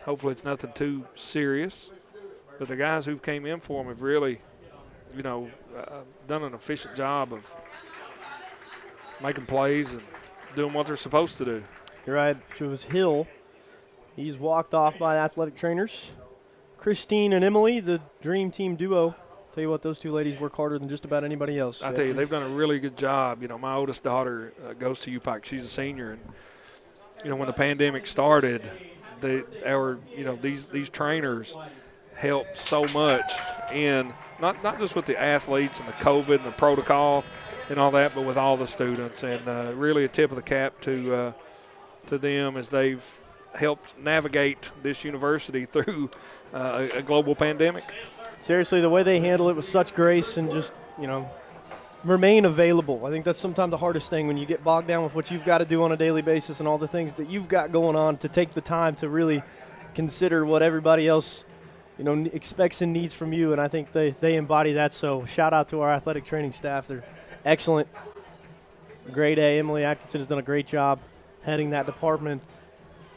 hopefully it's nothing too serious. But the guys who came in for them have really, done an efficient job of making plays and doing what they're supposed to do. You're right. It was Hill. He's walked off by athletic trainers. Christine and Emily, the dream team duo. Tell you what, those two ladies work harder than just about anybody else. I tell you, they've done a really good job. My oldest daughter goes to UPIKE. She's a senior, and when the pandemic started, these trainers helped so much in not just with the athletes and the COVID and the protocol and all that, but with all the students. And really a tip of the cap to them as they've helped navigate this university through a global pandemic. Seriously, the way they handle it with such grace and just, remain available. I think that's sometimes the hardest thing when you get bogged down with what you've got to do on a daily basis and all the things that you've got going on, to take the time to really consider what everybody else, expects and needs from you. And I think they embody that. So shout out to our athletic training staff. They're excellent. Grade A. Emily Atkinson has done a great job heading that department.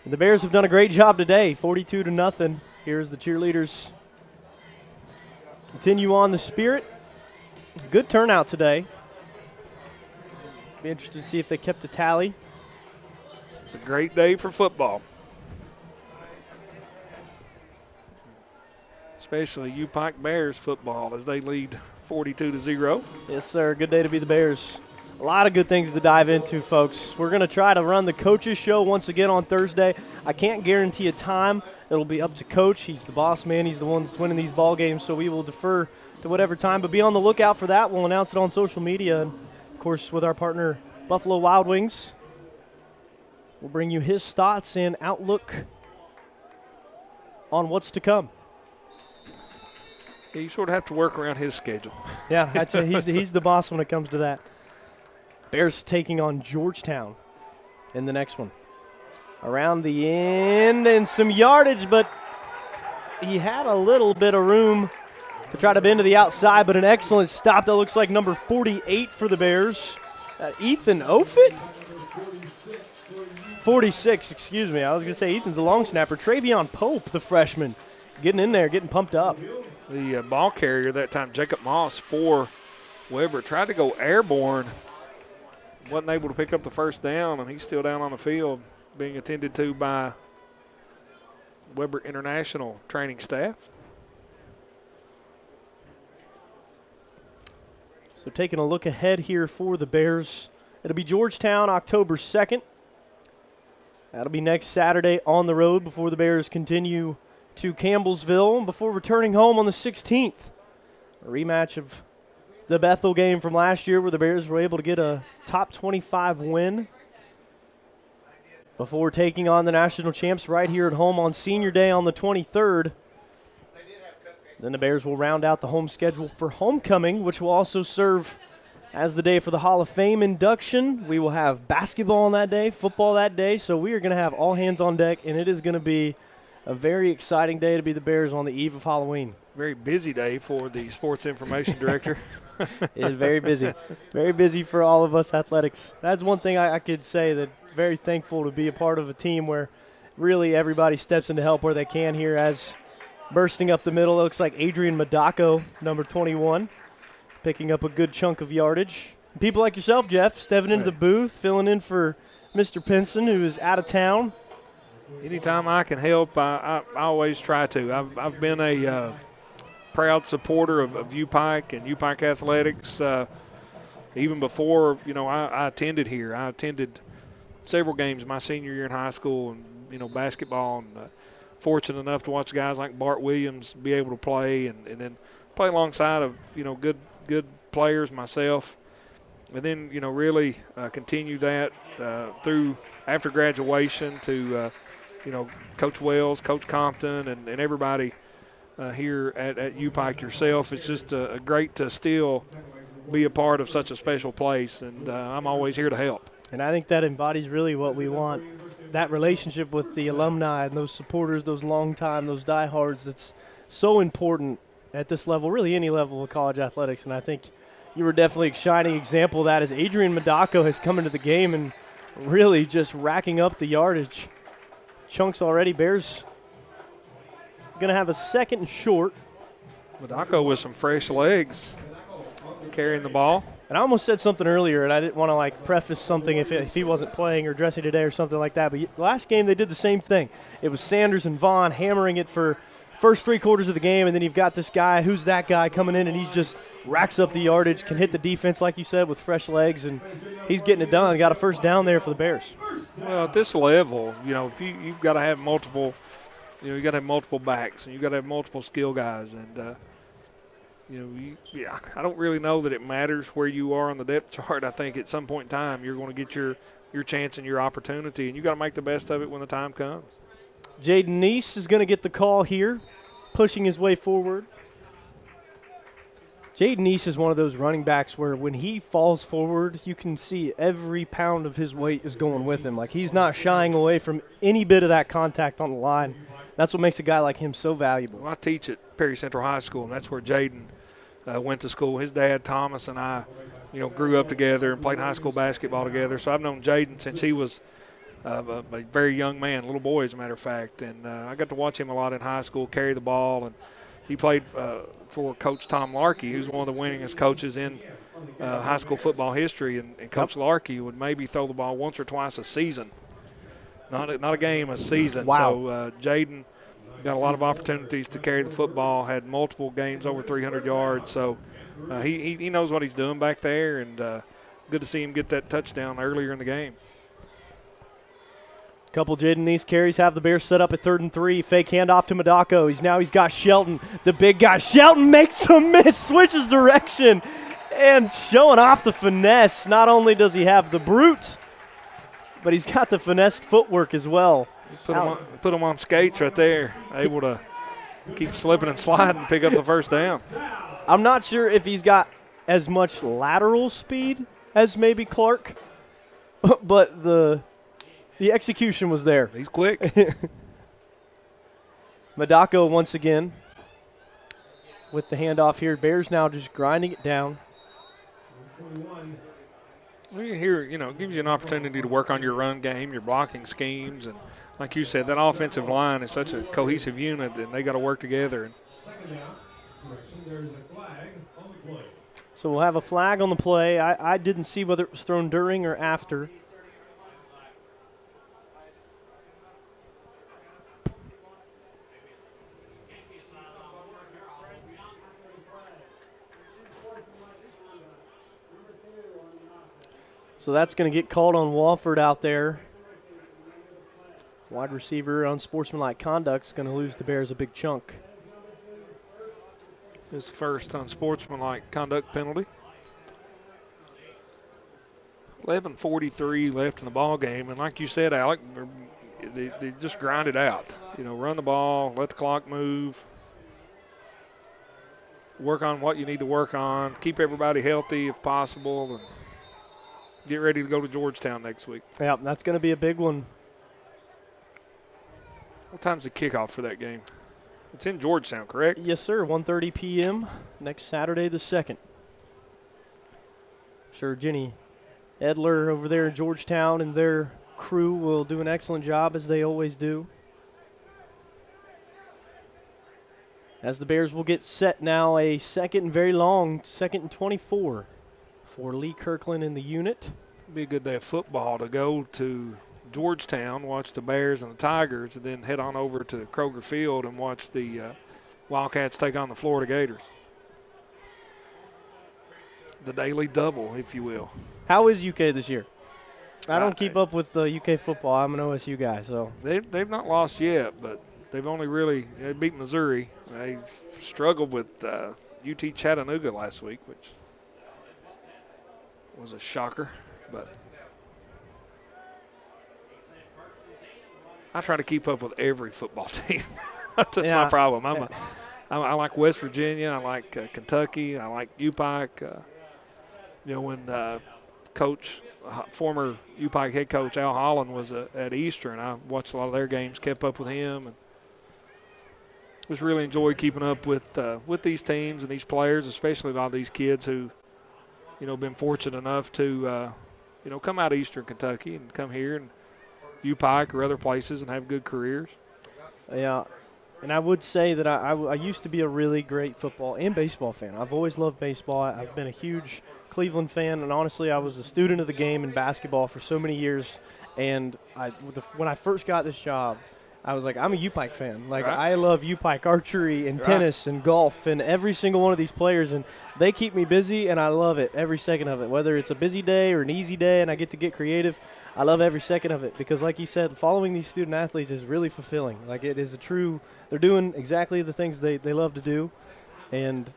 And the Bears have done a great job today, 42-0. Here's the cheerleaders. Continue on the spirit. Good turnout today. Be interested to see if they kept a tally. It's a great day for football. Especially UPIKE Bears football as they lead 42-0. Yes, sir. Good day to be the Bears. A lot of good things to dive into, folks. We're going to try to run the coaches show once again on Thursday. I can't guarantee a time. It'll be up to Coach. He's the boss man. He's the one that's winning these ball games, so we will defer to whatever time. But be on the lookout for that. We'll announce it on social media. And, of course, with our partner Buffalo Wild Wings, we'll bring you his thoughts and outlook on what's to come. Yeah, you sort of have to work around his schedule. Yeah, I'd say he's the boss when it comes to that. Bears taking on Georgetown in the next one. Around the end and some yardage, but he had a little bit of room to try to bend to the outside, but an excellent stop. That looks like number 48 for the Bears. Ethan Offutt? 46, excuse me. I was going to say Ethan's a long snapper. Travion Pope, the freshman, getting in there, getting pumped up. The ball carrier that time, Jacob Moss for Weber, tried to go airborne. Wasn't able to pick up the first down, and he's still down on the field being attended to by Weber International training staff. So taking a look ahead here for the Bears. It'll be Georgetown October 2nd. That'll be next Saturday on the road before the Bears continue to Campbellsville before returning home on the 16th. A rematch of the Bethel game from last year where the Bears were able to get a top 25 win before taking on the national champs right here at home on Senior Day on the 23rd. Then the Bears will round out the home schedule for homecoming, which will also serve as the day for the Hall of Fame induction. We will have basketball on that day, football that day, so we are going to have all hands on deck, and it is going to be a very exciting day to be the Bears on the eve of Halloween. Very busy day for the sports information director. It is very busy. Very busy for all of us athletics. That's one thing I could say, that very thankful to be a part of a team where really everybody steps in to help where they can here. As bursting up the middle, it looks like Adrian Madako, number 21, picking up a good chunk of yardage. People like yourself, Jeff, stepping into the booth, filling in for Mr. Pinson, who is out of town. Anytime I can help, I always try to. I've been a proud supporter of UPIKE and UPIKE athletics. Even before, I attended here. I attended several games my senior year in high school, and, basketball, and fortunate enough to watch guys like Bart Williams be able to play and then play alongside of, good players myself. And then, really continue that through after graduation to, Coach Wells, Coach Compton, and everybody here at UPIKE yourself. It's just great to still be a part of such a special place, and I'm always here to help. And I think that embodies really what we want, that relationship with the alumni and those supporters, those long time, those diehards. That's so important at this level, really any level of college athletics. And I think you were definitely a shining example of that, as Adrian Madako has come into the game and really just racking up the yardage. Chunks already. Bears going to have a second and short. Madako with some fresh legs carrying the ball. And I almost said something earlier, and I didn't want to like preface something if he wasn't playing or dressing today or something like that. But last game they did the same thing. It was Sanders and Vaughn hammering it for first 3 quarters of the game, and then you've got this guy, who's that guy coming in, and he's just racks up the yardage, can hit the defense like you said with fresh legs, and he's getting it done. Got a first down there for the Bears. Well, at this level, if you've got to have multiple, you got to have multiple backs, and you got to have multiple skill guys, and. I don't really know that it matters where you are on the depth chart. I think at some point in time you're going to get your chance and your opportunity, and you got to make the best of it when the time comes. Jaden Neese is going to get the call here, pushing his way forward. Jaden Neese is one of those running backs where when he falls forward, you can see every pound of his weight is going with him. Like, he's not shying away from any bit of that contact on the line. That's what makes a guy like him so valuable. Well, I teach at Perry Central High School, and that's where Jaden went to school. His dad, Thomas, and I, grew up together and played high school basketball together. So I've known Jaden since he was a very young man, little boy, as a matter of fact. And I got to watch him a lot in high school, carry the ball. And he played for Coach Tom Larkey, who's one of the winningest coaches in high school football history. And Coach Larkey would maybe throw the ball once or twice a season. Not a game, a season. Wow. So Jaden got a lot of opportunities to carry the football, had multiple games over 300 yards. So he knows what he's doing back there, and good to see him get that touchdown earlier in the game. Couple Jaden Neese carries have the Bears set up at 3rd and 3. Fake handoff to Madako. He's got Shelton, the big guy. Shelton makes a miss, switches direction, and showing off the finesse. Not only does he have the brute, but he's got the finesse footwork as well. Put him on skates right there, able to keep slipping and sliding and pick up the first down. I'm not sure if he's got as much lateral speed as maybe Clark, but the execution was there. He's quick. Madako once again with the handoff here. Bears now just grinding it down. Here, it gives you an opportunity to work on your run game, your blocking schemes, and like you said, that offensive line is such a cohesive unit, and they got to work together. So we'll have a flag on the play. I didn't see whether it was thrown during or after. So that's going to get called on Walford out there. Wide receiver unsportsmanlike conduct is going to lose the Bears a big chunk. His first unsportsmanlike conduct penalty. 11:43 left in the ball game, and like you said, Alec, they just grind it out. Run the ball, let the clock move, work on what you need to work on, keep everybody healthy if possible, and get ready to go to Georgetown next week. Yeah, that's going to be a big one. What time's the kickoff for that game? It's in Georgetown, correct? Yes, sir. 1:30 p.m. next Saturday the 2nd. Sure, Jenny Edler over there in Georgetown and their crew will do an excellent job, as they always do. As the Bears will get set now, a second and very long, 2nd and 24 for Lee Kirkland in the unit. It'd be a good day of football to go to Georgetown, watch the Bears and the Tigers, and then head on over to Kroger Field and watch the Wildcats take on the Florida Gators. The daily double, if you will. How is UK this year? I don't keep up with UK football. I'm an OSU guy, so. They've not lost yet, but they've only they beat Missouri. They struggled with UT Chattanooga last week, which was a shocker, but I try to keep up with every football team. That's my problem. I like West Virginia. I like Kentucky. I like UPIKE. When former UPIKE head coach Al Holland was at Eastern, I watched a lot of their games, kept up with him, and just really enjoyed keeping up with these teams and these players, especially a lot of these kids who, been fortunate enough to come out of Eastern Kentucky and come here and UPIKE or other places and have good careers. Yeah, and I would say that I used to be a really great football and baseball fan. I've always loved baseball. I've been a huge Cleveland fan, and honestly, I was a student of the game in basketball for so many years. And when I first got this job, I was like, I'm a UPIKE fan. Like, right. I love UPIKE archery and right. tennis and golf and every single one of these players. And they keep me busy, and I love it, every second of it. Whether it's a busy day or an easy day and I get to get creative, I love every second of it because, like you said, following these student athletes is really fulfilling. Like, it is they're doing exactly the things they love to do. And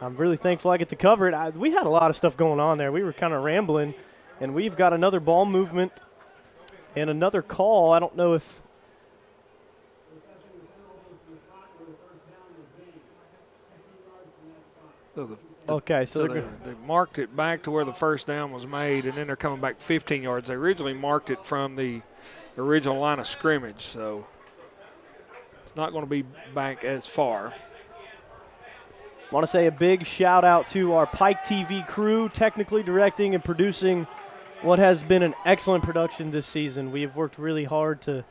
I'm really thankful I get to cover it. We had a lot of stuff going on there. We were kind of rambling, and we've got another ball movement and another call. I don't know if – okay, so they marked it back to where the first down was made, and then they're coming back 15 yards. They originally marked it from the original line of scrimmage, so it's not going to be back as far. I want to say a big shout out to our Pike TV crew, technically directing and producing what has been an excellent production this season. We have worked really hard to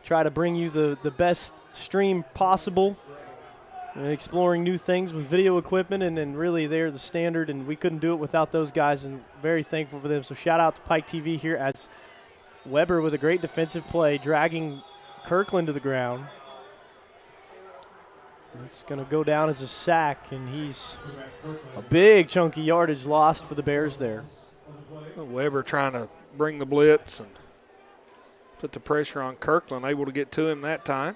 try to bring you the best stream possible, and exploring new things with video equipment, and really they're the standard, and we couldn't do it without those guys, and very thankful for them. So shout out to Pike TV here as Weber with a great defensive play, dragging Kirkland to the ground. It's going to go down as a sack, and he's a big chunky yardage lost for the Bears there. Weber trying to bring the blitz and put the pressure on Kirkland, able to get to him that time.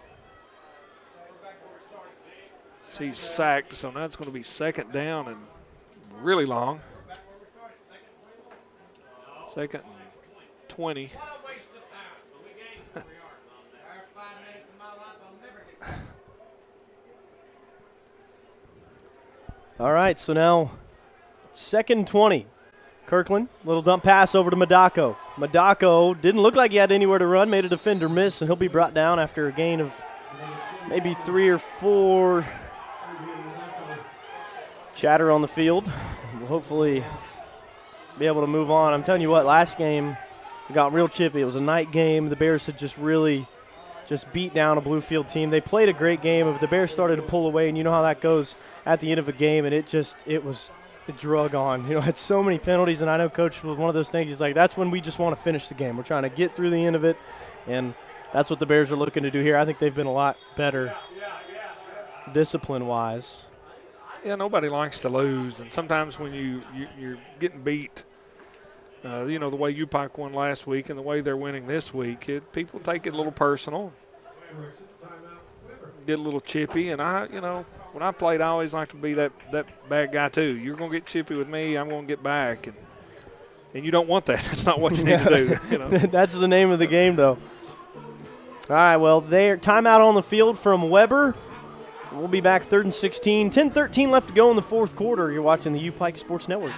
He's sacked, so now it's going to be second down and really long. Second and 20. All right, so now second and 20. Kirkland, little dump pass over to Madako. Madako didn't look like he had anywhere to run, made a defender miss, and he'll be brought down after a gain of maybe 3 or 4. Chatter on the field. We'll hopefully be able to move on. I'm telling you what, last game it got real chippy. It was a night game. The Bears had just really beat down a Bluefield team. They played a great game, but the Bears started to pull away, and you know how that goes at the end of a game, and it was a drug on. Had so many penalties, and I know Coach was one of those things. He's like, that's when we just want to finish the game. We're trying to get through the end of it, and that's what the Bears are looking to do here. I think they've been a lot better discipline-wise. Yeah, nobody likes to lose, and sometimes when you're getting beat, the way UPIKE won last week and the way they're winning this week, people take it a little personal, get a little chippy. And when I played, I always like to be that bad guy too. You're going to get chippy with me, I'm going to get back, and you don't want that. That's not what you need to do. That's the name of the game, though. All right, well, timeout on the field from Weber. We'll be back 3rd and 16. 10-13 left to go in the fourth quarter. You're watching the UPIKE Sports Network.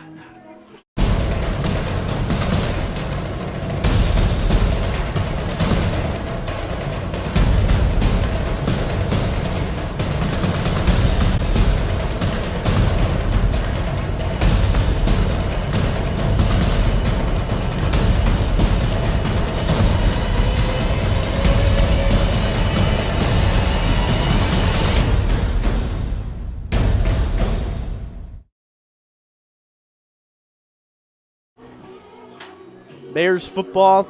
Bears football,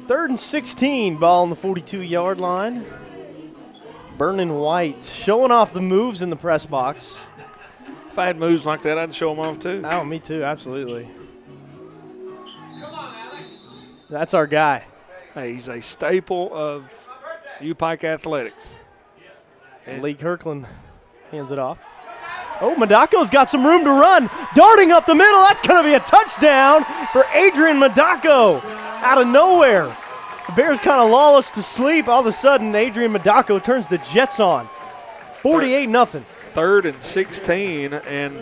3rd and 16, ball on the 42-yard line. Vernon White showing off the moves in the press box. If I had moves like that, I'd show them off too. Oh, me too, absolutely. That's our guy. Hey, he's a staple of UPIKE athletics. And Lee Kirkland hands it off. Oh, Madako's got some room to run. Darting up the middle. That's going to be a touchdown for Adrian Madako out of nowhere. The Bears kind of lull us to sleep. All of a sudden, Adrian Madako turns the Jets on. 48-0. 3rd and 16, and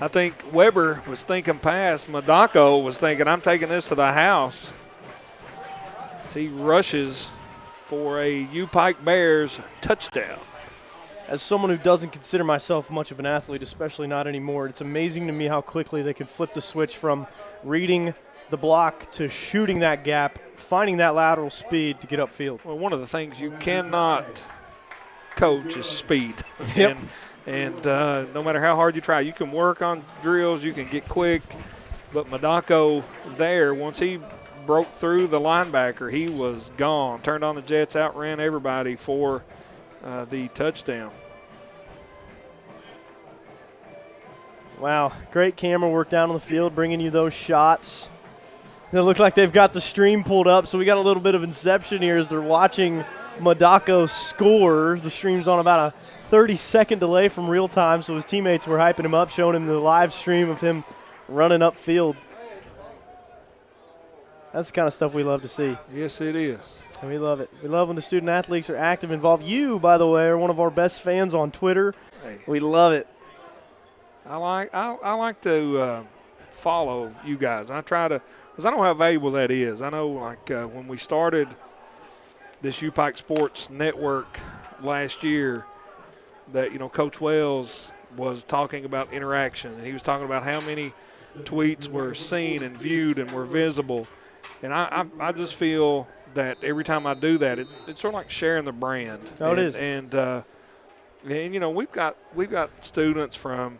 I think Weber was thinking pass. Madako was thinking, I'm taking this to the house. As he rushes for a UPIKE Bears touchdown. as someone who doesn't consider myself much of an athlete, especially not anymore, it's amazing to me how quickly they can flip the switch from reading the block to shooting that gap, finding that lateral speed to get upfield. Well, one of the things you cannot coach is speed. Yep. And no matter how hard you try, you can work on drills, you can get quick. But Madako there, once he broke through the linebacker, he was gone. Turned on the jets, outran everybody for the touchdown. Wow, great camera work down on the field, bringing you those shots. It looks like they've got the stream pulled up, so we got a little bit of inception here as they're watching Madako score. The stream's on about a 30-second delay from real time, so his teammates were hyping him up, showing him the live stream of him running upfield. That's the kind of stuff we love to see. Yes, it is. And we love it. We love when the student athletes are active, involved. You, by the way, are one of our best fans on Twitter. Hey. We love it. I like to follow you guys. I try to, because I know how valuable that is. I know, like, when we started this UPIKE Sports Network last year, that, you know, Coach Wells was talking about interaction, and he was talking about how many tweets were seen and viewed and were visible. And I just feel that every time I do that, it's sort of like sharing the brand. Oh, it is. And you know, we've got students from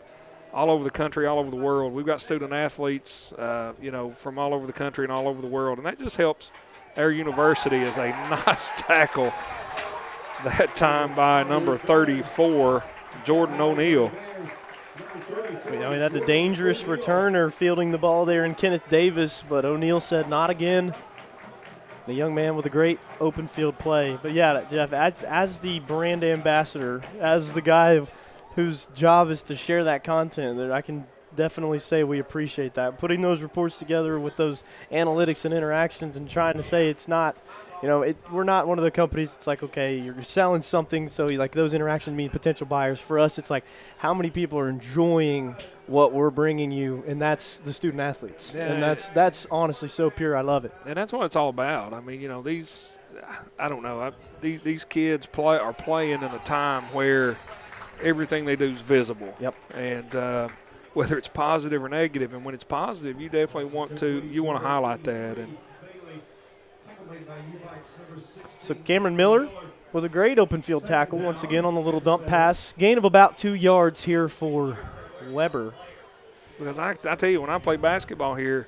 all over the country, all over the world. We've got student athletes, you know, from all over the country and all over the world. And that just helps our university as a nice tackle that time by number 34, Jordan O'Neal. You know, he had a dangerous returner fielding the ball there in Kenneth Davis, but O'Neal said not again. The young man with a great open field play. But, yeah, Jeff, as the brand ambassador, as the guy whose job is to share that content, I can definitely say we appreciate that. Putting those reports together with those analytics and interactions and trying to say it's not, you know, we're not one of the companies. It's like, okay, you're selling something, so like those interactions mean potential buyers. For us, it's like how many people are enjoying what we're bringing you, and that's the student athletes. Yeah, and that's honestly so pure. I love it. And that's what it's all about. I mean, you know, I don't know. These kids are playing in a time where everything they do is visible. Yep. And whether it's positive or negative, and when it's positive, you definitely want to highlight that. And so Cameron Miller with a great open field tackle once again on the little dump pass. Gain of about 2 yards here for Weber. Because I tell you, when I played basketball here,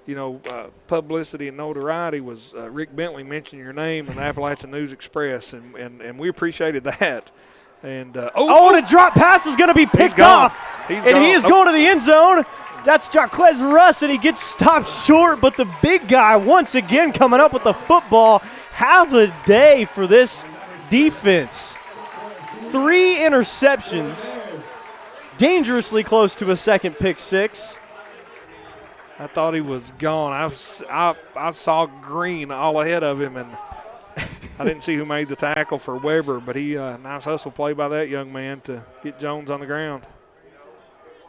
you know, publicity and notoriety was Rick Bentley mentioning your name in the Appalachian News Express, and we appreciated that. And and a drop pass is going to be picked off. He is going to the end zone. That's Jaquez Russ, and he gets stopped short, but the big guy once again coming up with the football. Have a day for this defense. 3 interceptions, dangerously close to a second pick six. I thought he was gone. I saw green all ahead of him, and I didn't see who made the tackle for Weber, but nice hustle play by that young man to get Jones on the ground.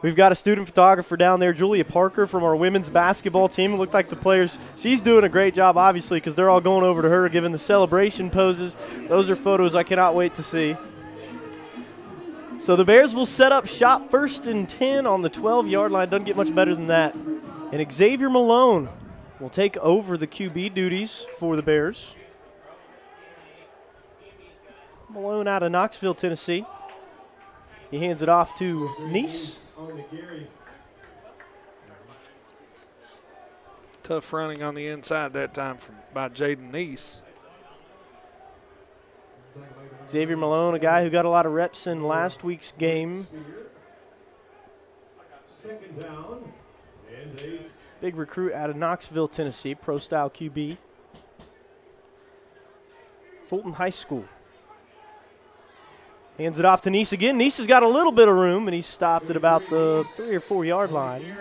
We've got a student photographer down there, Julia Parker from our women's basketball team. It looked like the players, she's doing a great job, obviously, because they're all going over to her, giving the celebration poses. Those are photos I cannot wait to see. So the Bears will set up shop 1st and 10 on the 12-yard line. Doesn't get much better than that. And Xavier Malone will take over the QB duties for the Bears. Malone out of Knoxville, Tennessee. He hands it off to Nice. Tough running on the inside that time by Jaden Nice. Xavier Malone, a guy who got a lot of reps in last week's game. Big recruit out of Knoxville, Tennessee, pro-style QB. Fulton High School. Hands it off to Nice again. Nice has got a little bit of room, and he's stopped at about the 3 or 4 yard line.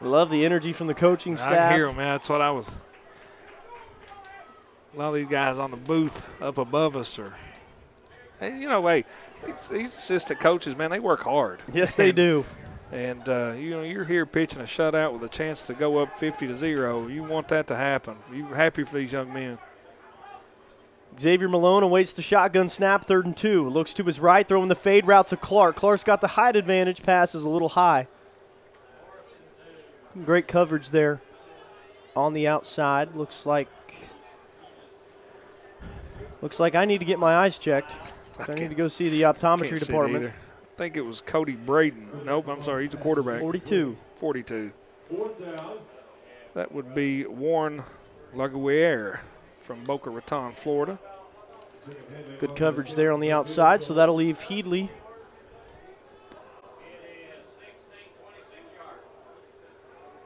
Love the energy from the coaching staff. I can hear him, man. That's what I was. A lot of these guys on the booth up above us are, hey, you know, these assistant coaches, man, they work hard. Yes, they do. And, you're here pitching a shutout with a chance to go up 50-0. You want that to happen. You're happy for these young men. Xavier Malone awaits the shotgun snap, 3rd and 2. Looks to his right, throwing the fade route to Clark. Clark's got the height advantage, passes a little high. Great coverage there on the outside. Looks like I need to get my eyes checked. So I need to go see the optometry department. I think it was Cody Braden. Nope, I'm sorry, he's a quarterback. 42. 42. That would be Warren Laguerre from Boca Raton, Florida. Good coverage there on the outside, so that'll leave Headley.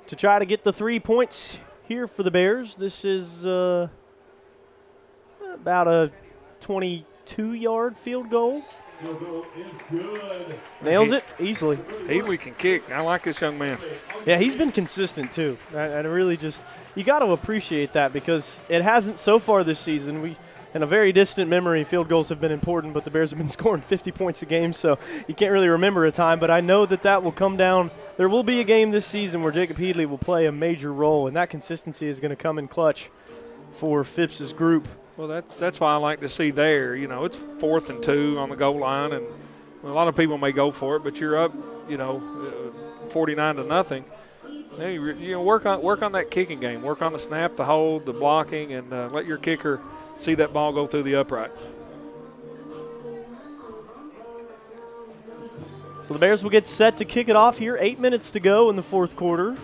To try to get the 3 points here for the Bears. This is about a 22-yard field goal. Field goal is good. Nails it easily. Headley can kick. I like this young man. Yeah, he's been consistent too. I really just, you got to appreciate that because it hasn't so far this season. In a very distant memory, field goals have been important, but the Bears have been scoring 50 points a game, so you can't really remember a time. But I know that will come down. There will be a game this season where Jacob Headley will play a major role, and that consistency is going to come in clutch for Phipps's group. Well, that's why I like to see there. It's 4th and 2 on the goal line, and a lot of people may go for it, but you're up, 49-0. Work on that kicking game. Work on the snap, the hold, the blocking, and let your kicker see that ball go through the uprights. So the Bears will get set to kick it off here. 8 minutes to go in the 4th quarter.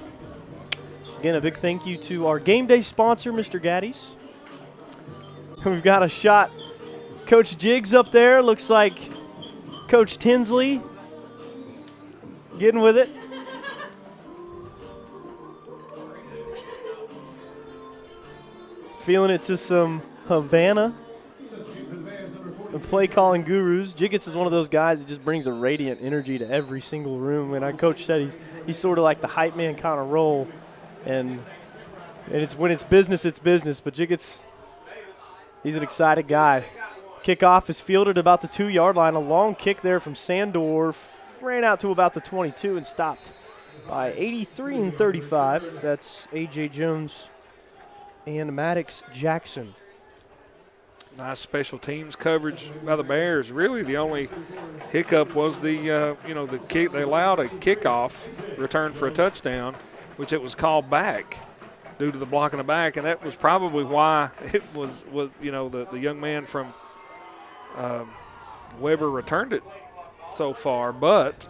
Again, a big thank you to our game day sponsor, Mr. Gaddy's. We've got a shot. Coach Jiggs up there. Looks like Coach Tinsley getting with it. Feeling it to some Havana. The play calling gurus. Jiggets is one of those guys that just brings a radiant energy to every single room. And our coach said he's sort of like the hype man kind of role. And it's when it's business, But Jiggets, he's an excited guy. Kickoff is fielded about the 2-yard line. A long kick there from Sandor. Ran out to about the 22 and stopped by 83 and 35. That's A.J. Jones and Maddox Jackson. Nice special teams coverage by the Bears. Really, the only hiccup was the kick. They allowed a kickoff return for a touchdown, which it was called back due to the block in the back, and that was probably why it was the young man from Weber returned it so far. But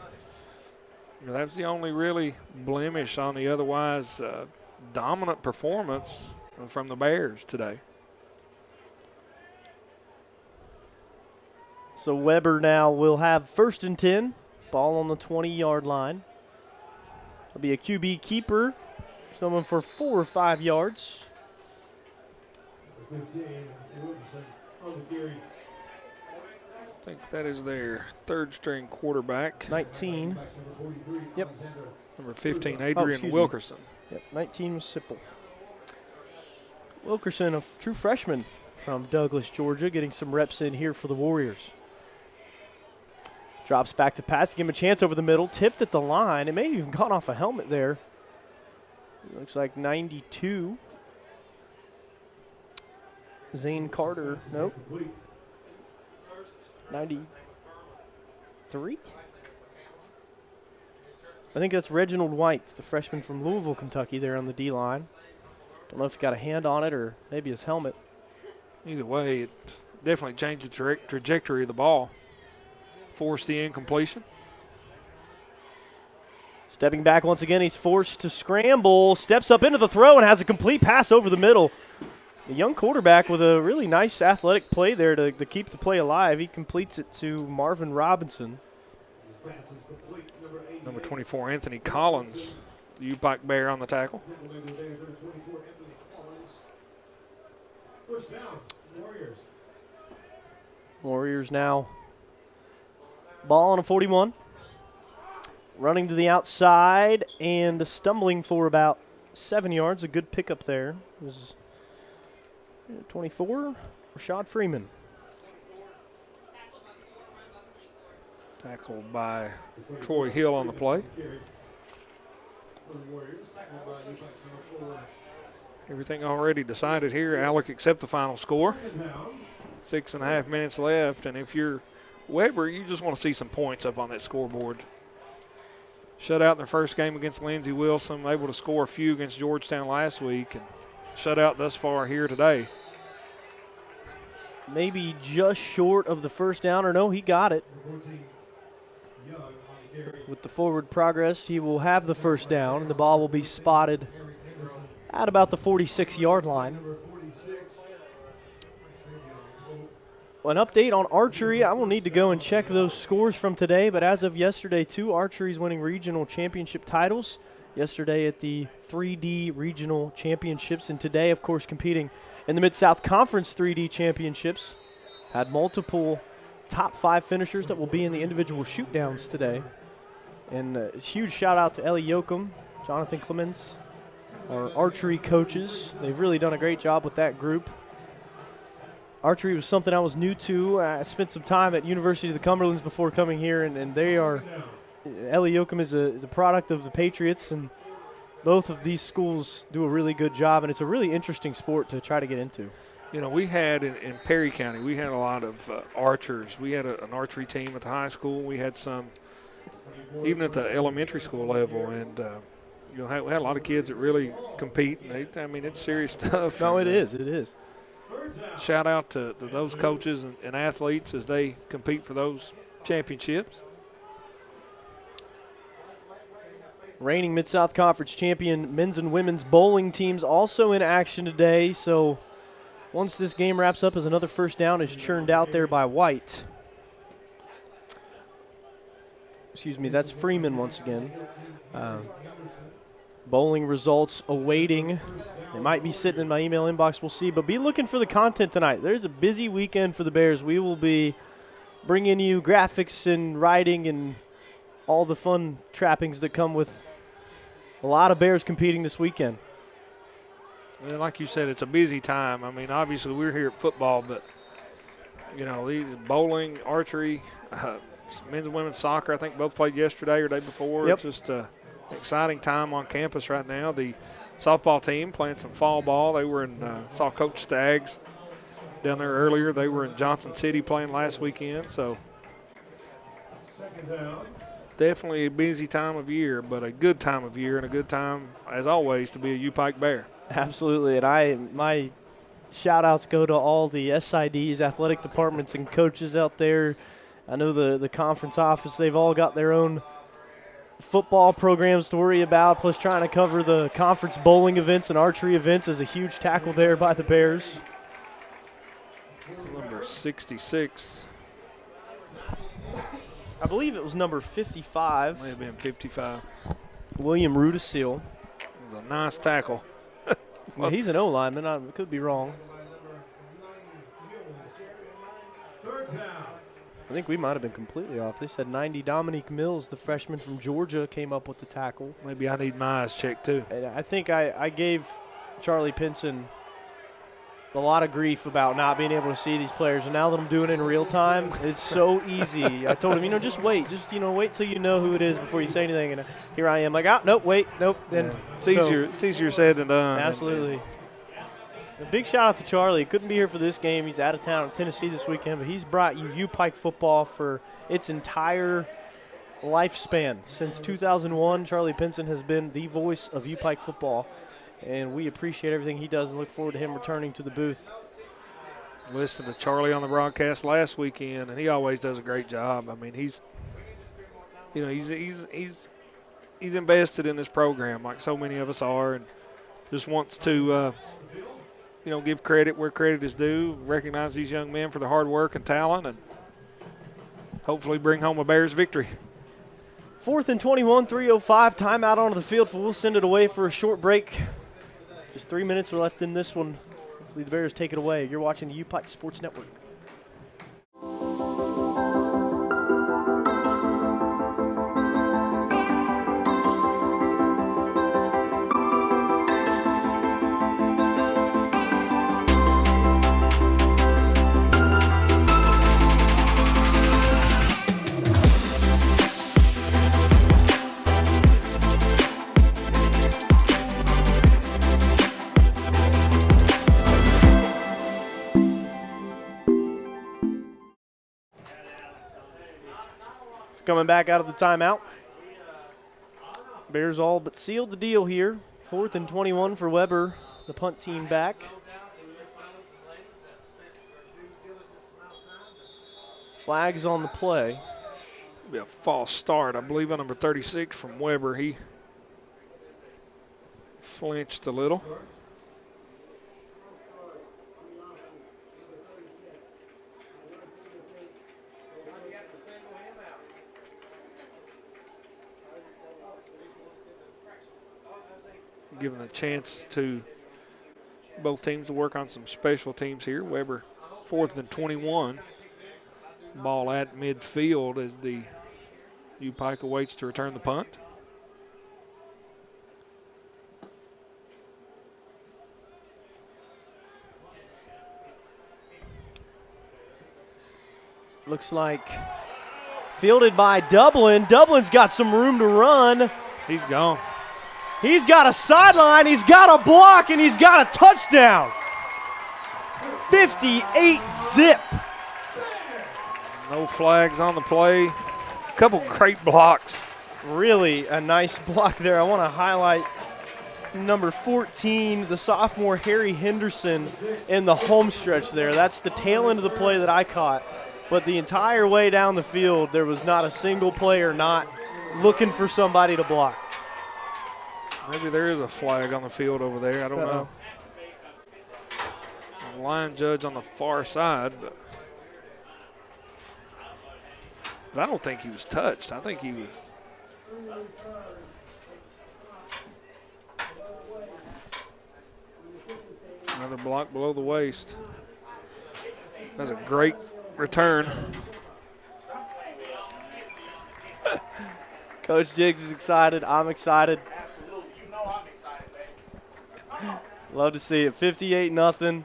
that was the only really blemish on the otherwise dominant performance from the Bears today. So Weber now will have 1st and 10. Ball on the 20-yard line. It'll be a QB keeper. Someone for 4 or 5 yards. 15, on the carry. I think that is their 3rd-string quarterback. 19. Yep. Number 15, Adrian Wilkerson. Yep, 19 was Sipple. Wilkerson, a true freshman from Douglas, Georgia, getting some reps in here for the Warriors. Drops back to pass, give him a chance over the middle, tipped at the line. It may have even gone off a helmet there. Looks like 92. Zane Carter, nope. 93? I think that's Reginald White, the freshman from Louisville, Kentucky, there on the D-line. Don't know if he got a hand on it or maybe his helmet. Either way, it definitely changed the trajectory of the ball. Forced the incompletion. Stepping back once again, he's forced to scramble, steps up into the throw and has a complete pass over the middle. A young quarterback with a really nice athletic play there to keep the play alive. He completes it to Marvin Robinson. Number 24, Anthony Collins, the UPIKE Bear on the tackle. First down, Warriors. Warriors now. Ball on a 41. Running to the outside and stumbling for about 7 yards. A good pickup there. It was 24, Rashad Freeman. Tackled by Troy Hill on the play. Everything already decided here. Alec, accept the final score. 6.5 minutes left, and if you're Weber, you just want to see some points up on that scoreboard. Shut out in their first game against Lindsey Wilson, able to score a few against Georgetown last week, and shut out thus far here today. Maybe just short of the first down, or no, he got it. With the forward progress, he will have the first down, and the ball will be spotted at about the 46-yard line. An update on archery. I will need to go and check those scores from today, but as of yesterday, 2 archeries winning regional championship titles. Yesterday at the 3D regional championships, and today, of course, competing in the Mid-South Conference 3D championships. Had multiple top 5 finishers that will be in the individual shoot-downs today. And a huge shout-out to Ellie Yoakum, Jonathan Clemens, our archery coaches. They've really done a great job with that group. Archery was something I was new to. I spent some time at University of the Cumberlands before coming here, and they are – Ellie Yoakum is a product of the Patriots, and both of these schools do a really good job, and it's a really interesting sport to try to get into. You know, we had in Perry County, we had a lot of archers. We had an archery team at the high school. We had some even at the elementary school level, and we had a lot of kids that really compete. And it's serious stuff. No, and, it is. Shout out to those coaches and athletes as they compete for those championships. Reigning Mid-South Conference champion men's and women's bowling teams also in action today. So once this game wraps up, as another first down is churned out there by White. Excuse me, that's Freeman once again. Bowling results awaiting. They might be sitting in my email inbox, we'll see. But be looking for the content tonight. There's a busy weekend for the Bears. We will be bringing you graphics and writing and all the fun trappings that come with a lot of Bears competing this weekend. And like you said, it's a busy time. I mean, obviously we're here at football, but, you know, the bowling, archery, men's and women's soccer, I think both played yesterday or day before. Yep. It's just an exciting time on campus right now. The softball team playing some fall ball. They were in saw Coach Staggs down there earlier. They were in Johnson City playing last weekend. So definitely a busy time of year, but a good time of year and a good time, as always, to be a UPIKE Bear. Absolutely, and my shout-outs go to all the SIDs, athletic departments, and coaches out there. I know the conference office, they've all got their own football programs to worry about, plus trying to cover the conference bowling events and archery events is a huge tackle there by the Bears. Number 66. I believe it was number 55. May have been 55. William Rudisil. It was a nice tackle. Well, he's an O-lineman. I could be wrong. I think we might have been completely off. They said 90. Dominique Mills, the freshman from Georgia, came up with the tackle. Maybe I need my eyes checked too. And I think I gave Charlie Pinson a lot of grief about not being able to see these players. And now that I'm doing it in real time, it's so easy. I told him, just wait. Just, wait till you know who it is before you say anything. And here I am like, nope, wait, nope. And it's easier said than done. Absolutely. A big shout out to Charlie. He couldn't be here for this game. He's out of town in Tennessee this weekend, but he's brought you UPIKE football for its entire lifespan. Since 2001, Charlie Pinson has been the voice of UPIKE football, and we appreciate everything he does and look forward to him returning to the booth. Listened to Charlie on the broadcast last weekend, and he always does a great job. I mean, he's invested in this program like so many of us are, and just wants to give credit where credit is due, recognize these young men for their hard work and talent, and hopefully bring home a Bears victory. 4th and 21, 3:05, timeout onto the field. We'll send it away for a short break. Just 3 minutes are left in this one. Hopefully the Bears take it away. You're watching the UPIKE Sports Network. coming back out of the timeout. Bears all but sealed the deal here. 4th and 21 for Weber, the punt team back. Flags on the play. Be a false start, I believe, on number 36 from Weber. He flinched a little. Given a chance to both teams to work on some special teams here. Weber 4th and 21. Ball at midfield as the UPIKE awaits to return the punt. Looks like fielded by Dublin. Dublin's got some room to run. He's gone. He's got a sideline, he's got a block, and he's got a touchdown. 58 zip. No flags on the play. A couple great blocks. Really a nice block there. I want to highlight number 14, the sophomore Harry Henderson in the home stretch there. That's the tail end of the play that I caught. But the entire way down the field, there was not a single player not looking for somebody to block. Maybe there is a flag on the field over there. I don't know. The line judge on the far side, but I don't think he was touched. I think he was. Another block below the waist. That's a great return. Coach Jiggs is excited. I'm excited. Love to see it. 58-0.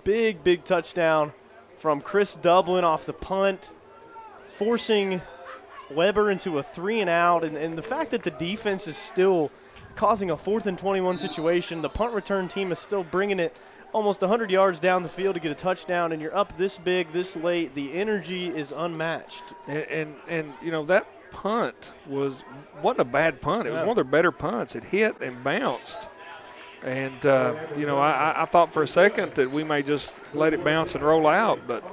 Big touchdown from Chris Dublin off the punt, forcing Weber into a 3-and-out. And the fact that the defense is still causing a 4th and 21 situation, the punt return team is still bringing it almost 100 yards down the field to get a touchdown, and you're up this big, this late. The energy is unmatched. And you know, that punt wasn't a bad punt. It was one of their better punts. It hit and bounced. And, you know, I thought for a second that we may just let it bounce and roll out, but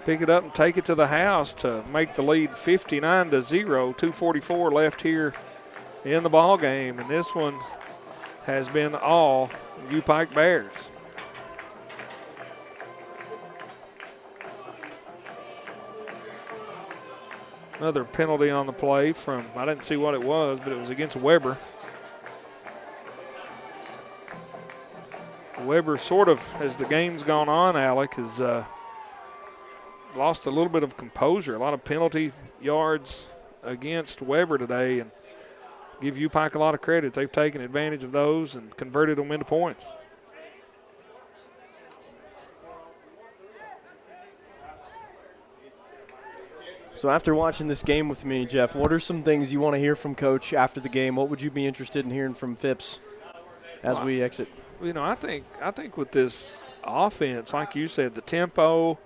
pick it up and take it to the house to make the lead 59-0, 2:44 left here in the ball game. And this one has been all UPIKE Bears. Another penalty on the play from, I didn't see what it was, but it was against Weber. Weber sort of, as the game's gone on, Alec, has lost a little bit of composure. A lot of penalty yards against Weber today, and give UPIKE a lot of credit. They've taken advantage of those and converted them into points. So after watching this game with me, Jeff, what are some things you want to hear from Coach after the game? What would you be interested in hearing from Phipps as we exit? You know, I think with this offense, like you said, the tempo,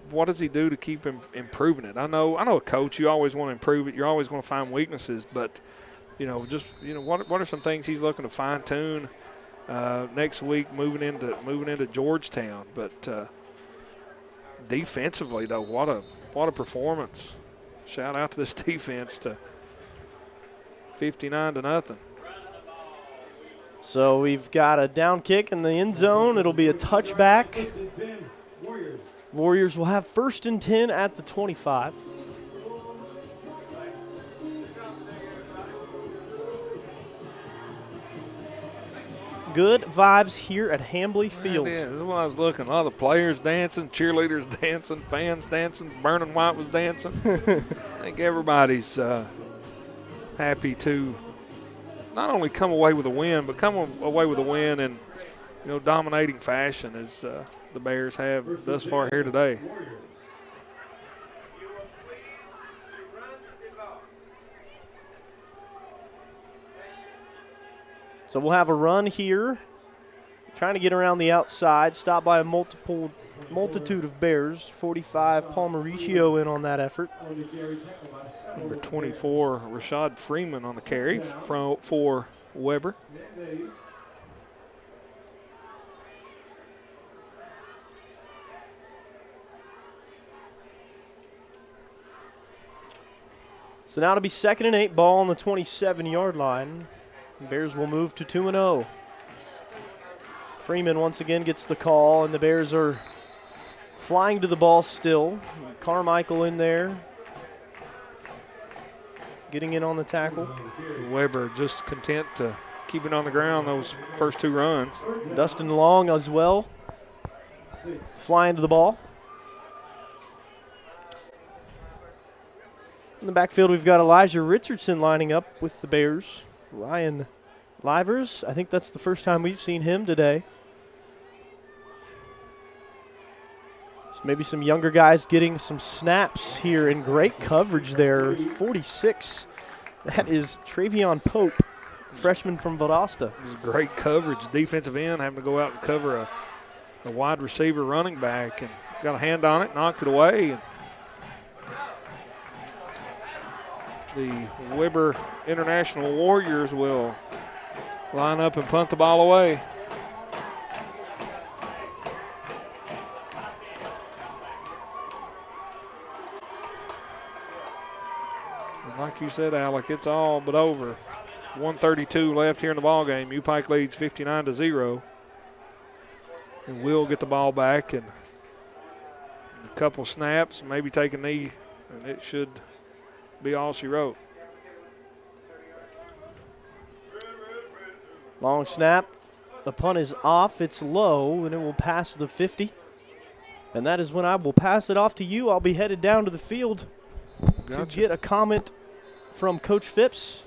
what does he do to keep improving it? I know a coach, you always want to improve it. You're always going to find weaknesses, but, you know, what are some things he's looking to fine tune next week moving into Georgetown? But defensively, though, what a performance! Shout out to this defense to 59-0. So we've got a down kick in the end zone. It'll be a touchback. Warriors will have 1st and 10 at the 25. Good vibes here at Hambly Field. Yeah, this is what I was looking. All the players dancing, cheerleaders dancing, fans dancing, Burning White was dancing. I think everybody's happy to not only come away with a win, but come away with a win in, you know, dominating fashion as the Bears have thus far here today. So we'll have a run here. trying to get around the outside, stopped by a multitude of Bears. 45, Paul Mauricio in on that effort. Number 24, Rashad Freeman on the carry for Weber. So now it'll be 2nd and 8, ball on the 27-yard line. Bears will move to 2-0. Freeman once again gets the call, and the Bears are flying to the ball still. Carmichael in there, getting in on the tackle. Weber just content to keep it on the ground those first 2 runs. Dustin Long as well, flying to the ball. In the backfield, we've got Elijah Richardson lining up with the Bears. Ryan Livers, I think that's the first time we've seen him today. So maybe some younger guys getting some snaps here, and great coverage there. 46, that is Travion Pope, freshman from Valdosta. This is great coverage. Defensive end having to go out and cover a wide receiver running back, and got a hand on it, knocked it away. And the Weber International Warriors will line up and punt the ball away. And like you said, Alec, it's all but over. 1:32 left here in the ball game. UPIKE leads 59-0. And we'll get the ball back, and a couple snaps, maybe take a knee, and it should be all she wrote. Long snap. The punt is off. It's low, and it will pass the 50. And that is when I will pass it off to you. I'll be headed down to the field to get a comment from Coach Phipps.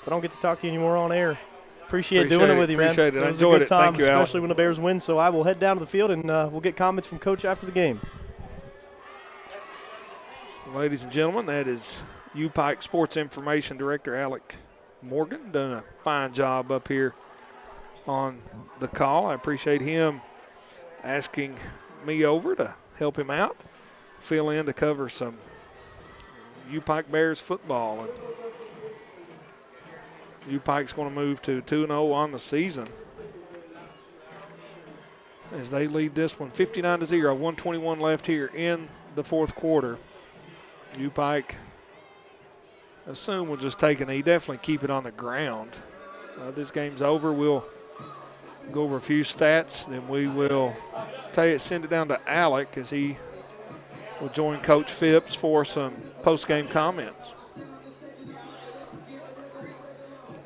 If I don't get to talk to you anymore on air. Appreciate doing it with you, man. Appreciate it. It I was a enjoyed good it. time, Thank you, Al. especially when the Bears win. So I will head down to the field, and we'll get comments from Coach after the game. Ladies and gentlemen, that is UPIKE Sports Information Director Alec Morgan. Done a fine job up here on the call. I appreciate him asking me over to help him out, fill in to cover some UPIKE Bears football. And UPIKE's going to move to 2-0 on the season as they lead this one 59-0. 1:21 left here in the fourth quarter. UPIKE, assume we'll just take a knee, definitely keep it on the ground. This game's over. We'll go over a few stats, then we will send it down to Alec as he will join Coach Phipps for some post-game comments.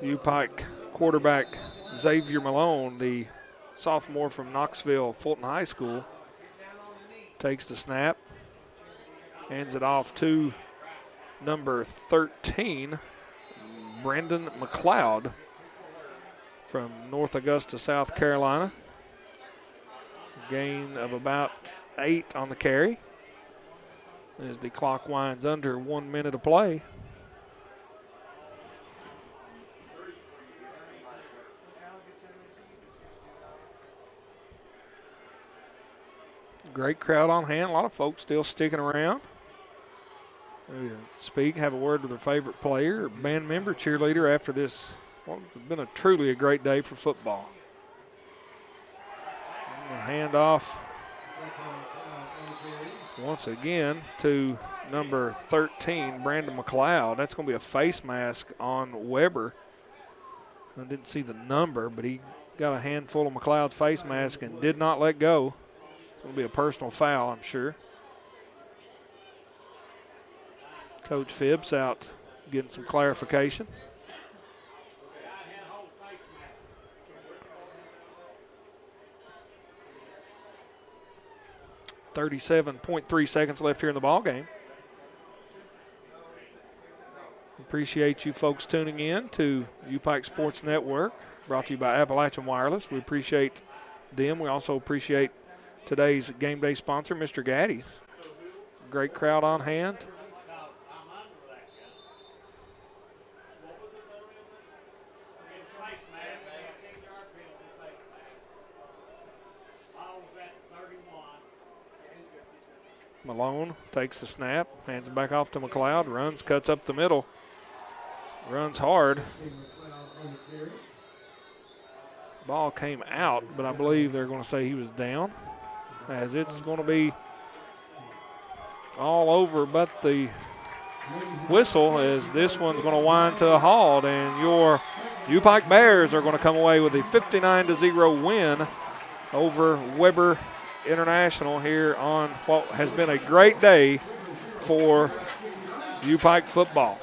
UPIKE quarterback Xavier Malone, the sophomore from Knoxville Fulton High School, takes the snap. Hands it off to number 13, Brandon McLeod from North Augusta, South Carolina. Gain of about 8 on the carry as the clock winds under 1 minute of play. Great crowd on hand. A lot of folks still sticking around. Speak, have a word with their favorite player, band member, cheerleader after this. Well, it's been truly a great day for football. Hand off once again to number 13, Brandon McLeod. That's going to be a face mask on Weber. I didn't see the number, but he got a handful of McLeod's face mask and did not let go. It's going to be a personal foul, I'm sure. Coach Phipps out getting some clarification. .3 seconds left here in the ball game. Appreciate you folks tuning in to UPIKE Sports Network, brought to you by Appalachian Wireless. We appreciate them. We also appreciate today's game day sponsor, Mr. Gaddy's. Great crowd on hand. Malone takes the snap, hands it back off to McLeod, runs, cuts up the middle, runs hard. Ball came out, but I believe they're going to say he was down, as it's going to be all over but the whistle, as this one's going to wind to a halt, and your UPIKE Bears are going to come away with a 59-0 win over Weber International here on what has been a great day for UPIKE football.